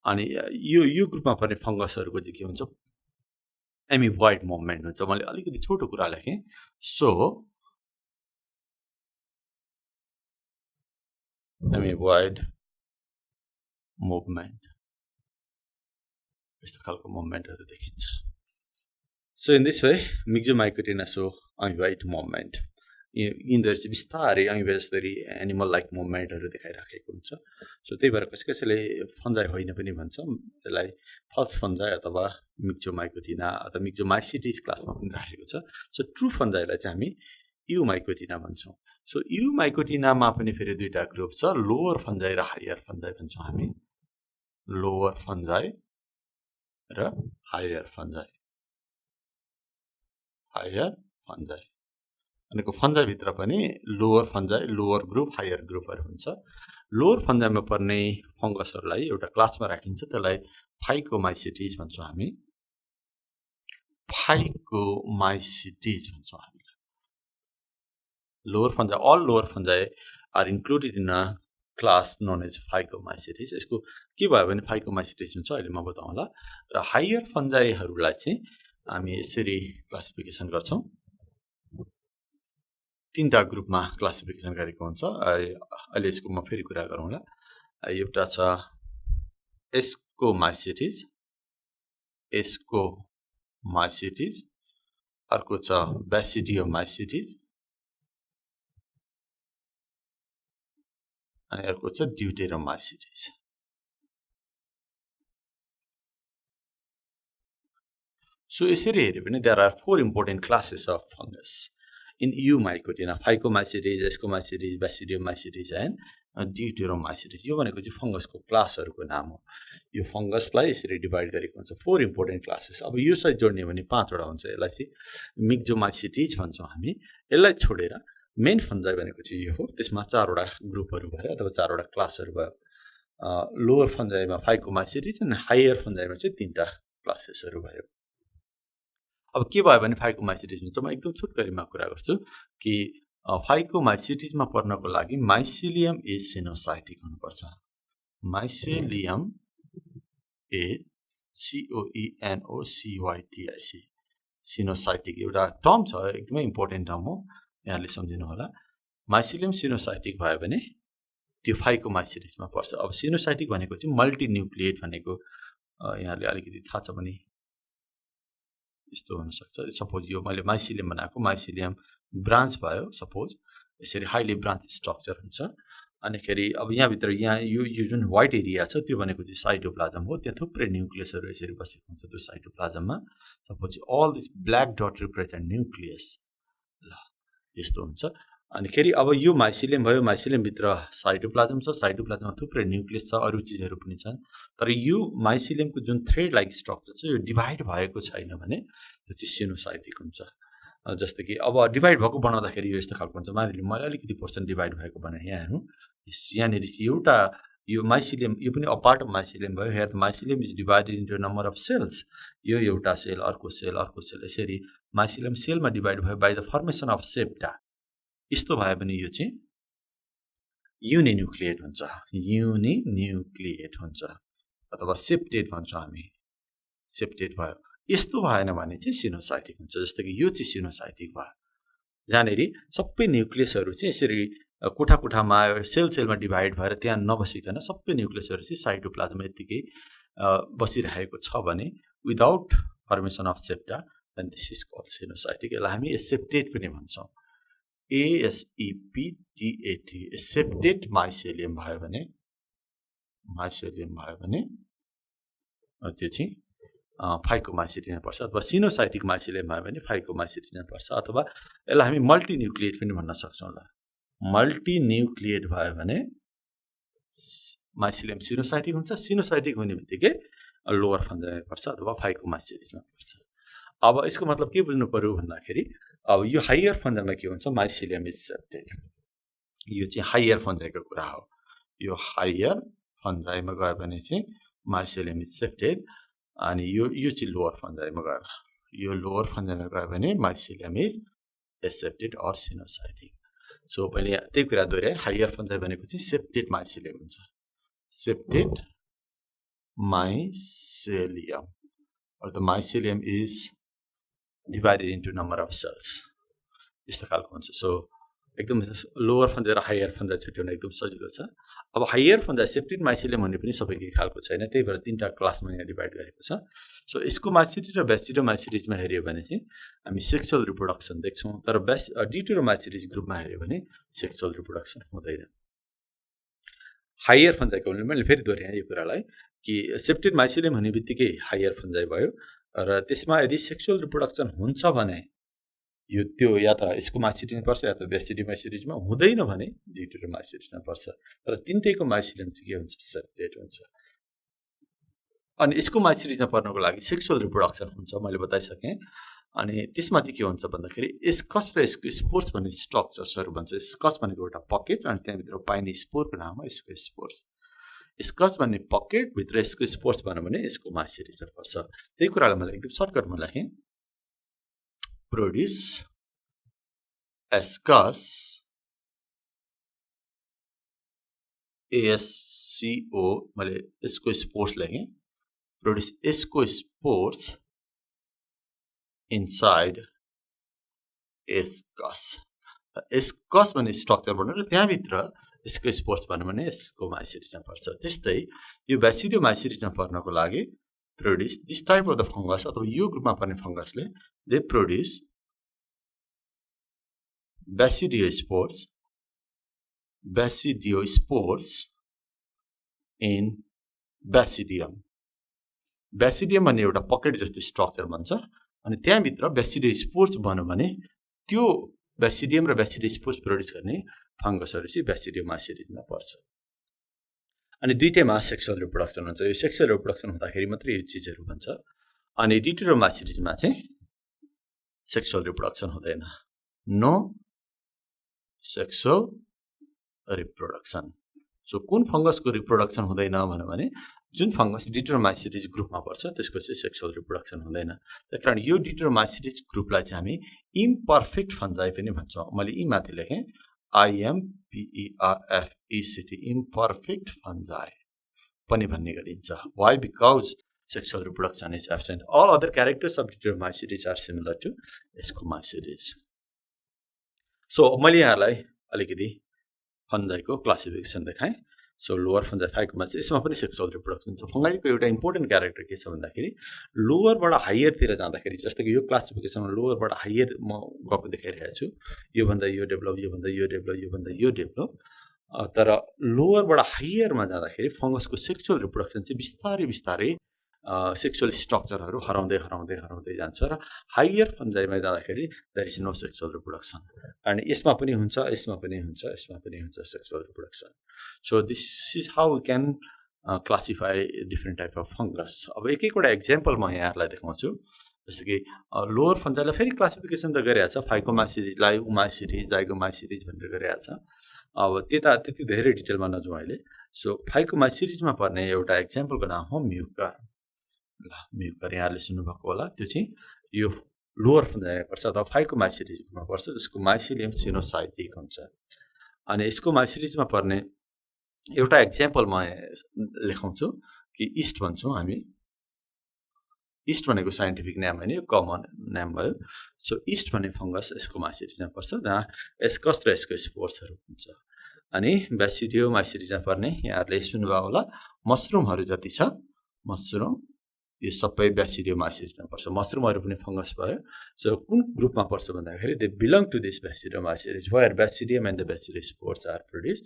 अनि यो ग्रुपमा पर्ने फंगसहरुको चाहिँ के हुन्छ एमिबोइड मुभमेन्ट हुन्छ मैले अलिकति छोटो कुरा लेखेँ सो एमिबोइड मुभमेन्ट यस्तो खालको मुभमेन्टहरु देखिन्छ so in this way myxomycotina so amoeboid movement यिनीहरु चाहिँ बिस्तारै अमिबा जस्तै एनिमल लाइक मुभमेन्टहरु देखाइराखेको हुन्छ सो त्यही भएर कसैले फन्जाई होइन पनि भन्छ त्यसलाई फल्स फन्जाई अथवा मिक्जोमाइकोटिना अथवा मिक्जोमाइसिटिस क्लासमा पनि राखेको छ सो ट्रु फन्जाईलाई चाहिँ हामी युमाइकोटिना भन्छौं सो युमाइकोटिनामा पनि फेरि दुईटा ग्रुप छ लोअर फन्जाई र हायर फन्जाई भन्छौं हामी लोअर फन्जाई र हायर फन्जाई अनेको फन्जाई भित्र पनि लोअर फन्जाई लोअर ग्रुप हायर ग्रुपहरु हुन्छ लोअर फन्जाईमा पर्ने फंगसहरुलाई एउटा क्लासमा राखिन्छ त्यसलाई फाइकोमाइसिटिस भन्छौं हामी फाइकोमाइसिटिस भन्छौं हामी lower fungi all lower fungi are included in a class known as phycomycetes यसको के भयो भने फाइकोमाइसिटिस हुन्छ अहिले म बताउँला र हायर फन्जाईहरुलाई चाहिँ हामी यसरी क्लासिफिकेसन गर्छौं तीनटा ग्रुपमा क्लासिफिकेसन गरेको हुन्छ अहिले यसको म फेरि कुरा गरौँला एउटा छ एस्कोमाइसिटिस अर्को छ बेसिडियोमाइसिटिस अनि अर्को छ ड्युटेरोमाइसिटिस सो यसरी हेर्यो भने there are 4 important classes of fungus in Mycota, Phycomycetes, Ascomycetes, Basidiomycetes and Deuteromycetes. यो भनेको चाहिँ फंगसको क्लासहरुको नाम हो यो फंगसलाई यसरी डिवाइड गरेको हुन्छ 4 इम्पोर्टेन्ट क्लासेस अब यो सहित जोड्ने भने 5 वटा हुन्छ यसलाई चाहिँ मिक्जोमाइसिटिस भन्छौं हामी यसलाई छोडेर मेन फन्जाई भनेको चाहिँ यो हो त्यसमा 4 वटा ग्रुपहरु भयो अथवा 4 वटा क्लासहरु भयो लोअर फन्जाईमा फाइकोमाइसिटिस अनि हायर फन्जाईमा चाहिँ 3टा क्लासेसहरु भयो अब के भयो भने फाइकोमाइसिटिस हुन्छ म एकदम छोटकरीमा कुरा गर्छु कि फाइकोमाइसिटिसमा पर्नको लागि माइसेलियम इज सिनोसाइटिक हुनुपर्छ माइसेलियम इज COENOCYTIC सिनोसाइटिक एउटा टर्म छ एकदमै इम्पोर्टेन्ट टर्म हो यहाँले सम्झिनु होला माइसेलियम सिनोसाइटिक भयो भने त्यो फाइकोमाइसिटिसमा पर्छ अब सिनोसाइटिक भनेको चाहिँ मल्टिन्युक्लिएट भनेको यहाँले अलिकति थाहा छ भने यस्तो हुन सक्छ सपोज यो मैले माइसेलियम बनाएको माइसेलियम ब्रान्च भयो सपोज यसरी हाइली ब्रान्च स्ट्रक्चर हुन्छ अनि खेरि अब यहाँ भित्र यहाँ यो जुन व्हाइट एरिया छ त्यो भनेको चाहिँ साइटोप्लाजम हो त्यहाँ थुप्रै न्यूक्लियसहरु यसरी बसेको हुन्छ त्यो साइटोप्लाजममा suppose all this black dot represent nucleus ल यस्तो हुन्छ अनि खेरि अब यो माइसेलियम भयो माइसेलियम भित्र साइटोप्लाजम छ साइटोप्लाजममा थुप्रै न्यूक्लियस छ अरु चीजहरु पनि छन् तर यो माइसेलियमको जुन थ्रेड लाइक स्ट्रक्चर छ यो डिवाइड भएको छैन भने त्यो चाहिँ सिनोसाइटिक हुन्छ जस्तो कि अब डिवाइड भएको बनाउँदाखेरि यो यस्तो खालको हुन्छ मैले अलिकति पर्सेन्ट डिवाइड भएको बनाए यहाँ हेर्नु यहाँनेर एउटा यो माइसेलियम यो पनि अ पार्ट अफ माइसेलियम भयो here the mycelium is divided into number of cells यो एउटा सेल अर्को सेल यसरी माइसेलियम सेलमा डिवाइड भयो by the formation of septa यस्तो भयो भने यो चाहिँ युनिन्युक्लिएट हुन्छ अथवा सेप्टेड भन्छौं हामी सेप्टेड भयो यस्तो भएन भने चाहिँ सिनोसाइटिक हुन्छ जस्तो कि यो चाहिँ सिनोसाइटिक भयो जहाँनेरि सबै न्यूक्लियसहरु चाहिँ यसरी कोठामा सेलमा डिवाइड भएर त्यहाँ नबसिकन सबै न्यूक्लियसहरु चाहिँ साइटोप्लाजममा यतिकै बसिरहेको छ भने without formation of septa then this is called coenocytic यसलाई हामी एसेप्टेड पनि भन्छौं ASEPTAT एसेप्टेड माइसेलियम भयो भने त्यो चाहिँ फाइकोमाइसिटिस पर्छ अथवा सिनोसाइटिक माइसेलियम भयो भने फाइकोमाइसिटिस पर्छ अथवा यसलाई हामी मल्टिन्युक्लिएट पनि भन्न सक्छौं ल मल्टिन्युक्लिएट भयो भने माइसेलियम सिनोसाइटिक हुन्छ सिनोसाइटिक हुने बित्तिकै लोअर फन्जाईमा पर्छ अथवा फाइकोमाइसिटिसमा पर्छ अब यसको मतलब के बुझ्नु पर्यो भन्दाखेरि अब यो हायर फन्जाईमा के हुन्छ माइसेलियम इज सेप्टेड यो चाहिँ हायर फन्जाईको कुरा हो यो हायर फन्जाईमा गयो भने चाहिँ माइसेलियम इज सेप्टेड अनि यो चाहिँ लोअर फन्जाईमा गयो यो लोअर फन्जाइमा गयो भने mycelium is aseptate or sinusoidal. So मैले त्यही कुरा दोहोऱ्याएँ, हायर फन्जाइ भनेको चाहिँ सेप्टेड mycelium हुन्छ, septate mycelium, or the mycelium is divided into number of cells. यस्तो खालको हुन्छ. सो एकदम लोअर फन्जाइ र हायर फन्जाइ छुट्याउन एकदम सजिलो छ. अब हायर फन्जाइ सेप्टेड mycelium भन्ने पनि सबैकै खालको छैन, त्यही भएर तीनटा क्लासमा यहाँ डिभाइड गरेको छ. सो यसको mycelium र Bacteriomycetes हेर्यो भने चाहिँ हामी सेक्सुअल रिप्रोडक्सन देख्छौँ, तर Deuteromycetes ग्रुपमा हेर्यो भने सेक्सुअल रिप्रोडक्सन हुँदैन. हायर फन्जाइको मैले फेरि दोहोऱ्याएँ यो कुरालाई कि सेप्टेड mycelium भन्ने बित्तिकै हायर फन्जाइ भयो र त्यसमा यदि सेक्सुअल रिप्रोडक्सन हुन्छ भने यो त्यो या त यसको mycelium पर्छ या त Bacteriomycetesमा हुँदैन भने Deuteromycetesमा पर्छ. तर तीनटैको mycelium चाहिँ के हुन्छ, सेप्टेड हुन्छ. अनि यसको mycetesमा पर्नको लागि सेक्सुअल रिप्रोडक्सन हुन्छ मैले बताइसकेँ. अनि त्यसमा चाहिँ के हुन्छ भन्दाखेरि एस्कस र यसको स्पोर्स भन्ने स्ट्रक्चर्सहरू भन्छ. एस्कस भनेको एउटा पकेट अनि त्यहाँभित्र पाइने स्पोरको नाम हो यसको स्पोर्स. एस्कस भन्ने पकेट भित्र यसको स्पोर्स भन्यो भने यसको mycetesमा पर्छ. त्यही कुरालाई मैले एकदम सर्टकटमा लेखेँ, प्रोड्युस एस्कस ASCO मैले यसको स्पोर्स लेखेँ, प्रोड्युस यसको स्पोर्स इनसाइड एस्कस. एस्कस भन्ने स्ट्रक्चर भनेर त्यहाँभित्र यसको स्पोर्स भन्यो भने यसको mycetesमा पर्छ. त्यस्तै यो Bacteriomycetesमा पर्नको लागि produce this type of the fungus अथवा यो ग्रुपमा पर्ने फंगसले they produce basidiosspores in basidium. Basidium भन्ने एउटा पकेट जस्तो स्ट्रक्चर भन्छ अनि त्यहाँभित्र Basidiosspores भन्यो भने त्यो Basidium र Basidiosspores प्रोड्युस गर्ने फंगसहरू चाहिँ Bacteriomycetesमा पर्छ. अनि दुईटैमा सेक्सुअल रिप्रोडक्सन हुन्छ. यो सेक्सुअल रिप्रोडक्सन हुँदाखेरि मात्रै यो चीजहरू भन्छ. अनि Deuteromycetesमा चाहिँ सेक्सुअल रिप्रोडक्सन हुँदैन, नो सेक्सुअल रिप्रोडक्सन. सो कुन फंगसको रिप्रोडक्सन हुँदैन भन्यो भने जुन फंगस Deuteromycetes ग्रुपमा पर्छ त्यसको चाहिँ सेक्सुअल रिप्रोडक्सन हुँदैन. त्यसकारण यो Deuteromycetes ग्रुपलाई चाहिँ हामी इम्परफेक्ट फन्जाइ पनि भन्छौँ. मैले यी माथि लेखेँ IMPERFECT, imperfect fungi पनि भन्ने गरिन्छ. Why? Because sexual reproduction is absent. All other characters of Deuteromycetes are similar to Ascomycetes. So मैले यहाँलाई अलिकति फन्जाइको क्लासिफिकेसन देखाएँ. सो लोअर फन्जाइ फाइकोमा चाहिँ यसमा पनि सेक्सुअल रिप्रोडक्सन हुन्छ. फंगाइको एउटा इम्पोर्टेन्ट क्यारेक्टर के छ भन्दाखेरि लोअरबाट हायरतिर जाँदाखेरि, जस्तो कि यो क्लासिफिकेसनमा लोअरबाट हायर म गएको देखाइरहेको छु, योभन्दा यो डेभलप, योभन्दा यो डेभलप, योभन्दा यो डेभलप. तर लोअरबाट हायरमा जाँदाखेरि फंगसको सेक्सुअल रिप्रोडक्सन चाहिँ बिस्तारै बिस्तारै सेक्सुअल स्ट्रक्चरहरू हराउँदै हराउँदै हराउँदै जान्छ र हायर फन्जाइमा जाँदाखेरि there is no sexual reproduction. अनि यसमा पनि हुन्छ, यसमा पनि हुन्छ, यसमा पनि हुन्छ sexual reproduction. So this is how we can classify different type of fungus. अब एक एकवटा एक्जाम्पल म यहाँहरूलाई देखाउँछु. जस्तो कि लोअर फन्जाइलाई फेरि क्लासिफिकेसन त गरिरहेको छ, फाइकोमाइसिटिसलाई उमाइसिटिस, जाइगोमाइसिटिस भनेर गरिरहेको छ. अब त्यति धेरै डिटेलमा नजाउँ अहिले. सो फाइकोमाइसिटिसमा पर्ने एउटा एक्जाम्पलको नाम हो म्युकर. ल म्युकर यहाँले सुन्नुभएको होला, त्यो चाहिँ यो लोअर फन्जाइमा पर्छ अथवा फाइकोमाइसिटिसमा पर्छ, जसको mycelium सिनोसाइटिक हुन्छ. अनि यसको mycetiesमा पर्ने एउटा एक्जाम्पल म लेखाउँछु कि इस्ट भन्छौँ हामी. इस्ट भनेको साइन्टिफिक नाम होइन, यो कमन नाम भयो. सो इस्ट भन्ने फंगस यसको mycetiesमा पर्छ, जहाँ एस्कस र यसको स्पोर्सहरू हुन्छ. अनि Basidiomycetes पर्ने यहाँहरूले सुन्नुभयो होला मसरुमहरू जति छ, मसरुम यो सबै Basidiomycetes पर्छ. मसरुमहरू पनि फंगस भयो. सो कुन ग्रुपमा पर्छ भन्दाखेरि they belong to this Basidiomycetes where Basidium and the Basidiosspores are produced.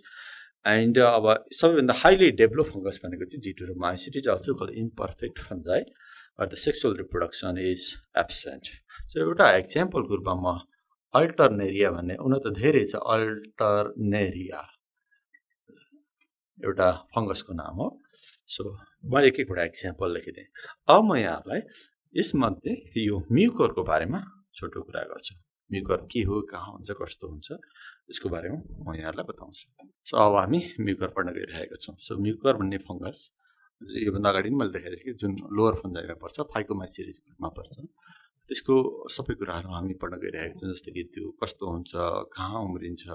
And अब सबैभन्दा हाइली डेभलप फंगस भनेको चाहिँ Deuteromycetes, also called imperfect fungi, or the sexual reproduction is absent. So एउटा एक्जाम्पलको रूपमा म अल्टरनेरिया भन्ने, उन त धेरै छ, अल्टरनेरिया एउटा फंगसको नाम हो. सो मैले एक एकवटा एक्जाम्पल लेखिदिएँ. अब म यहाँलाई यसमध्ये यो म्युकरको बारेमा छोटो कुरा गर्छु. म्युकर के हो, कहाँ हुन्छ, कस्तो हुन्छ, यसको बारेमा म यहाँलाई बताउँछु. सो अब हामी म्युकर पढ्न गइरहेका छौँ. सो म्युकर भन्ने फंगस योभन्दा अगाडि पनि मैले देखाइदिएँ कि जुन लोअर फन्जाइमा पर्छ, फाइकोमाइसिटिस ग्रुपमा पर्छ. त्यसको सबै कुराहरू हामी पढ्न गइरहेका छौँ, जस्तै कि त्यो कस्तो हुन्छ, कहाँ उम्रिन्छ,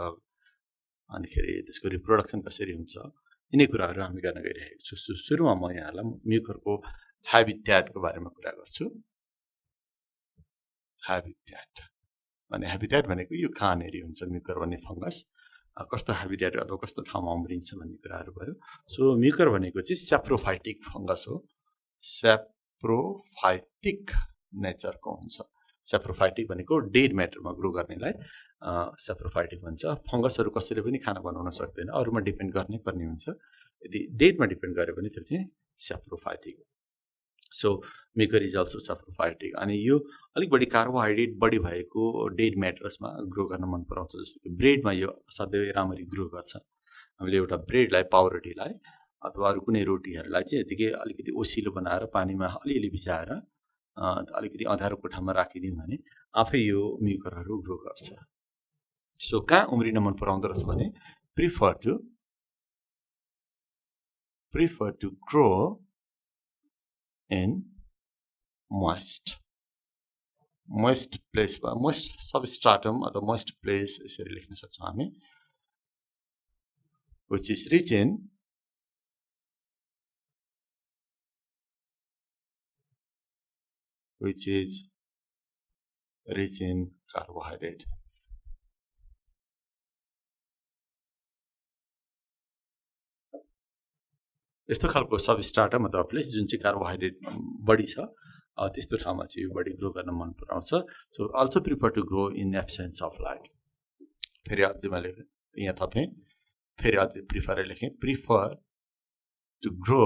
अनिखेरि त्यसको रिप्रोडक्सन कसरी हुन्छ, यिनै कुराहरू हामी गर्न गइरहेको छु। सुरुमा म यहाँलाई म्युकरको ह्याबिट्याटको बारेमा कुरा गर्छु। ह्याबिट्याट भनेको यो कहाँनेरि हुन्छ म्युकर भन्ने फङ्गस, कस्तो ह्याबिट्याट अथवा कस्तो ठाउँमा उम्रिन्छ भन्ने कुराहरू भयो। सो म्युकर भनेको चाहिँ स्याप्रोफाइटिक फङ्गस हो, स्याप्रोफाइटिक नेचरको हुन्छ। स्याप्रोफाइटिक भनेको डेड म्याटरमा ग्रो गर्नेलाई स्याप्रोफाइटिक भन्छ। फङ्गसहरू कसैले पनि खाना बनाउन सक्दैन, अरूमा डिपेन्ड गर्नै पर्ने हुन्छ। यदि डेडमा डिपेन्ड गर्यो भने त्यो चाहिँ saprophytic. So mucor is also saprophytic. अनि यो अलिक बढी कार्बोहाइड्रेट बढी भएको डेड म्याटर्समा ग्रो गर्न मन पराउँछ। जस्तो कि ब्रेडमा यो असाध्यै राम्ररी ग्रो गर्छ। हामीले एउटा ब्रेडलाई, पाउरोटीलाई अथवा अरू कुनै रोटीहरूलाई चाहिँ यतिकै अलिकति ओसिलो बनाएर पानीमा अलिअलि भिजाएर अलिकति अँध्यारो कोठामा राखिदिउँ भने आफै यो म्युकरहरू ग्रो गर्छ। सो कहाँ उम्रिन मन पराउँदो रहेछ भने prefer to grow in moist प्लेसमा, मोइस्ट सबस्ट्राटम अथवा मोइस्ट प्लेस यसरी लेख्न सक्छौँ हामी, which is rich in carbohydrate. यस्तो खालको सबस्ट्राटम अथवा प्लेस जुन चाहिँ कार्बोहाइड्रेट बढी छ, त्यस्तो ठाउँमा चाहिँ यो बढी ग्रो गर्न मन पराउँछ। So also prefer to grow in absence of light. फेरि अझै मैले यहाँ थपेँ, फेरि अझै प्रिफर लेखेँ, prefer to grow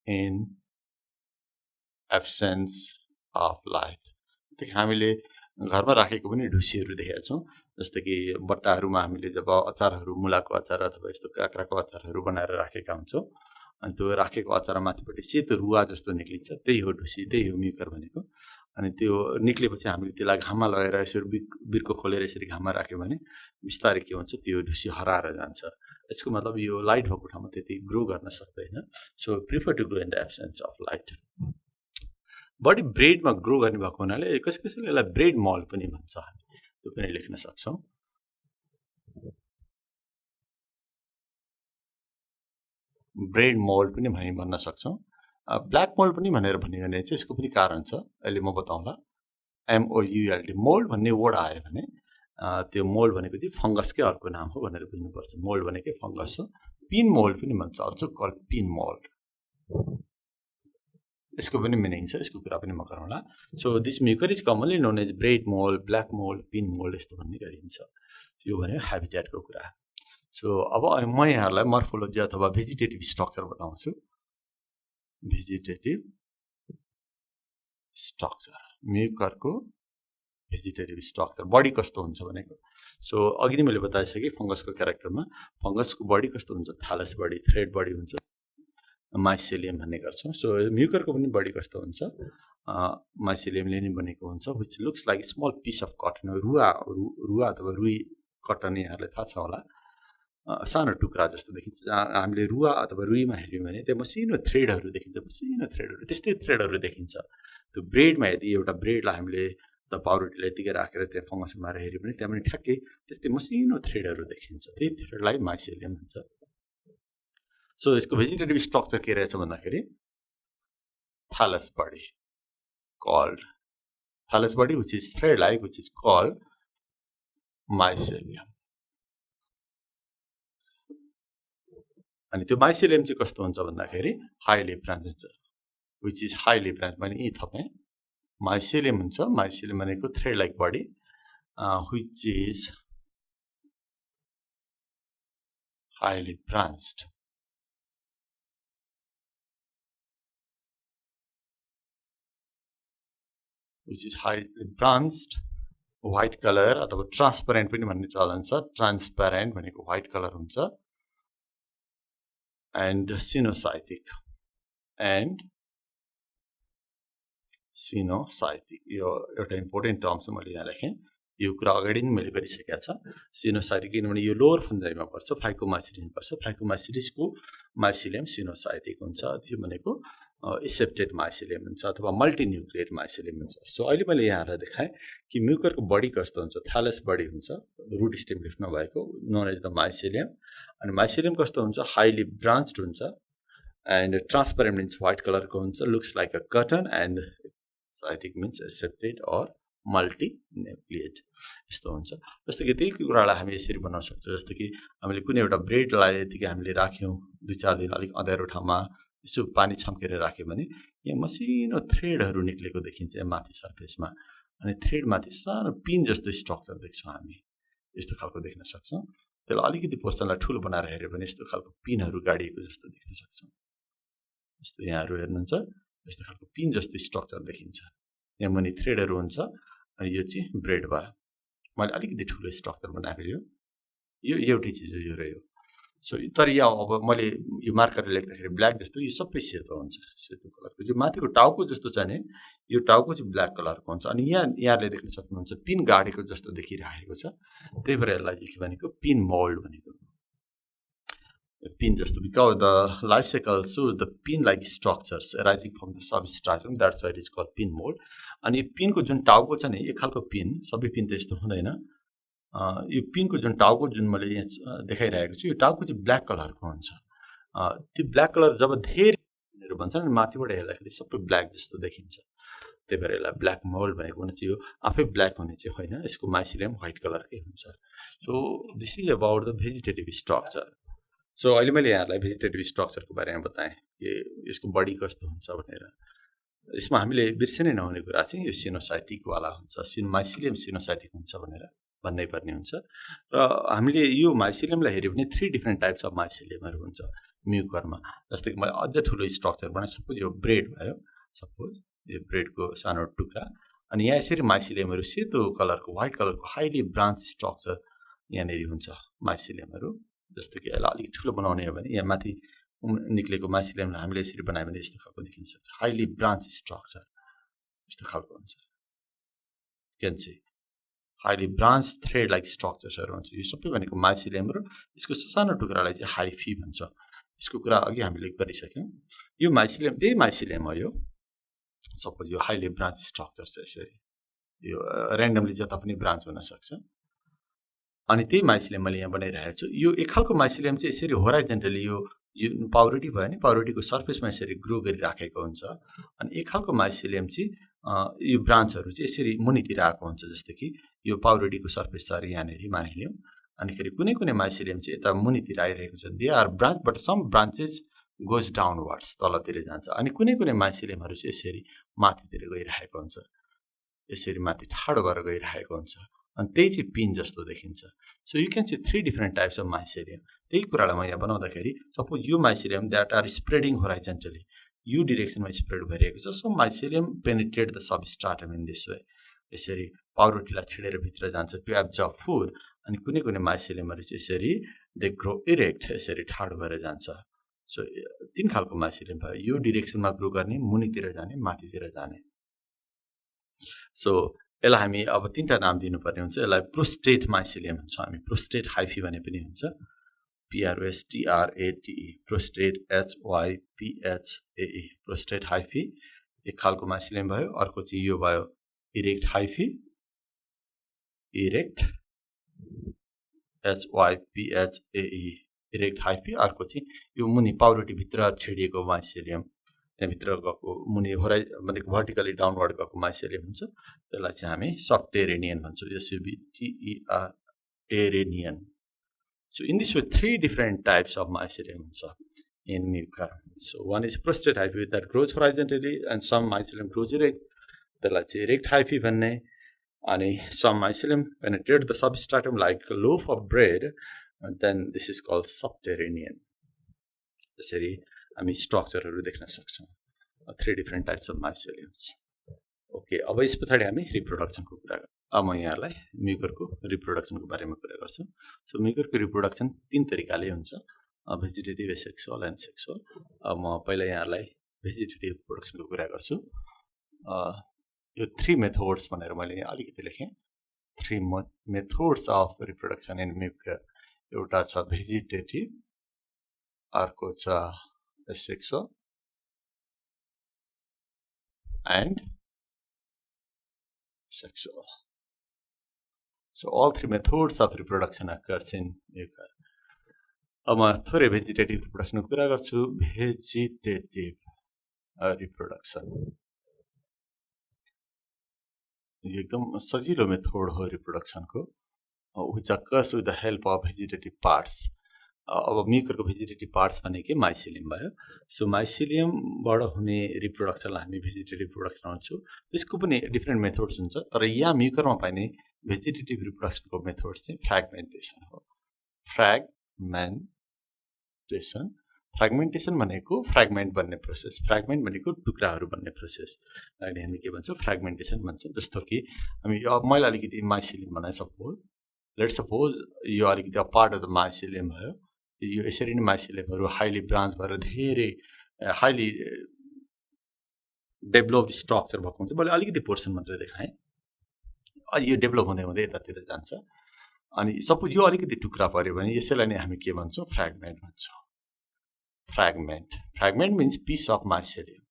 in absence of light. त्यही हामीले घरमा राखेको पनि ढुसीहरू देखेका छौँ। जस्तै कि बट्टाहरूमा हामीले जब अचारहरू, मुलाको अचार अथवा यस्तो काँक्राको अचारहरू बनाएर राखेका हुन्छौँ, अनि त्यो राखेको अचार माथिपट्टि सेतो रुवा जस्तो निक्लिन्छ, त्यही हो ढुसी, त्यही हो म्युकर भनेको। अनि त्यो निक्लेपछि हामीले त्यसलाई घाममा लगेर यसरी बिर्को खोलेर यसरी घाममा राख्यो भने बिस्तारै के हुन्छ, त्यो ढुसी हराएर जान्छ। यसको मतलब यो लाइट भएको ठाउँमा त्यति ग्रो गर्न सक्दैन। So prefer to grow in the absence of light. बढी ब्रेडमा ग्रो गर्ने भएको हुनाले कसैले यसलाई ब्रेड मल्ड पनि भन्छ, हामी त्यो पनि लेख्न सक्छौँ। ब्रेड मोल्ड पनि भन्न सक्छौँ। ब्ल्याक मोल्ड पनि भनेर भन्यो भने चाहिँ यसको पनि कारण छ, अहिले म बताउँला। MOULD, मोल्ड भन्ने वर्ड आयो भने त्यो मोल्ड भनेको चाहिँ फङ्गसकै अर्को नाम हो भनेर बुझ्नुपर्छ। मोल्ड भनेकै फङ्गस हो। पिन मोल्ड पनि भन्छ, अल्सो कल्ड पिन मोल्ड। यसको पनि मिनिङ छ, यसको कुरा पनि म गरौँला। So this mucor is commonly known as bread mould, black mould, pin mould यस्तो भन्ने गरिन्छ। यो भनेको ह्याबिट्याटको कुरा। सो अब म यहाँहरूलाई मर्फोलोजी अथवा भेजिटेटिभ स्ट्रक्चर बताउँछु। भेजिटेटिभ स्ट्रक्चर, म्युकरको भेजिटेटिभ स्ट्रक्चर बडी कस्तो हुन्छ भनेको। सो अघि नै मैले बताइसकेँ फङ्गसको क्यारेक्टरमा, फङ्गसको बडी कस्तो हुन्छ, थालस बडी, थ्रेड बडी हुन्छ, माइसेलियम भन्ने गर्छौँ। सो म्युकरको पनि बडी कस्तो हुन्छ, माइसेलियमले नै बनेको हुन्छ, which looks like small piece of cotton. रुवा अथवा रुई, कटन यहाँहरूलाई थाहा छ होला, सानो टुक्रा जस्तो देखिन्छ। हामीले रुवा अथवा रुईमा हेऱ्यौँ भने त्यो मसिनो थ्रेडहरू देखिन्छ, मसिनो थ्रेडहरू, त्यस्तै थ्रेडहरू देखिन्छ। त्यो ब्रेडमा यदि एउटा ब्रेडलाई हामीले त पाउरोटीलाई यतिकै राखेर त्यहाँ फङ्गस मारेर हेऱ्यो भने त्यहाँ पनि ठ्याक्कै त्यस्तै मसिनो थ्रेडहरू देखिन्छ, त्यही थ्रेडलाई माइसेलियम भन्छ। सो यसको भेजिटेटिभ स्ट्रक्चर के रहेछ भन्दाखेरि thallus body called, thallus body which is thread like, which is called mycelium. अनि त्यो माइसेलियम चाहिँ कस्तो हुन्छ भन्दाखेरि हाइली ब्रान्च हुन्छ, विच इज हाइली ब्रान्च। भने यी थपेँ, माइसेलियम हुन्छ, माइसेलियम भनेको thread like body, which is highly branched. which is highly branched, white color अथवा ट्रान्सपेरेन्ट पनि भन्ने चलन छ। ट्रान्सपेरेन्ट भनेको व्हाइट कलर हुन्छ। एन्ड सिनोसाइटिक, यो एउटा इम्पोर्टेन्ट टर्म छ, मैले यहाँ लेखेँ। यो कुरा अगाडि नै मैले गरिसकेको छ। सिनोसाइटिक किनभने यो लोअर फन्जाइमा पर्छ, फाइकोमाइसिरिस पर्छ। फाइकोमाइसिरिसको माइसिलियम सिनोसाइटिक हुन्छ त्यो भनेको एसेप्टेड माइसिलियम हुन्छ अथवा मल्टिन्युक्लिएट माइसिलियम हुन्छ सो अहिले मैले यहाँलाई देखाएँ कि म्युकरको बडी कस्तो हुन्छ थ्यालस बडी हुन्छ रुट स्टेम लिफ नभएको नोन एज द माइसिलियम अनि माइसिलियम कस्तो हुन्छ हाइली ब्रान्च्ड हुन्छ एन्ड ट्रान्सपेरेन्ट मिन्स व्हाइट कलरको हुन्छ looks like a cotton and coenocytic means aseptate or multinucleate यस्तो हुन्छ जस्तो कि त्यही कुरालाई हामी यसरी बनाउन सक्छौँ जस्तो कि हामीले कुनै एउटा ब्रेडलाई यतिकै हामीले राख्यौँ 2-4 दिन अलिक अँध्यारो ठाउँमा यसो पानी छम्केर राख्यो भने यहाँ मसिनो थ्रेडहरू निक्लेको देखिन्छ माथि सर्फेसमा अनि थ्रेड माथि सानो पिन जस्तो स्ट्रक्चर देख्छौँ हामी यस्तो खालको देख्न सक्छौँ त्यसलाई अलिकति पोर्सनलाई ठुलो बनाएर हेऱ्यो भने यस्तो खालको पिनहरू गाडिएको जस्तो देख्न सक्छौँ यस्तो यहाँहरू हेर्नुहुन्छ यस्तो खालको पिन जस्तो स्ट्रक्चर देखिन्छ यहाँ मुनि थ्रेडहरू हुन्छ अनि यो चाहिँ ब्रेड भयो मैले अलिकति ठुलो स्ट्रक्चर बनाएको यो एउटै चिज हो यो रह्यो सो तर यहाँ अब मैले यो मार्करले लेख्दाखेरि ब्ल्याक जस्तो यो सबै सेतो हुन्छ सेतो कलरको यो माथिको टाउको जस्तो छ नि यो टाउको चाहिँ ब्ल्याक कलरको हुन्छ अनि यहाँले देख्न सक्नुहुन्छ पिन गाडेको जस्तो देखिरहेको छ त्यही भएर यसलाई चाहिँ के भनेको पिन मोल्ड भनेको pin just because the life cycle shows the pin like structures arising from the substratum that's why it is called pin mold अनि यो पिनको जुन टाउको छ नि एक खालको पिन सबै पिन त यस्तो हुँदैन यो पिनको जुन टाउको जुन मैले यहाँ देखाइरहेको छु यो टाउको चाहिँ ब्ल्याक कलरको हुन्छ त्यो ब्ल्याक कलर जब धेरै भन्छ नि माथिबाट हेर्दाखेरि सबै ब्ल्याक जस्तो देखिन्छ त्यही भएर यसलाई ब्ल्याक मोल्ड भनेको हुन चाहिँ यो आफै ब्ल्याक हुने चाहिँ होइन यसको माइसिलियम व्हाइट कलरकै हुन्छ so this is about the vegetative structure so अहिले मैले यहाँहरूलाई भेजिटेटिभ स्ट्रक्चरको बारेमा बताएँ कि यसको बडी कस्तो हुन्छ भनेर यसमा हामीले बिर्सिनै नहुने कुरा चाहिँ यो सिनोसाइटिकवाला हुन्छ माइसिलियम सिनोसाइटिक हुन्छ भनेर भन्नै पर्ने हुन्छ र हामीले यो माइसिलियमलाई हेऱ्यो भने 3 डिफ्रेन्ट टाइप्स अफ माइसिलियमहरू हुन्छ म्युकरमा जस्तै कि मैले अझ ठुलो स्ट्रक्चर बनाएँ सपोज यो ब्रेड भयो सपोज यो ब्रेडको सानो टुक्रा अनि यहाँ यसरी माइसिलियमहरू सेतो कलरको व्हाइट कलरको हाइली ब्रान्च स्ट्रक्चर यहाँनिर हुन्छ माइसिलियमहरू जस्तो कि यसलाई अलिक ठुलो बनाउने हो भने यहाँ माथि निक्लेको माइसिलियमलाई हामीले यसरी बनायो भने यस्तो खालको देखिन सक्छ हाइली ब्रान्च स्ट्रक्चर यस्तो खालको हुन्छ can see highly branch thread like स्ट्रक्चर्सहरू हुन्छ यो सबै भनेको माइसिलियम र यसको सानो टुक्रालाई चाहिँ हाइफी भन्छ यसको कुरा अघि हामीले गरिसक्यौँ यो माइसिलियम त्यही माइसिलियम हो यो सपोज यो हाइली ब्रान्च स्ट्रक्चर छ यसरी यो ऱ्यान्डमली जता पनि ब्रान्च हुन सक्छ अनि त्यही माइसिलियम मैले यहाँ बनाइरहेको छु यो एक खालको माइसिलियम चाहिँ यसरी होराइजेन्टली यो पाउरोटी भयो नि पाउरोटीको सर्फेसमा यसरी ग्रो गरिराखेको हुन्छ अनि एक खालको माइसिलियम चाहिँ यो ब्रान्चहरू चाहिँ यसरी मुनितिर आएको हुन्छ जस्तो कि यो पाउरोटीको सर्फेस छ अरे यहाँनिर मानिलिउँ अनिखेरि कुनै कुनै माइसिलियम चाहिँ यता मुनितिर आइरहेको छ they are branch but some branches goes downwards तलतिर जान्छ अनि कुनै कुनै माइसिलियमहरू चाहिँ यसरी माथितिर गइरहेको हुन्छ यसरी माथि ठाडो भएर गइरहेको हुन्छ अनि त्यही चाहिँ पिन जस्तो देखिन्छ so you can see 3 different types of mycelium त्यही कुरालाई म यहाँ बनाउँदाखेरि सपोज यो mycelium that are spreading horizontally यो डिरेक्सनमा स्प्रेड भइरहेको छ so mycelium penetrate the substratum in this way यसरी पाउरोटीलाई छिडेर भित्र जान्छ टु एब्जर्ब फुड अनि कुनै कुनै माइसिलियमहरू चाहिँ यसरी दे ग्रो इरेक्ट यसरी ठाडो भएर जान्छ सो 3 खालको माइसिलियम भयो यो डिरेक्सनमा ग्रो गर्ने मुनितिर जाने माथितिर जाने सो यसलाई हामी अब 3टा नाम दिनुपर्ने हुन्छ यसलाई प्रोस्टेट माइसिलियम भन्छ हामी प्रोस्टेट हाइफी भने पनि हुन्छ PROSTRATE prostate HYPHAE prostate hyphae एक खालको माइसिलियम भयो अर्को चाहिँ यो भयो erect hyphae erect HYPHAE erect hyphae अर्को चाहिँ यो मुनि पाउरोटी भित्र छिडिएको माइसिलियम त्यहाँभित्र गएको मुनि भनेको भर्टिकली डाउनवर्ड गएको माइसिलियम हुन्छ त्यसलाई चाहिँ हामी सबटेरेनियन भन्छौँ SUBTERANIAN So in this way 3 different types of mycelium in mucor. So one is prostate hyphae that grows horizontally and some mycelium grows erect. त्यसलाई चाहिँ erect hyphae भन्ने अनि some mycelium penetrate the substratum like a loaf of bread and then this is called subterranean. त्यसरी हामी स्ट्रक्चरहरू देख्न सक्छौँ 3 different types of myceliums. Okay अब यस पछाडि हामी रिप्रोडक्सनको कुरा गर्छौँ अब म यहाँलाई म्युकरको रिप्रोडक्सनको बारेमा कुरा गर्छु सो म्युकरको रिप्रोडक्सन 3 तरिकाले हुन्छ भेजिटेटिभ सेक्सुअल एन्ड सेक्सुअल अब म पहिला यहाँलाई भेजिटेटिभ रिप्रोडक्सनको कुरा गर्छु यो 3 मेथड्स भनेर मैले यहाँ अलिकति लेखेँ 3 methods of reproduction in Mucor एउटा छ भेजिटेटिभ अर्को छ asexual and sexual. So all three methods of reproduction occurs in mucor. अब म थोरै भेजिटेटिभ रिप्रोडक्सनको कुरा गर्छु. भेजिटेटिभ रिप्रोडक्सन यो एकदम सजिलो मेथड हो रिप्रोडक्सनको, which occurs with the help of vegetative parts. अब म्युकरको भेजिटेटिभ पार्ट्स भनेकै माइसिलियम भयो. सो माइसिलियमबाट हुने रिप्रोडक्सनलाई हामी भेजिटेटिभ रिप्रोडक्सन भन्छौँ. त्यसको पनि डिफ्रेन्ट मेथड्स हुन्छ, तर यहाँ म्युकरमा पाइने भेजिटेटिभ रिप्रोडक्सनको मेथड चाहिँ फ्र्यागमेन्टेसन हो. फ्र्यागमेन्टेसन भनेको फ्र्यागमेन्ट बन्ने प्रोसेस. फ्र्यागमेन्ट भनेको टुक्राहरू बन्ने प्रोसेस. अहिले हामी के भन्छौँ? फ्र्यागमेन्टेसन भन्छौँ. जस्तो कि हामी मैले अलिकति माइसिलियम बनाएँ, लेट्स सपोज यो अलिकति पार्ट अफ द माइसिलियम भयो. यो यसरी नै माइसिलियमहरू हाइली ब्रान्च भएर धेरै हाइली डेभलप्ड स्ट्रक्चर भएको हुन्छ. मैले अलिकति पोर्सन मात्रै देखाएँ. अनि यो डेभलप हुँदै हुँदै यतातिर जान्छ. अनि सपोज यो अलिकति टुक्रा पऱ्यो भने यसैलाई नै हामी के भन्छौँ? फ्र्यागमेन्ट भन्छौँ. Fragment means piece of mycelium.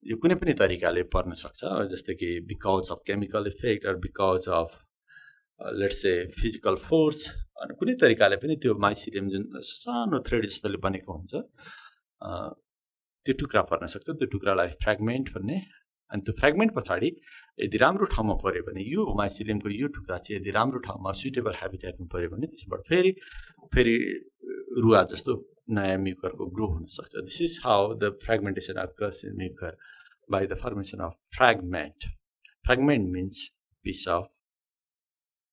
यो कुनै पनि तरिकाले पर्न सक्छ, जस्तै कि because of chemical effect or because of let's say physical force. अनि कुनै तरिकाले पनि त्यो माइसिलियम जुन सानो थ्रेड जस्तोले बनेको हुन्छ त्यो टुक्रा पर्न सक्छ. त्यो टुक्रालाई फ्र्यागमेन्ट भन्ने. अनि त्यो फ्र्यागमेन्ट पछाडि यदि राम्रो ठाउँमा पऱ्यो भने यो माइसिलियमको यो टुक्रा चाहिँ यदि राम्रो ठाउँमा सुइटेबल हेबिटेटमा पऱ्यो भने त्यसबाट फेरि रुवा जस्तो नयाँ म्युकरको ग्रो हुन सक्छ. This is how the fragmentation occurs in mucor by the formation of fragment. Fragment means piece of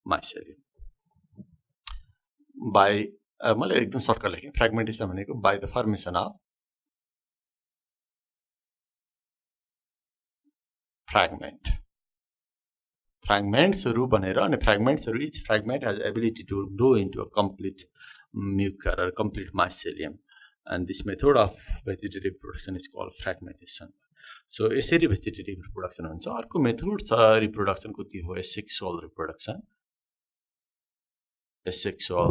mycelium. मैले एकदम सर्टकट लेखेँ. फ्र्यागमेन्टेसन भनेको बाई द फर्मेसन अफ फ्र्यागमेन्ट्सहरू बनेर, अनि फ्र्यागमेन्ट्सहरू each fragment has ability to grow into a complete mucor or complete mycelium. And this method of vegetative reproduction is called fragmentation. So यसरी vegetative reproduction हुन्छ. अर्को method छ रिप्रोडक्सनको, त्यो हो asexual reproduction. Asexual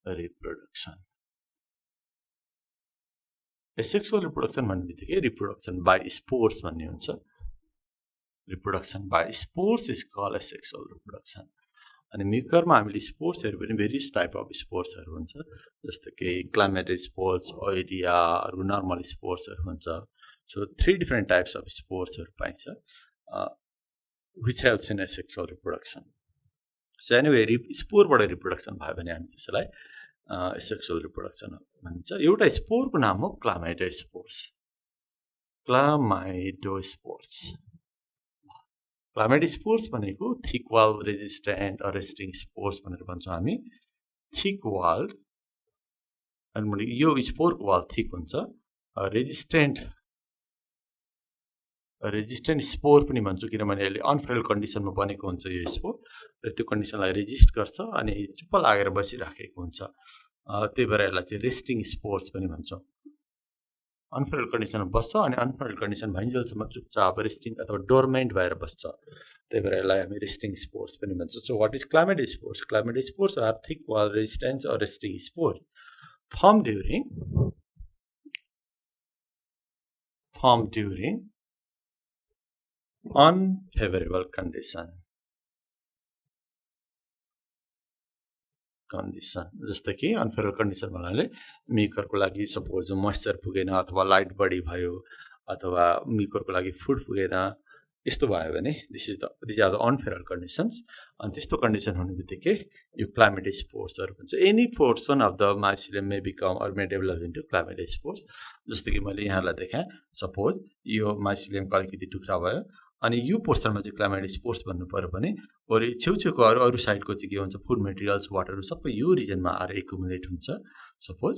reproduction. Asexual reproduction भन्ने बित्तिकै reproduction by spores भन्ने हुन्छ. Reproduction by spores is called asexual reproduction. अनि म्युकरमा हामीले स्पोर्सहरू पनि भेरियस टाइप अफ स्पोर्सहरू हुन्छ, जस्तो कि क्लामेटेड स्पोर्स, ओइडियाहरू, नर्मल स्पोर्सहरू हुन्छ. सो 3 डिफ्रेन्ट टाइप्स अफ स्पोर्सहरू पाइन्छ which helps in asexual reproduction. So anyway स्पोरबाट रिप्रोडक्सन भयो भने हामी त्यसलाई एसेक्सुअल रिप्रोडक्सन भनिन्छ. एउटा स्पोरको नाम हो क्लामाइडोस्पोर्स. क्लामाइडोस्पोर्स भनेको थिक वाल रेजिस्टेन्ट अरेस्टिङ स्पोर्स भनेर भन्छौँ हामी. थिक वाल, अनि यो स्पोरको वाल थिक हुन्छ. रेजिस्टेन्ट स्पोर पनि भन्छु, किनभने यसले अनफेरल कन्डिसनमा बनेको हुन्छ यो स्पोर, र त्यो कन्डिसनलाई रेजिस्ट गर्छ अनि चुप्प लागेर बसिराखेको हुन्छ. त्यही भएर यसलाई चाहिँ रेस्टिङ स्पोर्स पनि भन्छौँ. अनफेरल कन्डिसनमा बस्छ अनि अनफेरल कन्डिसन भइन्जेलसम्म चुपचाप रेस्टिङ अथवा डोर्मेन्ट भएर बस्छ. त्यही भएर यसलाई हामी रेस्टिङ स्पोर्स पनि भन्छौँ. So what is chlamydospores? Chlamydospores are thick wall resistance or resting spores formed during unfavorable condition. जस्तै कि अनफेभरेबल कन्डिसन भन्नाले म्युकरको लागि सपोज मोइस्चर पुगेन, अथवा लाइट बढी भयो, अथवा म्युकरको लागि फुड पुगेन, यस्तो भयो भने this are the unfavourable conditions. अनि त्यस्तो कन्डिसन हुने बित्तिकै यो क्लामाइडोस्पोर्सहरू भन्छ. Any portion of the mycelium may become or may develop into chlamydospores. जस्तो कि मैले यहाँलाई देखाएँ, सपोज यो माइसिलियमको अलिकति टुक्रा भयो, अनि यो पोर्सनमा चाहिँ क्लामाइडोस्पोर्स भन्नु पर्यो भने अरू छेउछेउको अरू साइडको चाहिँ के हुन्छ, फुड मेटेरियल्स, वाटरहरू सबै यो रिजनमा आएर एकुमुलेट हुन्छ. सपोज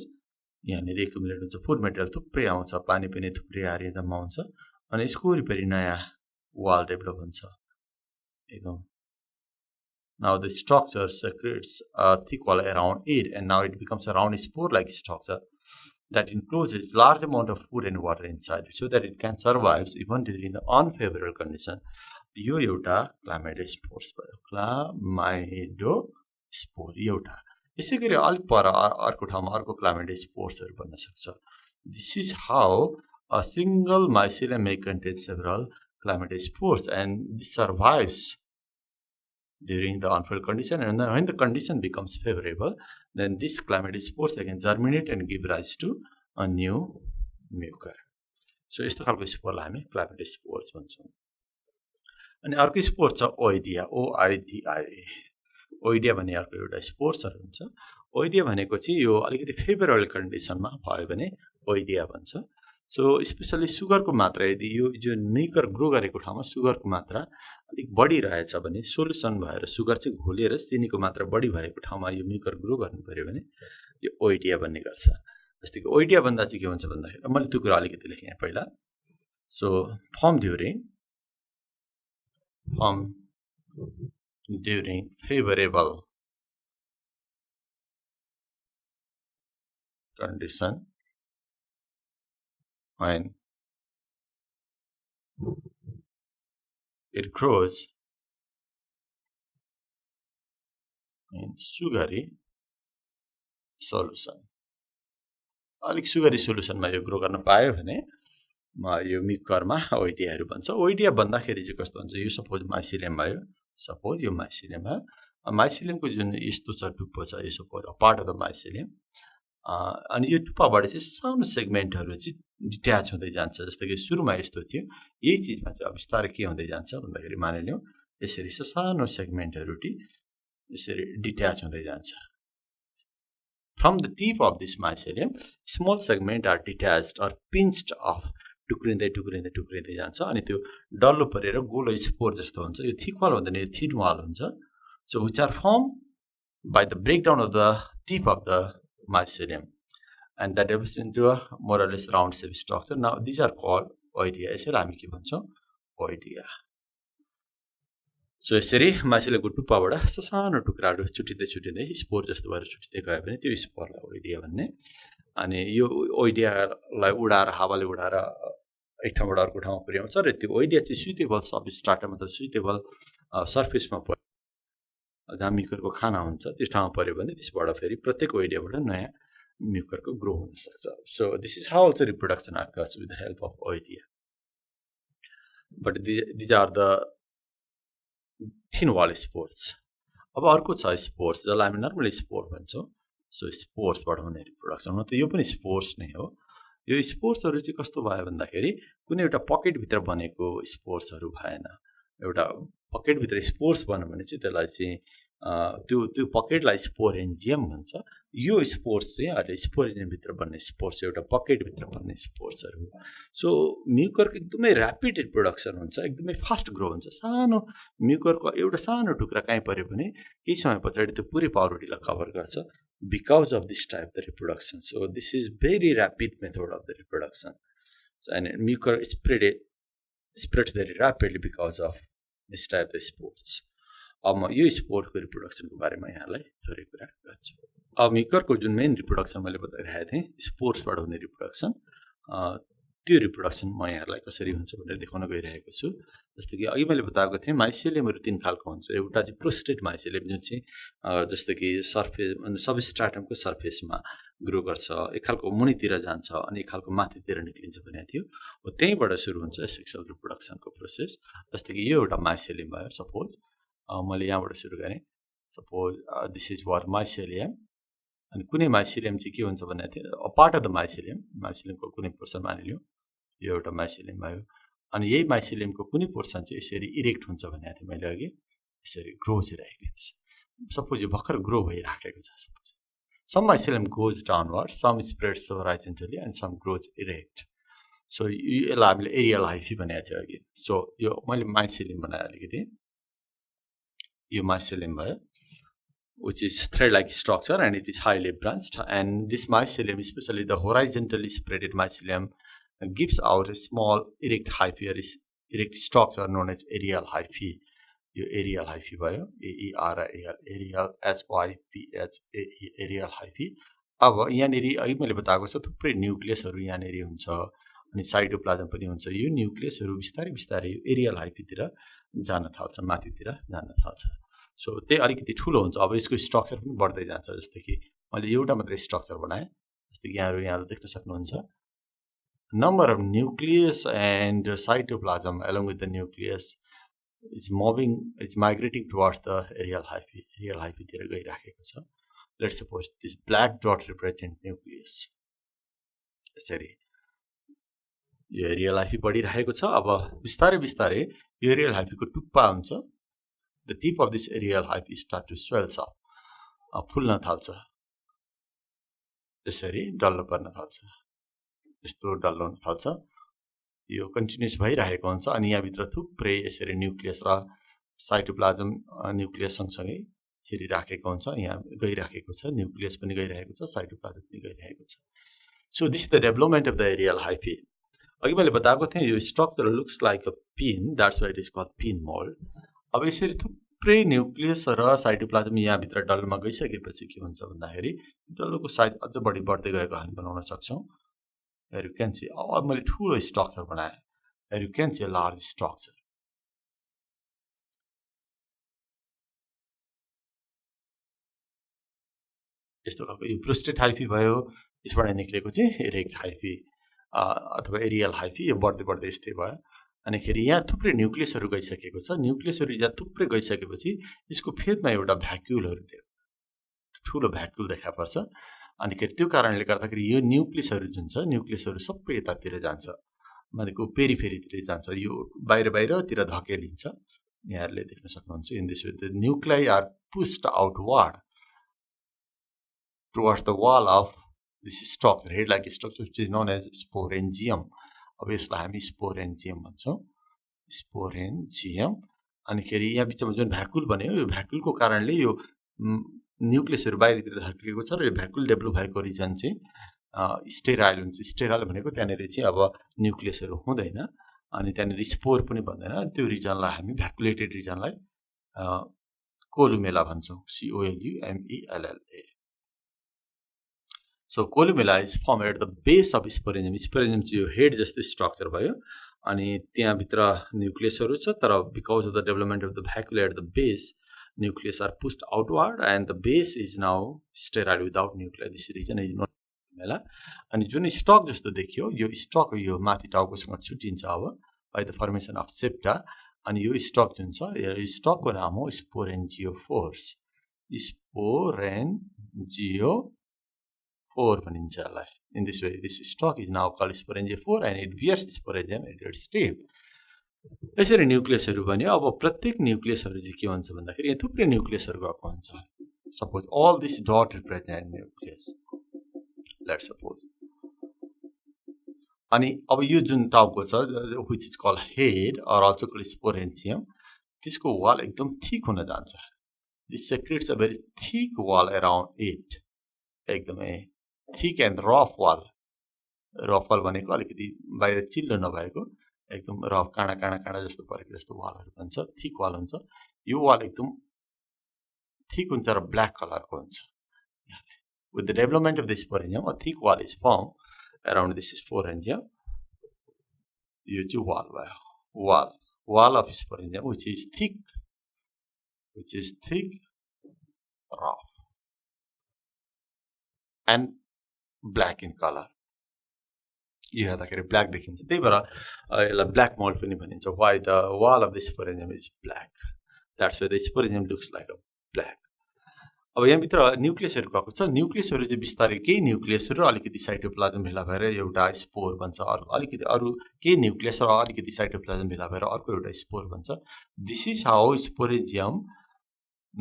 यहाँनिर एकुमुलेट हुन्छ, फुड मेटेरियल थुप्रै आउँछ, पानी पनि थुप्रै आएर जम्मा हुन्छ, अनि यसको वरिपरि नयाँ वाल डेभलप हुन्छ एकदम. Now the structure secretes a thick wall around it, and now it becomes a round spore-like structure that encloses large amount of food and water inside it, so that it can survive even during the unfavorable condition. यो एउटा क्लामाइडोस्पोर्स भयो. क्लामाइडोस्पोर एउटा यसैगरी अलिक पर अर्को ठाउँमा अर्को climate स्पोर्सहरु बन्न सक्छ this is how a single mycelium may contain several climate spores and this survives during the unfavorable condition, and when the condition becomes favorable then this climate spores again germinate and give rise to a new mucor. So यस्तो खालको स्पोरलाई हामी climate spores भन्छौं अनि अर्को spore छ oidia oidia भन्ने अर्को एउटा स्पोर्सहरु हुन्छ ओइडिया भनेको चाहिँ यो अलिकति फेभरेबल कन्डिसनमा भयो भने ओइडिया भन्छ सो स्पेशली सुगरको मात्रा यदि यो जुन म्युकर ग्रो गरेको ठाउँमा सुगरको मात्रा अलिक बढी रहेछ भने सोलुसन भएर सुगर चाहिँ घोलेर चिनीको मात्रा बढी भएको ठाउँमा यो म्युकर ग्रो गर्नु पर्यो भने यो ओइडिया बन्ने गर्छ जस्तै कि ओइडिया भन्दा चाहिँ के हुन्छ भन्दाखेरि मैले त्यो कुरा अलिकति लेखेँ यहाँ पहिला so form during favorable condition when it grows in sugary solution. अलिक सुगरी सोलुसनमा यो ग्रो गर्न पायो भने यो म्युकरमा ओइडियाहरु बन्छ ओइडिया भन्दाखेरि चाहिँ कस्तो हुन्छ यो सपोज माइसिलियम भयो सपोज यो माइसिलियम हो माइसिलियमको जुन यस्तो छ टुप्पो छ यो suppose part of the mycelium अनि यो टुप्पाबाट चाहिँ सानो सेगमेन्टहरु चाहिँ डिट्याच हुँदै जान्छ जस्तो कि सुरुमा यस्तो थियो यही चीजमा चाहिँ अब बिस्तारै के हुँदै जान्छ भन्दाखेरि मानिलियौ यसरी सानो सेगमेन्टहरु यसरी डिट्याच हुँदै जान्छ from the tip of this mycelium small segment are detached or pinched off टुक्रिँदै जान्छ अनि त्यो डल्लो परेर गोलो स्पोर जस्तो हुन्छ यो थिक वाल भन्दैन यो थिन वाल हुन्छ so which are formed by the breakdown of the tip of the mycelium and that develops into a more or less round shape structure. Now these are called oidea. यसैलाई हामी के भन्छौं oidea. So यसरी माइसिलियमको टुप्पाबाट सानो टुक्राहरु छुटिँदै spore जस्तो भएर छुटिँदै गयो भने त्यो स्पोरलाई ओइडिया भन्ने अनि यो ओइडियालाई उडाएर हावाले उडाएर एक ठाउँबाट अर्को ठाउँमा पुर्याउँछ र त्यो ओइडिया चाहिँ सुटेबल सबस्ट्राटम मतलब सुटेबल सरफेसमा पर्यो जहाँ म्युकरको खाना हुन्छ त्यस ठाउँमा पर्यो भने त्यसबाट फेरि प्रत्येक ओइडियाबाट नयाँ म्युकरको ग्रो हुन सक्छ so this is how also reproduction occurs with the help of oidea but these are the thin wall spores अब अर्को छ स्पोर्स जसलाई हामी नर्मली स्पोर भन्छौं सो स्पोर्सबाट हुने रिप्रोडक्सन हो त यो पनि स्पोर्स नै हो यो स्पोर्सहरु चाहिँ कस्तो भयो भन्दाखेरि कुनै एउटा पकेट भित्र बनेको स्पोर्सहरु भएन एउटा पकेट भित्र स्पोर्स बन्यो भने चाहिँ त्यसलाई चाहिँ त्यो पकेटलाई स्पोरेन्जियम भन्छ यो स्पोर्स चाहिँ अहिले स्पोरेन्जियम भित्र बन्ने स्पोर्स एउटा पकेट भित्र बन्ने स्पोर्सहरु सो म्युकरको एकदमै र्यापिड रिप्रोडक्सन हुन्छ एकदमै फास्ट ग्रो हुन्छ सानो म्युकरको एउटा सानो टुक्रा कहीँ पर्यो भने केही समय पछाडी त्यो पुरै पाउरुटीलाई कभर गर्छ because of this type of the reproduction. So this is very rapid method of the reproduction. So and mucor spreads very rapidly because of this type of spores. अब म यो स्पोरको रिप्रोडक्सनको बारेमा यहाँलाई थोरै कुरा गर्छु अब म्युकरको जुन मेन रिप्रोडक्सन मैले बताइरहेको थिएँ स्पोर्सबाट हुने रिप्रोडक्सन त्यो रिप्रोडक्सन म यहाँलाई कसरी हुन्छ भनेर देखाउन गइरहेको छु जस्तो कि अघि मैले बताएको थिएँ माइसेलियमहरु तीन खालको हुन्छ एउटा चाहिँ प्रोस्टेट माइसेलियम जुन चाहिँ जस्तो कि सरफेस सबस्ट्राटमको सरफेसमा ग्रो गर्छ एक खालको मुनितिर जान्छ अनि एक खालको माथितिर निक्लिन्छ भनेको थियो हो त्यहीबाट सुरु हुन्छ सेक्सुअल रिप्रोडक्सनको प्रोसेस जस्तो कि यो एउटा माइसेलियम भयो सपोज मैले यहाँबाट सुरु गरेँ suppose this is were mycelium अनि कुनै माइसेलियम चाहिँ के हुन्छ भनेको थियो पार्ट अफ द माइसेलियमको कुनै पोर्सन मानिलियौ यो एउटा माइसेलियम भयो अनि यही माइसेलियमको कुनै पोर्सन चाहिँ यसरी इरेक्ट हुन्छ भनेको थिएँ मैले अघि यसरी ग्रो चाहिँ छ सपोज यो भर्खर ग्रो भइराखेको छ suppose some mycelium goes downwards, some spreads horizontally and some grows erect. So यसलाई हामीले एरियल हाइफी भनेको थियो अघि सो यो मैले mycelium बनाए अलिकति यो mycelium भयो which is thread-like structure and it is highly branched and this mycelium especially the horizontally spreaded mycelium gives out a small erect hyphy or erect structure known as aerial hyphy. यो aerial hyphae भयो AERIAL aerial HYPHAE aerial hyphae अब यहाँनेरि अघि मैले बताएको छ थुप्रै न्यूक्लियसहरु यहाँनेरि हुन्छ अनि साइटोप्लाज्म पनि हुन्छ यो न्यूक्लियसहरु बिस्तारै बिस्तारै एरियल हाइफीतिर जान थाल्छ माथितिर जान थाल्छ सो त्यही अलिकति ठुलो हुन्छ अब यसको स्ट्रक्चर पनि बढ्दै जान्छ जस्तै कि मैले एउटा मात्रै स्ट्रक्चर बनाएँ जस्तै कि यहाँहरु देख्न सक्नुहुन्छ number of nucleus and cytoplasm along with the nucleus is migrating towards the aerial hyphy तिर गइराखेको छ let's suppose this black dot represent nucleus यसरी यो एरियल हाइफी बढिरहेको छ अब बिस्तारै बिस्तारै यो एरियल हाइफीको टुप्पा हुन्छ the tip of this aerial hyphy start to swells up फुल्न थाल्छ यसरी डल्लो पर्न थाल्छ यस्तो डल्लो हुन थाल्छ यो कन्टिन्युअस भइरहेको हुन्छ अनि यहाँ भित्र थुप्रै यसरी न्यूक्लियस र साइटोप्लाज्म न्यूक्लियस सँगसँगै यसरी राखेको हुन्छ यहाँ गइराखेको छ न्यूक्लियस पनि गइरहेको छ साइटोप्लाज्म पनि गइरहेको छ so this is the development of the aerial hyphae अघि मैले बताएको थिएँ यो structure looks like a pin that's why it is called pin mould अब यसरी थुप्रै न्यूक्लियस र साइटोप्लाज्म यहाँ भित्र डल्लोमा गइसकेपछि के हुन्छ भन्दाखेरि डल्लोको साइज अझ बढी बढ्दै गएको हामी बनाउन सक्छौं Here you can see, अब मैले ठुलो स्ट्रक्चर बनाएँ Here you can see a large structure यस्तो खालको यो प्रोस्टेट हाइफी भयो यसबाट निक्लेको चाहिँ इरेक्ट हाइफी अथवा एरियल हाइफी यो बढ्दै बढ्दै यस्तै भयो अनि खेरि यहाँ थुप्रै न्यूक्लियसहरु गइसकेको छ न्यूक्लियसहरु यहाँ थुप्रै गइसकेपछि यसको फेदमा एउटा भ्याक्युलहरु ठुलो भ्याक्युल देखा पर्छ अनि के त्यो कारणले गर्दाखेरि यो न्यूक्लियसहरु जुन छ न्यूक्लियसहरु सबै यतातिर जान्छ भनेको पेरिफेरीतिर जान्छ यो बाहिरतिर धकेलिन्छ यहाँहरुले देख्न सक्नुहुन्छ in this way the nuclei are pushed outward towards the wall of this structure head like structure which is known as sporangium अब यसलाई हामी sporangium भन्छौं sporangium अनि खेरि यहाँ बिचमा जुन भ्याक्युल बन्यो यो भ्याक्युलको कारणले यो न्यूक्लियसहरु बाहिरतिर धकेलिएको छ र यो भ्याक्युल डेभलप भएको रिजन चाहिँ स्टेराइल हुन्छ स्टेराइल भनेको त्यहाँनेरि चाहिँ अब न्यूक्लियसहरु हुँदैन अनि त्यहाँनेरि स्पोर पनि बन्दैन त्यो रिजनलाई हामी भ्याक्युलेटेड रिजनलाई columella भन्छौं COLUMELLA So columella is formed at the base of sporangium. Sporangium चाहिँ यो हेड जस्तो स्ट्रक्चर भयो अनि त्यहाँ भित्र न्यूक्लियसहरु छ तर because of the development of the vacuole at the base nucleus are pushed outward and the base is now sterile without nuclei. This region is not columella. अनि जुन स्टक जस्तो देखियो यो स्टक यो माथि टाउकोसँग छुटिन्छ अब by the formation of septa अनि यो स्टक जुन छ यो स्टकको नाम हो sporangiopores. Sporangiopore भनिन्छ यसलाई. In this way, this stalk is now called sporangiopore and it bears sporangium at its tip. यसरी न्यूक्लियसहरु बन्यो अब प्रत्येक न्यूक्लियसहरु चाहिँ के हुन्छ भन्दाखेरि यहाँ थुप्रै न्यूक्लियसहरु गएको हुन्छ. Suppose all this dot represent nucleus. Let's suppose. अनि अब यो जुन टाउको छ which is called head or also called sporangium त्यसको वाल एकदम थिक हुन जान्छ. This secretes a very thick wall around it. एकदमै thick and rough wall. Rough wall भनेको अलिकति बाहिर चिल्लो नभएको एकदम रफ काँडा जस्तो परेको जस्तो वालहरु भन्छ थिक वाल हुन्छ यो वाल एकदम थिक हुन्छ र ब्ल्याक कलरको हुन्छ with the development of this sporangium a thick wall is formed around this sporangium यो चाहिँ वाल भयो wall of sporangium which is thick rough and black in color यो हेर्दाखेरि ब्ल्याक देखिन्छ त्यही भएर यसलाई ब्ल्याक मोल्ड पनि भनिन्छ why the wall of the sporangium is black that's why the sporangium looks like a black अब यहाँ भित्र न्यूक्लियसहरु भएको छ न्यूक्लियसहरु चाहिँ बिस्तारै केही न्यूक्लियसहरु अलिकति साइटोप्लाज्म भेला भएर एउटा स्पोर बन्छ अलिकति अरु केही न्यूक्लियस र अलिकति साइटोप्लाज्म भेला भएर अर्को एउटा स्पोर बन्छ this is how sporangium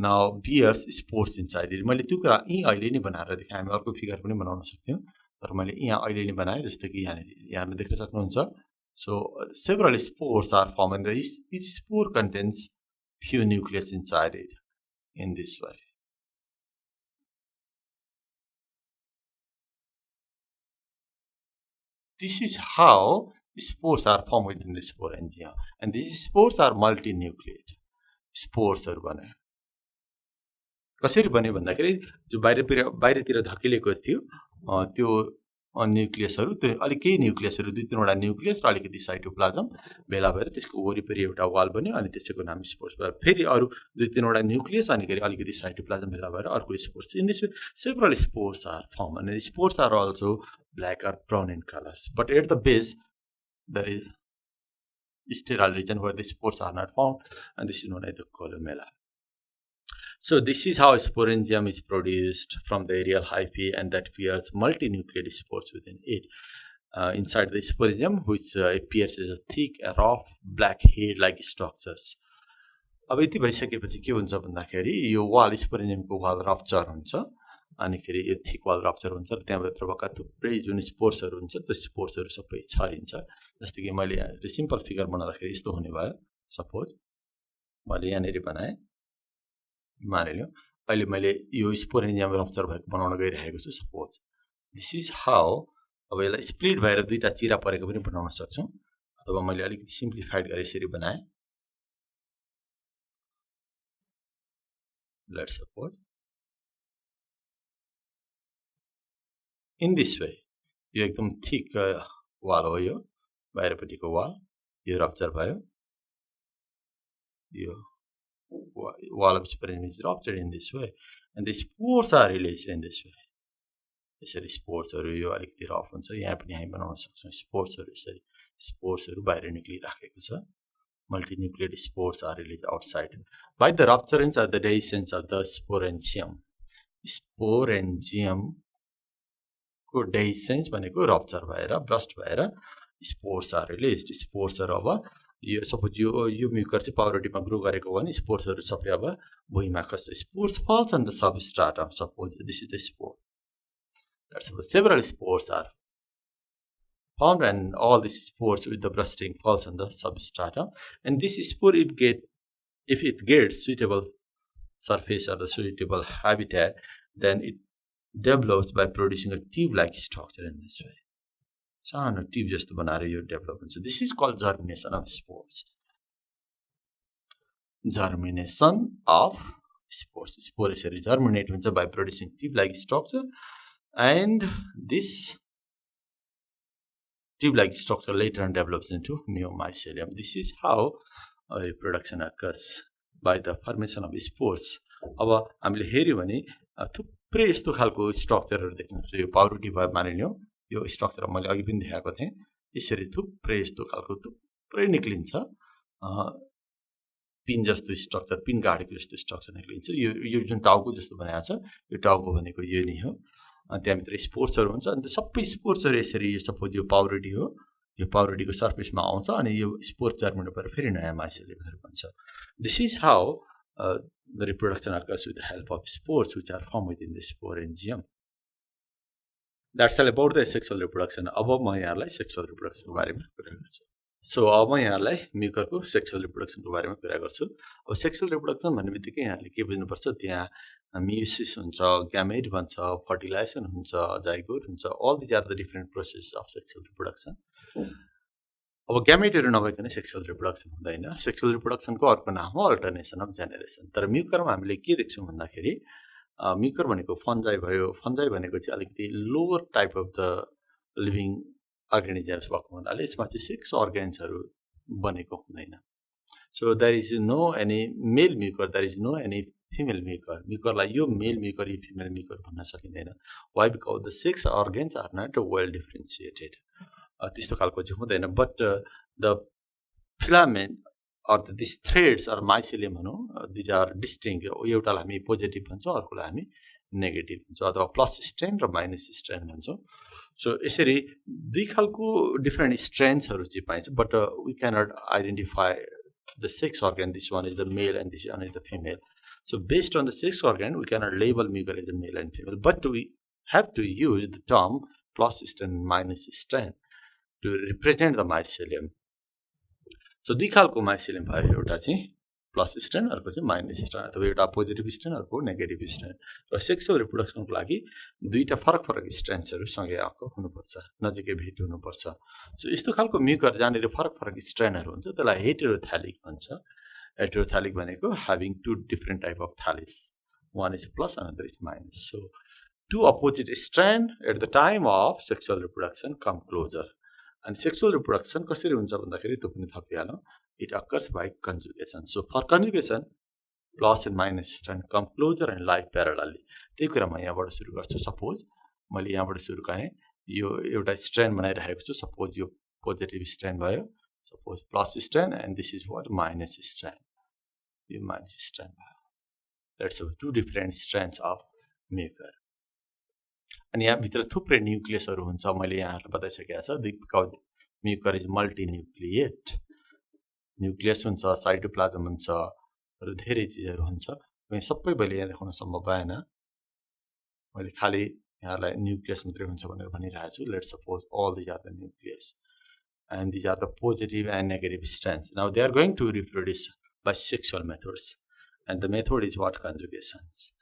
now bears spores inside it मैले त्यो कुरा अहिले नै बनाएर देखाएँ हामी अर्को फिगर पनि बनाउन सक्थ्यौं तर मैले यहाँ अहिले नै बनाएँ जस्तो कि यहाँ देख्न सक्नुहुन्छ so several spores are formed and each spore contains few nucleus inside it in this way this is how spores are formed within the sporangium and these spores are multinucleate spores हरु बने कसरी बन्यो भन्दाखेरि जो बाहिरतिर धकेलेको थियो त्यो न्युक्लियसहरु त्यो अलि केही न्युक्लियसहरु 2-3 वटा न्युक्लियस र अलिकति साइटोप्लाज्म भेला भएर त्यसको वरिपरि एउटा वाल बन्यो अनि त्यसको नाम स्पोर्स भयो फेरि अरु 2-3 वटा न्युक्लियस अनि अलिकति साइटोप्लाज्म भेला भएर अर्को spores in this way several spores are formed and the spores are also black or brown in colors but at the base there is sterile region where the spores are not found and this is known as the columella. So this is how sporangium is produced from the aerial hyphae and that bears multinucleate spores within it. Inside the sporangium which appears as a thick rough black hair-like structures. अब यति भइसकेपछि के हुन्छ भन्दाखेरि यो wall स्पोरेन्जियमको wall rupture हुन्छ अनि खेरि यो थिक वाल रप्चर हुन्छ र त्यहाँ भित्र भएका थुप्रै जुन स्पोर्सहरु हुन्छ त्यो स्पोर्सहरु सबै छरिन्छ जस्तै कि मैले यहाँ सिम्पल फिगर बनाउँदाखेरि यस्तो हुने भयो सपोज मैले यहाँ बनाए मानिलियो अहिले मैले यो स्पोरेन्जियम रप्चर भएको बनाउन गइरहेको छु सपोज दिस इज हाउ अब यसलाई स्प्लिट भएर दुईटा चिरा परेको पनि बनाउन सक्छौं अथवा मैले अलिकति सिम्प्लिफाइड गरे यसरी बनाए let's suppose in this way यो एकदम थिक वाल हो यो बाहिरपट्टिको वाल यो रप्चर भयो यो wall of sporangium is ruptured in this way and the spores are released in this way यसरी स्पोर्सहरु यो अलिकति रफ हुन्छ यहाँ पनि हामी बनाउन सक्छौं स्पोर्सहरु यसरी स्पोर्सहरु बाहिर निक्लिराखेको छ multinucleate spores are released outside by the rupturance of the dehiscence of the sporangium. Sporangium को dehiscence भनेको रप्चर भएर ब्रस्ट भएर स्पोर्स आर रिलीज्ड स्पोर्सहरु अब यो सपोज यो म्युकर चाहिँ पाउडरटीमा ग्रो गरेको हो भने स्पोर्सहरु सबै अब भुइँमा खस्छ spores falls on the substratum suppose this is the spore let's suppose several spores are formed and all these spores with the bursting falls on the substratum and this spore if it gets suitable surface or the suitable habitat then it develops by producing a tube-like structure in this way. सानो tube जस्तो बनाएर यो develop हुन्छ this is called germination of spores. Germination of spores. Spore यसरी germinate हुन्छ by producing tube-like structure and this tube-like structure later on develops into new mycelium. This is how reproduction occurs by the formation of spores. अब हामीले हेर्यो भने थुप्रै यस्तो खालको स्ट्रक्चरहरु देख्नुहुन्छ यो पाउरुटी भयो मानिलियो यो स्ट्रक्चर मैले अघि पनि देखाएको थिए यसरी थुप्रै यस्तो खालको थुप्रै निक्लिन्छ पिन जस्तो स्ट्रक्चर पिन गाडेको जस्तो स्ट्रक्चर निक्लिन्छ यो जुन टाउको जस्तो बनाएको छ यो टाउको भनेको यो नै हो त्यहाँ भित्र स्पोर्सहरु हुन्छ अनि सबै स्पोर्सहरु यसरी सपोज यो पाउरुटी हो यो पाउरुटीको सर्फेसमा आउँछ अनि यो स्पोर जर्मिनेट भएर फेरि नयाँ माइसेलियमहरु बन्छ this is how the reproduction occurs with the help of spores which are formed within the sporangium. That's all about the sexual reproduction. अब म यहाँलाई sexual reproduction को बारेमा कुरा गर्छु सो अब म यहाँलाई म्युकरको सेक्सुअल रिप्रोडक्सन को बारेमा कुरा गर्छु अब सेक्सुअल रिप्रोडक्सन भन्ने बित्तिकै यहाँले के बुझ्नुपर्छ त्यहाँ मियोसिस हुन्छ ग्यामेट भन्छ फर्टिलाइजेसन हुन्छ जाइगोट हुन्छ all these are the different processes of sexual reproduction. अब ग्यामेटहरु नभइकन सेक्सुअल रिप्रोडक्सन हुँदैन सेक्सुअल रिप्रोडक्सनको अर्को नाम हो अल्टरनेसन अफ जेनेरेसन तर म्युकरमा हामीले के देख्छौं भन्दाखेरि म्युकर भनेको फन्जाई भयो फन्जाई भनेको चाहिँ अलिकति lower type of the living organisms भएको हुनाले यसमा चाहिँ सेक्स अर्गन्सहरु बनेको हुँदैन so there is no any male mucor there is no any female mucor म्युकरलाई यो मेल म्युकर यो फिमेल म्युकर भन्न सकिदैन why because the sex organs are not well differentiated त्यस्तो खालको चाहिँ हुँदैन but the filament or this threads or mycelium भनौं दिज आर डिस्टिंक्ट एउटालाई हामी पोजिटिभ भन्छौं अर्कोलाई हामी नेगेटिभ भन्छौं अथवा प्लस स्ट्रेन र माइनस स्ट्रेन भन्छौं सो यसरी दुई खालको डिफरेन्ट स्ट्रेन्सहरु चाहिँ पाइन्छ but we cannot identify the sex organ this one is the male and this one is the female so based on the sex organ we cannot label mucor as a male and female but we have to use the term plus strain minus strain to represent the mycelium. So दुई खालको mycelium भयो एउटा चाहिँ plus strain अर्को चाहिँ minus strain अथवा एउटा positive strain अर्को नेगेटिभ स्ट्रेन र सेक्सुअल रिप्रोडक्सनको लागि दुईटा फरक फरक स्ट्रेन्सहरु सँगै आएको हुनुपर्छ नजिकै भेट हुनुपर्छ सो यस्तो खालको म्युकर जहाँनेर फरक फरक स्ट्रेनहरु हुन्छ त्यसलाई हेटेरोथ्यालिक भन्छ हेटेरोथ्यालिक भनेको having two different type of thallus one is plus another is minus so two opposite strands at the time of sexual reproduction come closer. And sexual reproduction कसरी हुन्छ भन्दाखेरि त्यो पनि थपिहालौँ. It occurs by conjugation. So for conjugation, plus and minus strand come closer and lie parallelly. त्यही कुरा म यहाँबाट सुरु गर्छु. सपोज मैले यहाँबाट सुरु गरेँ, यो एउटा स्ट्रान्ड बनाइरहेको छु. सपोज यो पोजिटिभ स्ट्रान्ड भयो, suppose plus strand, and this is what minus strand. यो माइनस स्ट्रान्ड भयो. Let's suppose two different strands of mucor. अनि यहाँभित्र थुप्रै न्युक्लियसहरू हुन्छ. मैले यहाँहरूलाई बताइसकेको छ. Because mucor is multinucleate. Nucleus हुन्छ, साइटोप्लाज्म हुन्छ र धेरै चिजहरू हुन्छ. अनि सबै मैले यहाँ देखाउन सम्भव भएन. मैले खालि यहाँलाई न्युक्लियस मात्रै हुन्छ भनेर भनिरहेको छु. Let's suppose all these are the nucleus and these are the positive and negative strands. Now they are going to reproduce by sexual methods and the method is what conjugations.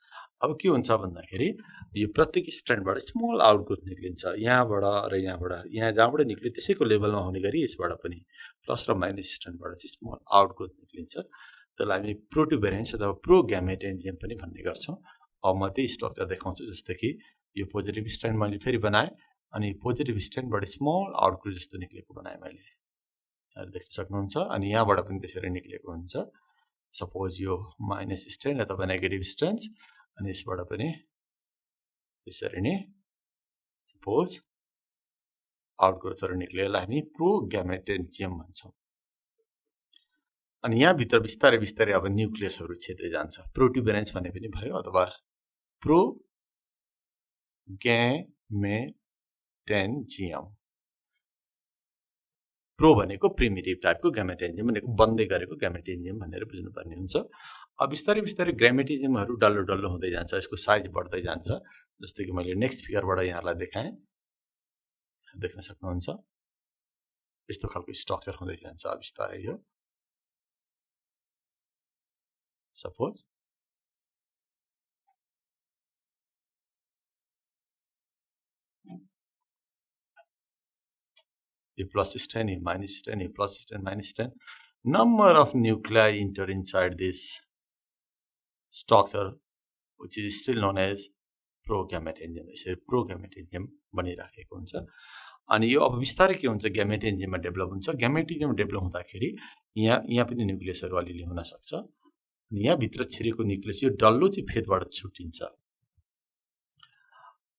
अब के हुन्छ भन्दाखेरि यो प्रत्येक स्ट्रान्डबाट स्मल आउटग्रोथ निक्लिन्छ. यहाँबाट र यहाँबाट, यहाँ जहाँबाट निक्ल्यो त्यसैको लेभलमा हुने गरी यसबाट पनि प्लस र माइनस स्ट्रान्डबाट चाहिँ स्मल आउटग्रोथ निक्लिन्छ. त्यसलाई हामी प्रोटुबेरेन्स अथवा प्रोग्यामेट एन्जिम पनि भन्ने गर्छौँ. अब म त्यही स्ट्रक्चर देखाउँछु. जस्तो कि यो पोजिटिभ स्ट्रान्ड मैले फेरि बनाएँ अनि पोजिटिभ स्ट्रान्डबाट स्मल आउटग्रोथ जस्तो निक्लेको बनाएँ मैले. यहाँले देख्न सक्नुहुन्छ. अनि यहाँबाट पनि त्यसरी निक्लेको हुन्छ. सपोज यो माइनस स्ट्रान्ड अथवा नेगेटिभ स्ट्रान्ड्स, अनि यसबाट पनि त्यसरी नै सपोज आउटग्रोथहरू निक्लेलाई हामी प्रोग्यामेट एन्जिम भन्छौँ. अनि यहाँभित्र बिस्तारै बिस्तारै अब न्युक्लियसहरू छेड्दै जान्छ. प्रोट्युबेरेन्स भन्ने पनि भयो अथवा प्रोग्यामेटेन्जियम. प्रो भनेको प्रिमिटिभ टाइपको, ग्यामेटेन्जियम भनेको बन्दै गरेको ग्यामेटेन्जियम भनेर बुझ्नुपर्ने हुन्छ. अब बिस्तारै बिस्तारै ग्यामेटेन्जियमहरू डल्लो डल्लो हुँदै जान्छ. यसको साइज बढ्दै जान्छ. जस्तो कि मैले नेक्स्ट फिगरबाट यहाँलाई देखाएँ. देख्न सक्नुहुन्छ. यस्तो खालको स्ट्रक्चर हुँदै जान्छ बिस्तारै. यो सपोज यो प्लस स्ट्रान्ड, यो माइनस स्ट्रान्ड, यो plus Strand, minus Strand. Number of nuclei enter inside this structure, which is still known as progametengium. यसरी प्रोग्यामेटेन्जियम बनिराखेको हुन्छ. अनि यो अब बिस्तारै के हुन्छ, ग्यामेटेन्जियममा डेभलप हुन्छ. ग्यामेटेन्जियम डेभलप हुँदाखेरि यहाँ पनि न्युक्लियसहरू अलिअलि हुन सक्छ. अनि यहाँभित्र छिरेको न्युक्लियस यो डल्लो चाहिँ फेदबाट छुट्टिन्छ.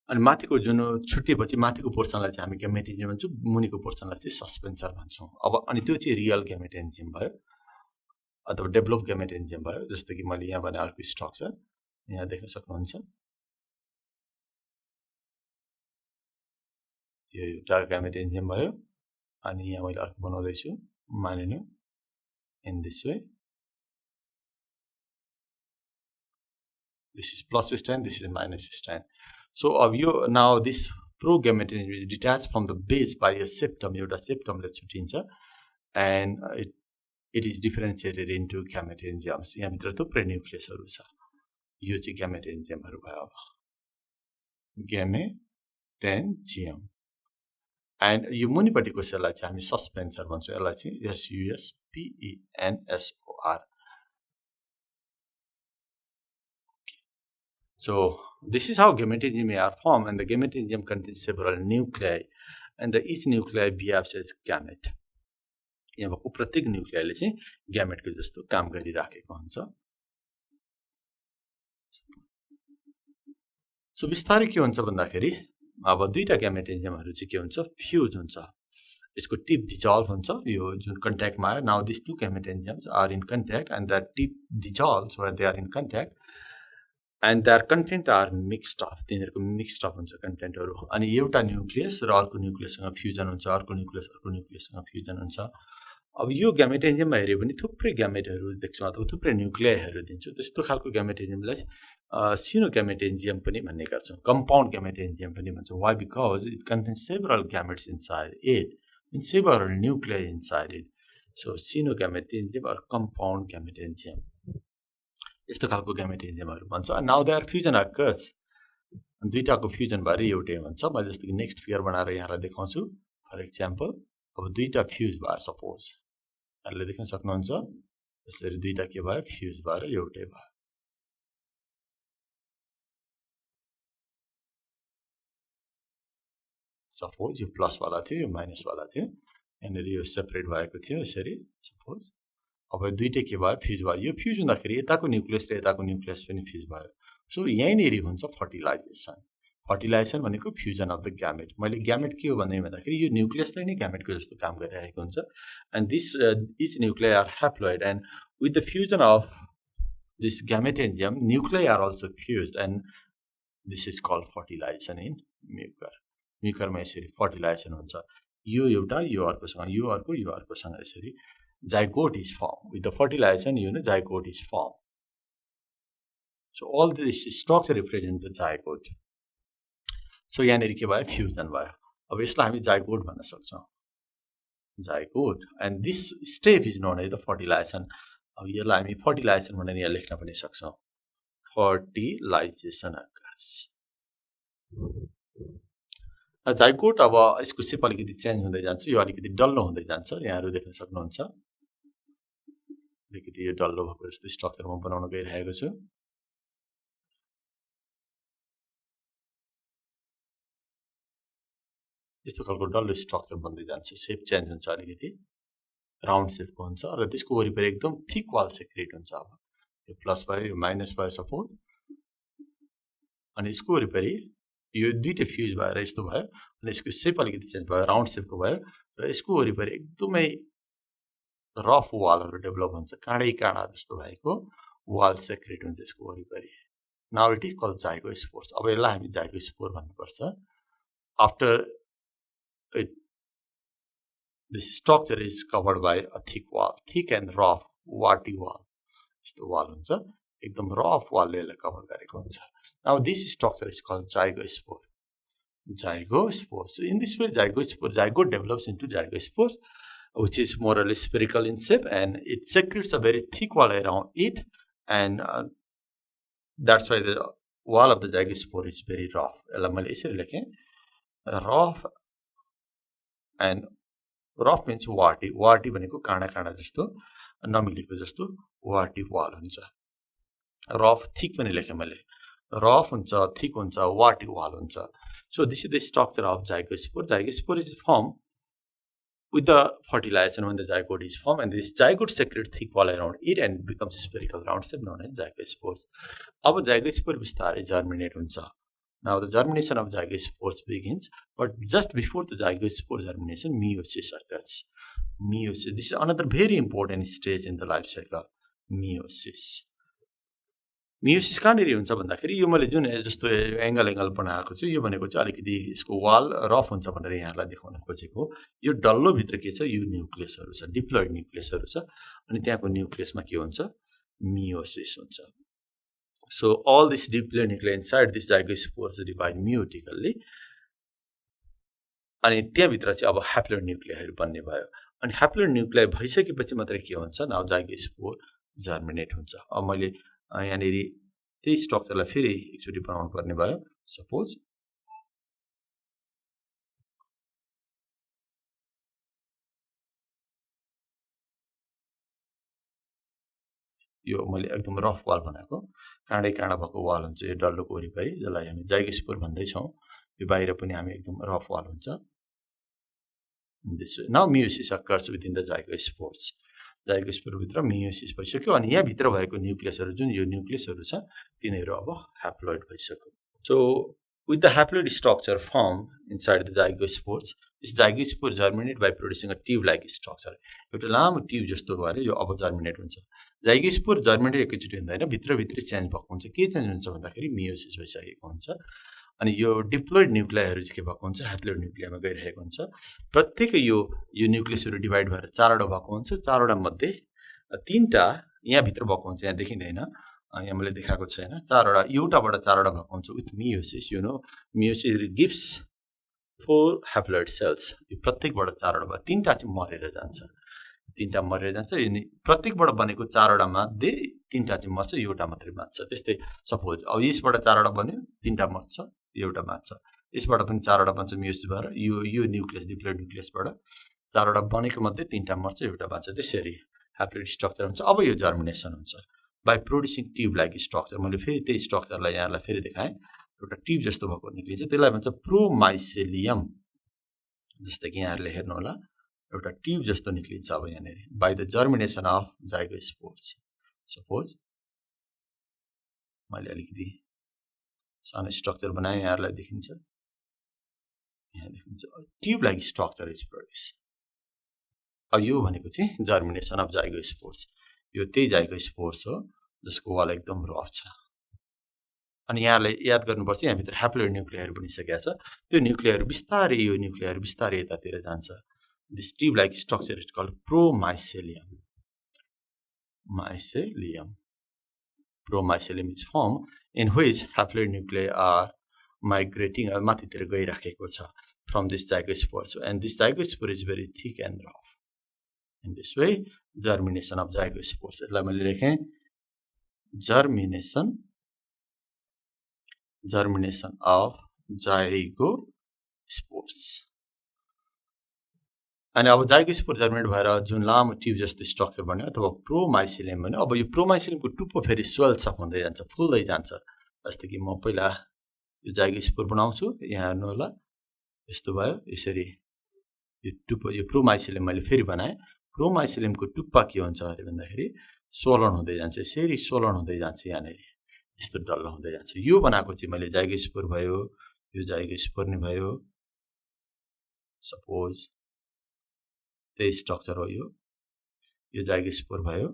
अनि माथिको जुन छुट्टिएपछि माथिको पोर्सनलाई चाहिँ हामी ग्यामेटेन्जियम भन्छौँ, मुनिको पोर्सनलाई चाहिँ सस्पेन्सर भन्छौँ. अब अनि त्यो चाहिँ रियल ग्यामेटेन्जियम भयो अथवा डेभलप ग्यामेटेन्जियम भयो. जस्तो कि मैले यहाँ भने अर्को स्ट्रक्चर यहाँ देख्न सक्नुहुन्छ. यो एउटा ग्यामेटेन्जियम भयो. अनि यहाँ मैले अर्को बनाउँदैछु. मानिनु in this way. This is plus strand, this is minus strand. So now this progametengium is detached from the base by a septum. एउटा सेप्टमले छुट्टिन्छ and it is differentiated into gametengiums. यहाँभित्र थुप्रै न्युक्लियसहरू छ. यो चाहिँ ग्यामेटेन्जियमहरू भयो. अब ग्यामेटेन्जियम. एन्ड यो मुनिपट्टिको सेललाई चाहिँ हामी सस्पेन्सर भन्छौँ. यसलाई चाहिँ SUSPENSOR. So this is how gametengium are formed, and the gametengium contains several nuclei, and each nuclei behaves as gamete. यहाँ भएको प्रत्येक न्युक्लियसले चाहिँ ग्यामेटको जस्तो काम गरिराखेको हुन्छ. सो बिस्तारै के हुन्छ भन्दाखेरि अब दुईटा ग्यामेटेन्जियमहरू चाहिँ के हुन्छ, फ्युज हुन्छ. यसको टिप डिजल्भ हुन्छ. यो जुन कन्ट्याक्टमा आयो. Now this two gametangiums are in contact and that tip dissolves where they are in contact and their content are mixed up. तिनीहरुको मिक्स्ड अप हुन्छ कन्टेन्टहरु. अनि एउटा न्युक्लियस र अर्को न्युक्लियससँग फ्युजन हुन्छ. अर्को न्युक्लियससँग फ्युजन हुन्छ. अब यो ग्यामेटेन्जियममा हेर्यो भने थुप्रै ग्यामेटहरु देख्छौँ अथवा थुप्रै न्युक्लियसहरु दिन्छौँ. त्यस्तो खालको ग्यामेटेन्जियमलाई सिनो ग्यामेटेन्जियम पनि भन्ने गर्छौँ. कम्पाउन्ड ग्यामेटेन्जियम पनि भन्छौँ. Why? Because it contains several gametes inside it and several nuclei inside it. So सिनो ग्यामेटेन्जियम or compound ग्यामेटेन्जियम यस्तो खालको ग्यामेटेन्जियमहरु भन्छ. Now their fusion occurs. दुईटाको फ्युजन भएर एउटै हुन्छ. मैले जस्तो कि नेक्स्ट फिगर बनाएर यहाँलाई देखाउँछु. फर एक्जाम्पल अब दुईटा फ्युज भयो. सपोज यहाँले देख्न सक्नुहुन्छ. यसरी दुईटा के भयो, फ्युज भएर एउटै भयो. सपोज यो प्लस वाला थियो यो माइनस वाला थियो यहाँनिर यो सेपरेट भएको थियो यसरी सपोज अब दुईटै के भयो फ्युज भयो यो फ्युज हुँदाखेरि यताको न्युक्लियस र यताको न्युक्लियस पनि फ्युज भयो सो यहीँनिर हुन्छ फर्टिलाइजेसन भनेको फ्युजन अफ द ग्यामेट मैले ग्यामेट के हो भन्दाखेरि यो न्युक्लियसलाई नै ग्यामेटको जस्तो काम गरिरहेको हुन्छ and this each nuclear are haploid and with the fusion of this gametangium nuclear are also fused and this is called fertilization in म्युकरमा यसरी फर्टिलाइजेसन हुन्छ यो एउटा यो अर्कोसँग यसरी zygote is formed with the fertilization zygote is formed. So all this structure represent the zygote. So यहाँनिर के भयो फ्युजन भयो अब यसलाई हामी zygote भन्न सक्छौं zygote and this step is known as the fertilization. अब यसलाई हामी fertilization भनेर यहाँ लेख्न पनि सक्छौं fertilization occurs. zygote अब यसको शेप अलिकति चेन्ज हुँदै जान्छ यो अलिकति डल्लो हुँदै जान्छ यहाँहरु देख्न सक्नुहुन्छ अलिकति यो डल्लो भएको जस्तो स्ट्रक्चरमा बनाउन गइरहेको छु यस्तो खालको डल्लो स्ट्रक्चर बन्दै जान्छ शेप चेन्ज हुन्छ अलिकति राउन्ड शेपको हुन्छ र त्यसको वरिपरि एकदम थिक वाल सेक्रेट हुन्छ अब यो प्लस भयो यो माइनस भयो सपोज अनि यसको वरिपरि यो दुईटै फ्युज भएर यस्तो भयो अनि यसको शेप अलिकति चेन्ज भयो राउन्ड शेपको भयो र यसको वरिपरि एकदमै रफ वालहरु डेभलप हुन्छ काँडा जस्तो भएको वाल सेक्रेट हुन्छ यसको वरिपरि now it is called zygospores अब यसलाई हामी जाइगोस्पोर भन्नुपर्छ after this structure is covered by a thick and rough वाटी वाल यस्तो वाल हुन्छ एकदम रफ वालले यसलाई कभर गरेको हुन्छ now this structure is called zygospore So in this way zygote develops into zygospores which is more or less spherical in shape and it secretes a very thick wall around it and that's why the wall of the zygospore is very rough. Rough and rough means warty भनेको काँडा जस्तो नमिलेको जस्तो warty wall हुन्छ rough thick पनि लेखे मैले rough हुन्छ thick हुन्छ warty wall हुन्छ. So this is the structure of zygospore. Zygospore is formed with the fertilization when the zygote is formed and this zygote secretes thick wall around it and becomes spherical round shape known as zygospores. अब zygospore बिस्तारै germinate हुन्छ. Now the germination of zygospores begins, but just before the zygospore germination, meiosis occurs. Meiosis. This is another very important stage in the life cycle. Meiosis. Meiosis कहाँनिर हुन्छ भन्दाखेरि यो मैले जुन जस्तो एंगल बनाएको छु यो भनेको चाहिँ अलिकति यसको वाल रफ हुन्छ भनेर यहाँलाई देखाउन खोजेको यो डल्लो भित्र के छ यो न्युक्लियसहरु छ डिप्लोइड न्युक्लियसहरु छ अनि त्यहाँको न्युक्लियसमा के हुन्छ meiosis हुन्छ. So all this diploid nuclei inside this zygospores divide meiotically अनि त्यहाँ भित्र चाहिँ अब ह्याप्लोइड न्युक्लियहरु बन्ने भयो अनि ह्याप्लोइड न्युक्लिय भइसकेपछि मात्र के हुन्छ नाउ zygospore जर्मिनेट हुन्छ. अब मैले यहाँनिर त्यही स्ट्रक्चरलाई फेरि एकचोटी बनाउनु पर्ने भयो सपोज यो मैले एकदम रफ वाल बनाएको काँडा भएको वाल हुन्छ यो डल्लोको वरिपरि जसलाई हामी जाइगोस्पोर भन्दै छौं यो बाहिर पनि हामी एकदम रफ वाल हुन्छ. This now meiosis occurs within the zygospores. Zygospore भित्र meiosis भइसक्यो अनि यहाँ भित्र भएको न्युक्लियसहरु जुन यो न्युक्लियसहरु छ तिनीहरु अब ह्याप्लोइड भइसक्यो. So with the haploid structure formed inside the zygospores, this zygospore germinate by producing a tube-like structure. एउटा लामो ट्युब जस्तो भएर यो अब जर्मिनेट हुन्छ. जाइगोस्पोर जर्मिनेट एकैचोटी हुँदैन भित्र चेन्ज भएको हुन्छ के चेन्ज हुन्छ भन्दाखेरि मेयोसिस भइसकेको हुन्छ अनि यो डिप्लोइड न्युक्लियहरु के भएको हुन्छ ह्याप्लोइड न्युक्लियमा गइरहेको हुन्छ. प्रत्येक यो न्युक्लियसहरु डिवाइड भएर चारवटा भएको हुन्छ चारवटा मध्ये तीनटा यहाँ भित्र भएको हुन्छ यहाँ देखिदैन यहाँ मैले देखाएको छैन चारवटा एउटाबाट चारवटा भएको हुन्छ with meiosis you know meiosis gives 4 haploid cells यो प्रत्येकबाट चारवटा भयो तीनटा चाहिँ मरेर जान्छ अनि प्रत्येकबाट बनेको चारवटा मध्ये तीनटा चाहिँ मर्छ एउटा मात्रै बाँच्छ. त्यस्तै सपोज अब यसबाट चारवटा बन्यो तीनटा मर्छ एउटा बाँच्छ यसबाट पनि चारवटा बन्छ meiosis भएर यो न्युक्लियस डिप्लोइड न्युक्लियसबाट चारवटा बनेको मध्ये तीनटा मर्छ एउटा बाँच्छ. त्यसरी ह्याप्लोइड स्ट्रक्चर हुन्छ. अब यो जर्मिनेसन हुन्छ by producing tube like structure. मैले फेरि त्यही स्ट्रक्चरलाई यहाँलाई फेरि देखाएँ एउटा ट्युब जस्तो भएको निक्लिन्छ त्यसलाई भन्छ प्रोमाइसेलियम. जस्तै कि यहाँहरुले हेर्नु होला एउटा ट्युब जस्तो निक्लिन्छ अब यहाँनेर by the germination of zygospores suppose मैले अलिकति सानो स्ट्रक्चर बनाए यहाँहरुलाई देखिन्छ यहाँ देखिन्छ tube like structure is produce अब यो भनेको चाहिँ जर्मिनेसन अफ जाइगोस्पोर्स यो त्यही जाइगोस्पोर्स हो जसको वाल एकदम रफ छ अनि यहाँले याद गर्नुपर्छ यहाँ भित्र ह्याप्लोइड न्यूक्लियहरू बनिसकेको छ त्यो न्यूक्लियहरू बिस्तारै यो न्यूक्लियहरू बिस्तारै यतातिर जान्छ this tube like structure is called promycelium promycelium is form in which haploid nuclear are migrating माथितिर गइराखेको छ from this zygospore and this zygospore is very thick and rough in this way germination of zygospores यसलाई मैले लेखेँ germination of zygospores अनि अब zygospore germinate भएर जुन लामो ट्युब जस्तो स्ट्रक्चर बन्यो अथवा प्रोमाइसेलियम बन्यो अब यो प्रोमाइसेलियमको टुप्पो फेरि स्वेल्स अप हुँदै जान्छ फुल्दै जान्छ जस्तै कि म पहिला यो जाइगोस्पोर बनाउँछु यहाँ हेर्नु होला यस्तो भयो यसरी यो टुप्पो यो प्रोमाइसेलियम मैले फेरि बनाएँ प्रोमाइसेलियमको टुप्पा के हुन्छ अरे भन्दाखेरि सोलन हुँदै जान्छ यसरी सोलन हुँदै जान्छ यहाँनेर यस्तो डल्लो हुँदै जान्छ यो बनाएको चाहिँ मैले जाइगोस्पोर भयो यो जाइगोस्पोर नै भयो सपोज त्यही स्ट्रक्चर हो यो जाइगोस्पोर भयो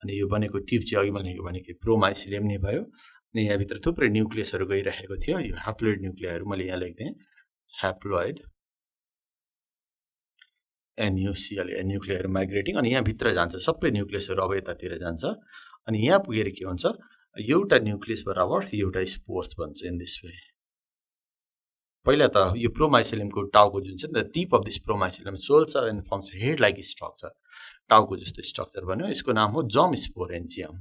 अनि यो बनेको ट्युब चाहिँ अघि मैले भनेको प्रोमाइसेलियम नै भयो अनि यहाँ भित्र थुप्रै न्यूक्लियसहरु गइरहेको थियो यो ह्याप्लोइड न्यूक्लियरहरु मैले यहाँ लेख्दै ह्याप्लोइड NuCl न्यूक्लियर माइग्रेटिङ अनि यहाँ भित्र जान्छ सबै न्यूक्लियसहरु अब यतातिर जान्छ अनि यहाँ पुगेर के हुन्छ एउटा न्यूक्लियस बराबर एउटा स्पोर्स बन्छ इन दिस वे पहिला त यो प्रोमाइसेलियमको टाउको जुन छ नि the tip of this promycelium swells and forms head like structure टाउको जस्तो स्ट्रक्चर बन्यो यसको नाम हो जम स्पोरेन्जियम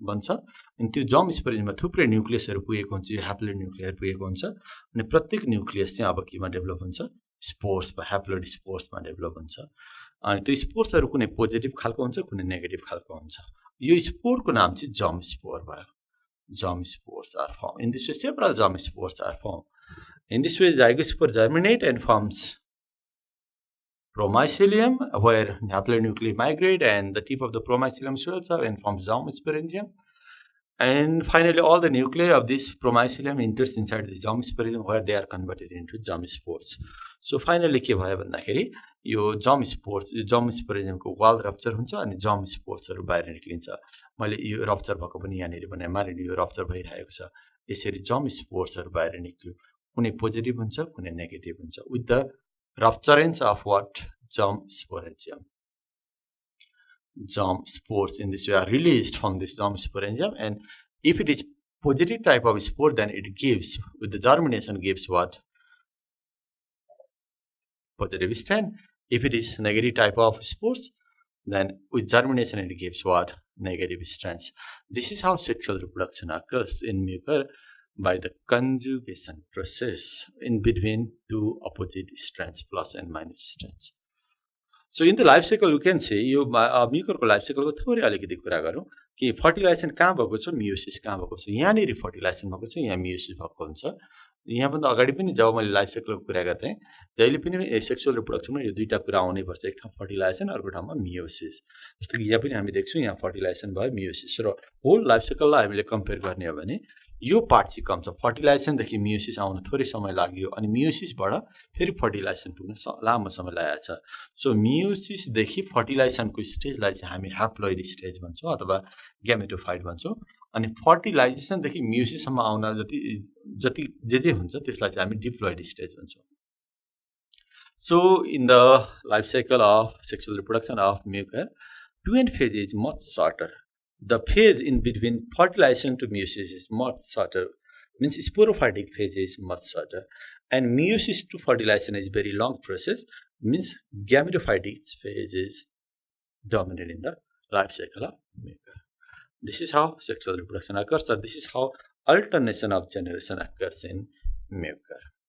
बन्छ अनि त्यो जम स्पोरेन्जियममा थुप्रै न्यूक्लियसहरु पुगेको हुन्छ यो ह्याप्लोइड न्यूक्लियर पुगेको हुन्छ अनि प्रत्येक न्यूक्लियस चाहिँ अब केमा डेभलप हुन्छ स्पोर्स वा ह्याप्लोइड स्पोर्समा डेभलप हुन्छ अनि त्यो स्पोर्सहरु कुनै पोजिटिभ खालको हुन्छ कुनै नेगेटिभ खालको हुन्छ यो स्पोरको नाम चाहिँ जम स्पोर भयो Germ spores are formed. In this way, several germ spores are formed. In this way, zygospore germinate and forms promycelium, where haploid nuclei migrate and the tip of the promycelium swells up and forms germ sporangium. And finally, all the nuclei of this promycelium enters inside the germ sporangium, where they are converted into germ spores. So finally, के भयो भन्दाखेरि यो जम स्पोरेन्जियमको wall rupture हुन्छ अनि जम स्पोर्सहरु बाहिर निक्लिन्छ मैले यो रप्चर भएको पनि यहाँनेर भने मानिलिनु यो रप्चर भइरहेको छ यसरी जम स्पोर्सहरु बाहिर निक्ल्यो कुनै पोजिटिभ हुन्छ कुनै नेगेटिभ हुन्छ विथ द रप्चरेन्स अफ व्हाट जम स्पोरेन्जियम germ spores in this way are released from this germ sporangium and if it is positive type of spore then it gives with the germination gives what positive strand if it is negative type of spores then with germination it gives what negative strands this is how sexual reproduction occurs in mucor by the conjugation process in between two opposite strands plus and minus strands So in the life cycle you can say यो म्युकरको life साइकलको थोरै अलिकति कुरा गरौँ कि fertilisation कहाँ भएको छ meiosis कहाँ भएको छ यहाँनेरि फर्टिलाइजेसन भएको छ यहाँ मियोसिस भएको हुन्छ यहाँ भन्दा अगाडि पनि जब मैले लाइफ साइकलको कुरा गर्दै जहिले पनि सेक्सुअल रिप्रोडक्सनमा यो दुईटा कुरा आउनै पर्छ एक ठाउँ फर्टिलाइजेसन अर्को ठाउँमा मियोसिस जस्तो कि यहाँ पनि हामी देख्छौँ यहाँ फर्टिलाइजेसन भयो मियोसिस र होल लाइफ साइकललाई हामीले कम्पेयर गर्ने हो भने यो पार्ट चाहिँ कम छ फर्टिलाइजेसनदेखि मियोसिस आउन थोरै समय लाग्यो अनि मियोसिसबाट फेरि फर्टिलाइजेसन पुग्न लामो समय लागेको छ सो मियोसिसदेखि फर्टिलाइजेसनको स्टेजलाई चाहिँ हामी ह्याप्लोइड स्टेज भन्छौँ अथवा ग्यामेटोफाइट भन्छौँ अनि फर्टिलाइजेसनदेखि मियोसिससम्म आउन जति जे हुन्छ त्यसलाई चाहिँ हामी डिप्लोइड स्टेज भन्छौँ so in the life cycle of sexual reproduction of Mucor 2 phase is much shorter The phase in between fertilization to meiosis is much shorter, means sporophytic phase is much shorter, and meiosis to fertilization is very long process, means gametophytic phase is dominant in the life cycle of mucor. This is how sexual reproduction occurs, or this is how alternation of generation occurs in mucor.